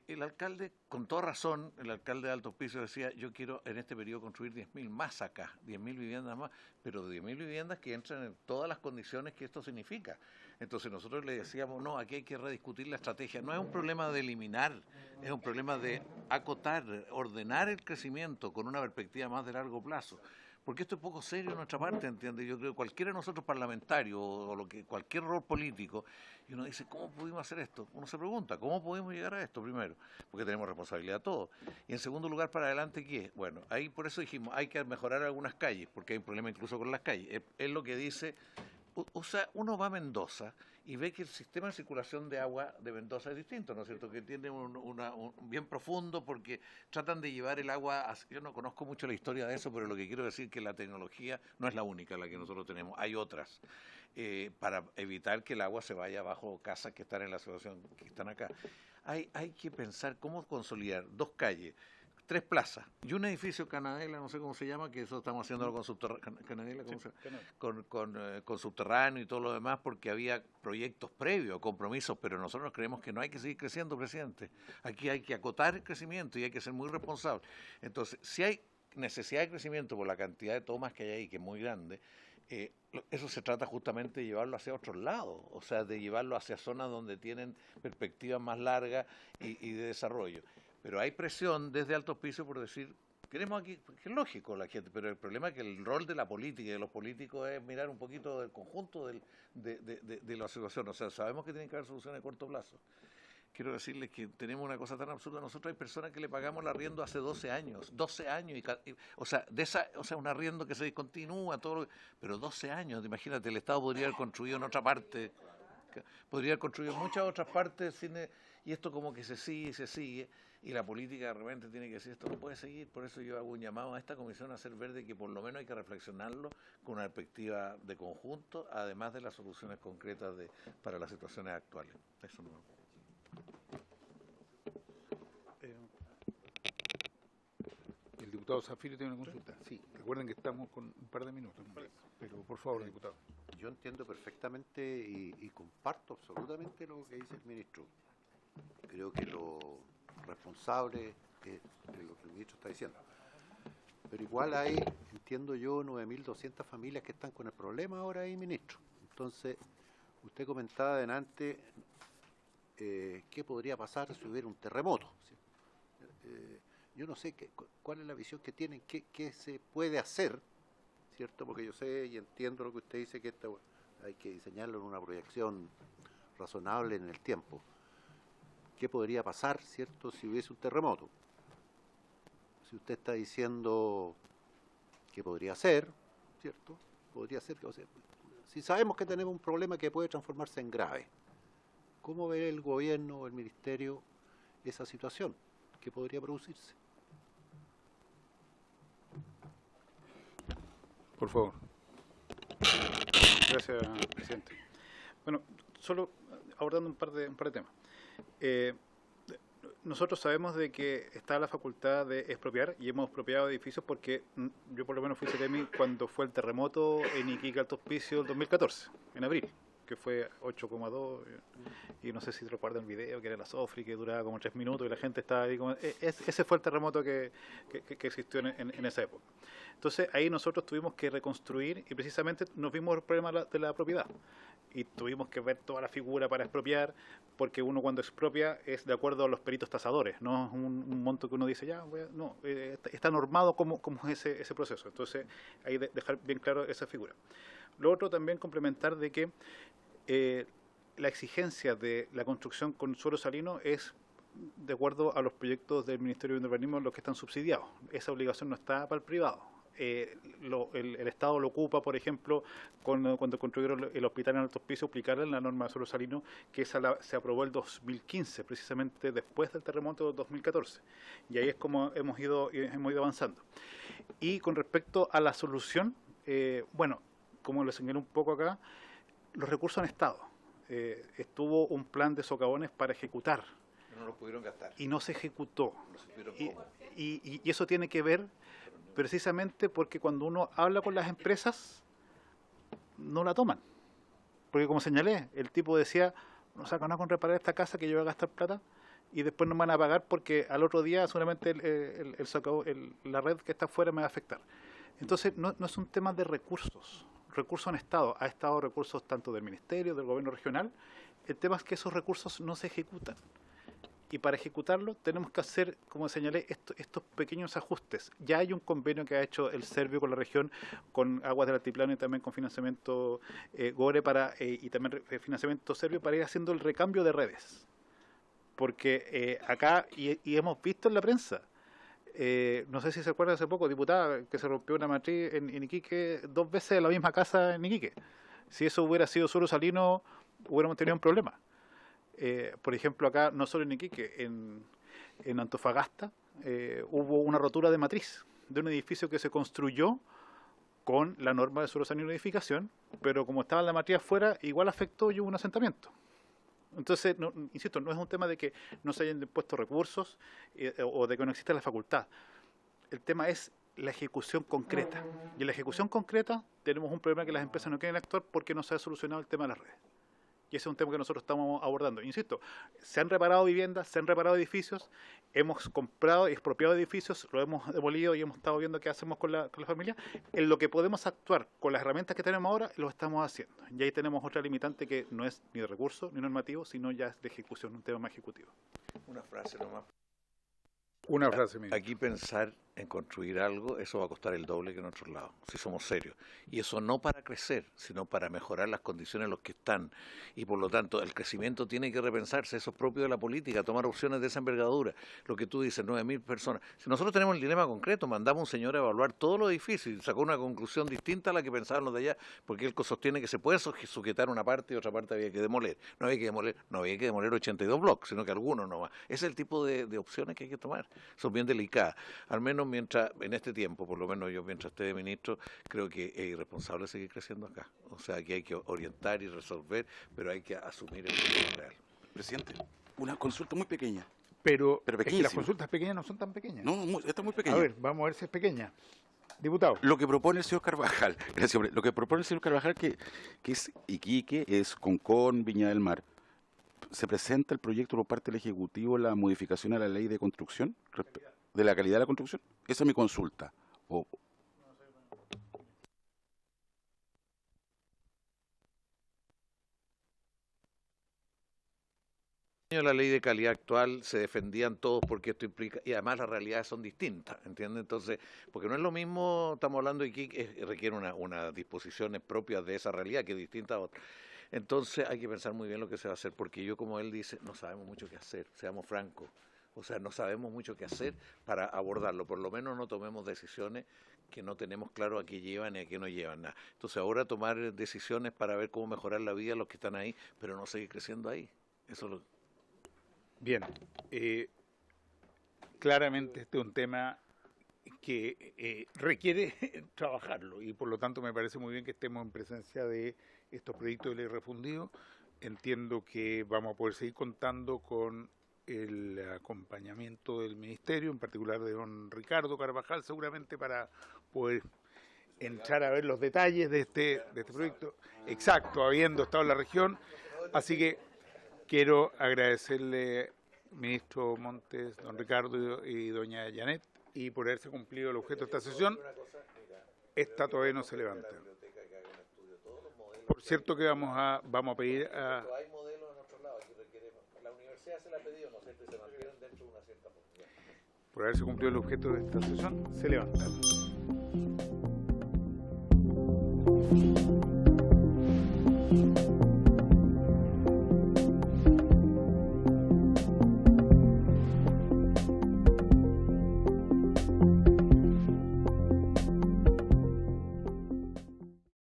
El alcalde, con toda razón, el alcalde de Alto Hospicio decía, yo quiero en este periodo construir 10.000 más acá, 10.000 viviendas más, pero 10.000 viviendas que entran en todas las condiciones que esto significa. Entonces nosotros le decíamos, no, aquí hay que rediscutir la estrategia. No es un problema de eliminar, es un problema de acotar, ordenar el crecimiento con una perspectiva más de largo plazo. Porque esto es poco serio en nuestra parte, ¿entiendes? Yo creo que cualquiera de nosotros parlamentarios o cualquier rol político, y uno dice, ¿cómo pudimos hacer esto? Uno se pregunta, ¿cómo podemos llegar a esto primero? Porque tenemos responsabilidad todos. Y en segundo lugar, para adelante, ¿qué es? Bueno, ahí por eso dijimos, hay que mejorar algunas calles, porque hay un problema incluso con las calles. Es lo que dice, o sea, uno va a Mendoza y ve que el sistema de circulación de agua de Mendoza es distinto, ¿no es cierto? Que tiene un bien profundo porque tratan de llevar el agua, yo no conozco mucho la historia de eso, pero lo que quiero decir es que la tecnología no es la única la que nosotros tenemos, hay otras, para evitar que el agua se vaya bajo casas que están en la situación que están acá. Hay que pensar cómo consolidar 2 calles, 3 plazas y un edificio Canadela, no sé cómo se llama, que eso estamos haciéndolo con subterráneo, con subterráneo y todo lo demás, porque había proyectos previos, compromisos, pero nosotros creemos que no hay que seguir creciendo, presidente. Aquí hay que acotar el crecimiento y hay que ser muy responsable. Entonces, si hay necesidad de crecimiento por la cantidad de tomas que hay ahí, que es muy grande, eso se trata justamente de llevarlo hacia otros lados, o sea, de llevarlo hacia zonas donde tienen perspectivas más largas y de desarrollo. Pero hay presión desde Alto Hospicio por decir, queremos aquí, que es lógico la gente, pero el problema es que el rol de la política y de los políticos es mirar un poquito del conjunto de la situación. O sea, sabemos que tienen que haber soluciones a corto plazo. Quiero decirles que tenemos una cosa tan absurda. Nosotros hay personas que le pagamos el arriendo hace 12 años, o sea, un arriendo que se discontinúa, pero 12 años, imagínate, el Estado podría haber construido en otra parte, podría haber construido en muchas otras partes, y esto como que se sigue, y la política de repente tiene que decir, esto no puede seguir. Por eso yo hago un llamado a esta comisión a hacer ver de que por lo menos hay que reflexionarlo con una perspectiva de conjunto, además de las soluciones concretas para las situaciones actuales. Eso no. El diputado Zafiro tiene una consulta. Sí, recuerden que estamos con un par de minutos, pero por favor, diputado. Yo entiendo perfectamente y comparto absolutamente lo que dice el ministro. Creo que lo responsable es lo que el ministro está diciendo. Pero igual hay, entiendo yo, 9.200 familias que están con el problema ahora ahí, ministro. Entonces, usted comentaba adelante qué podría pasar si hubiera un terremoto. Yo no sé cuál es la visión que tienen, qué se puede hacer, ¿cierto? Porque yo sé y entiendo lo que usted dice, que hay que diseñarlo en una proyección razonable en el tiempo. ¿Qué podría pasar, cierto, si hubiese un terremoto? Si usted está diciendo que podría ser, ¿cierto? Podría ser que, o sea, si sabemos que tenemos un problema que puede transformarse en grave, ¿cómo ve el gobierno o el ministerio esa situación que podría producirse? Por favor. Gracias, presidente. Bueno, solo abordando un par de temas. Nosotros sabemos de que está la facultad de expropiar y hemos expropiado edificios porque yo por lo menos fui CETEMI cuando fue el terremoto en Iquique, Alto Hospicio, el 2014, en abril, que fue 8,2 y no sé si recuerdan el video, que era la Sofri, que duraba como 3 minutos y la gente estaba ahí como... Ese fue el terremoto que existió en esa época. Entonces ahí nosotros tuvimos que reconstruir y precisamente nos vimos el problema de la propiedad. Y tuvimos que ver toda la figura para expropiar, porque uno cuando expropia es de acuerdo a los peritos tasadores, no es un monto que uno dice, ya, no, está normado cómo es ese proceso. Entonces, ahí dejar bien claro esa figura. Lo otro también complementar de que la exigencia de la construcción con suelo salino es de acuerdo a los proyectos del Ministerio de Urbanismo los que están subsidiados. Esa obligación no está para el privado. El Estado lo ocupa, por ejemplo, cuando construyeron el hospital en Alto Hospicio, aplicaron la norma de suelo salino, que esa se aprobó el 2015, precisamente después del terremoto del 2014. Y ahí es como hemos ido avanzando. Y con respecto a la solución, bueno, como lo señalé un poco acá, los recursos han estado. Estuvo un plan de socavones para ejecutar. No lo pudieron gastar. Y no se ejecutó. No supieron cómo. Y eso tiene que ver precisamente porque cuando uno habla con las empresas, no la toman. Porque como señalé, el tipo decía, no saca nada con reparar esta casa que yo voy a gastar plata y después no me van a pagar porque al otro día seguramente la red que está afuera me va a afectar. Entonces no es un tema de recursos. Recursos han estado, recursos tanto del Ministerio, del Gobierno regional. El tema es que esos recursos no se ejecutan. Y para ejecutarlo tenemos que hacer, como señalé, estos pequeños ajustes. Ya hay un convenio que ha hecho el Servio con la región, con Aguas del Altiplano y también con financiamiento GORE y también financiamiento Servio para ir haciendo el recambio de redes. Porque acá, y hemos visto en la prensa, no sé si se acuerdan hace poco, diputada, que se rompió una matriz en Iquique 2 veces en la misma casa en Iquique. Si eso hubiera sido suelo salino, hubiéramos tenido un problema. Por ejemplo, acá, no solo en Iquique, en Antofagasta, hubo una rotura de matriz de un edificio que se construyó con la norma de suelo salino de edificación, pero como estaba la matriz afuera, igual afectó y hubo un asentamiento. Entonces, insisto, no es un tema de que no se hayan puesto recursos o de que no exista la facultad. El tema es la ejecución concreta. Y en la ejecución concreta tenemos un problema que las empresas no quieren actuar porque no se ha solucionado el tema de las redes. Y ese es un tema que nosotros estamos abordando. Insisto, se han reparado viviendas, se han reparado edificios, hemos comprado y expropiado edificios, lo hemos demolido y hemos estado viendo qué hacemos con la familia. En lo que podemos actuar con las herramientas que tenemos ahora, lo estamos haciendo. Y ahí tenemos otra limitante que no es ni de recurso ni normativo, sino ya es de ejecución, un tema más ejecutivo. Una frase nomás. Una frase mía. Aquí pensar en construir algo, eso va a costar el doble que en otros lados, si somos serios. Y eso no para crecer, sino para mejorar las condiciones en las que están. Y por lo tanto, el crecimiento tiene que repensarse, eso es propio de la política, tomar opciones de esa envergadura. Lo que tú dices, 9.000 personas. Si nosotros tenemos el dilema concreto, mandamos a un señor a evaluar todos los edificios y sacó una conclusión distinta a la que pensaban los de allá, porque él sostiene que se puede sujetar una parte y otra parte había que demoler. No había que demoler 82 bloques, sino que algunos nomás. Ese es el tipo de opciones que hay que tomar. Son bien delicadas. Al menos mientras, en este tiempo, por lo menos yo mientras esté de ministro, creo que es irresponsable seguir creciendo acá. O sea, que hay que orientar y resolver, pero hay que asumir el problema real. Presidente, una consulta muy pequeña. Pero es que pequeñísima. las consultas pequeñas no son tan pequeñas. No, esta es muy pequeña. A ver, vamos a ver si es pequeña. Diputado. Lo que propone el señor Carvajal, gracias, hombre. Lo que propone el señor Carvajal, que es Iquique, es Concón, Viña del Mar. ¿Se presenta el proyecto por parte del Ejecutivo la modificación a la ley de construcción, de la calidad de la construcción? Esa es mi consulta. La ley de calidad actual se defendían todos porque esto implica, y además las realidades son distintas, ¿entiendes? Entonces, porque no es lo mismo, estamos hablando de que requiere unas disposiciones propias de esa realidad que es distinta a otra. Entonces hay que pensar muy bien lo que se va a hacer, porque yo, como él dice, no sabemos mucho qué hacer, seamos francos. O sea, no sabemos mucho qué hacer para abordarlo. Por lo menos no tomemos decisiones que no tenemos claro a qué llevan y a qué no llevan nada. Entonces ahora tomar decisiones para ver cómo mejorar la vida de los que están ahí, pero no seguir creciendo ahí. Eso es lo... Bien. Claramente este es un tema que requiere trabajarlo y por lo tanto me parece muy bien que estemos en presencia de estos proyectos de ley refundidos. Entiendo que vamos a poder seguir contando con el acompañamiento del Ministerio, en particular de don Ricardo Carvajal, seguramente para poder entrar a ver los detalles de este proyecto. Exacto, habiendo estado en la región. Así que quiero agradecerle, ministro Montes, don Ricardo y doña Janet, y por haberse cumplido el objeto de esta sesión. Esta todavía no se levanta. Por cierto que vamos a pedir a... Por haberse cumplido el objeto de esta sesión, se levanta.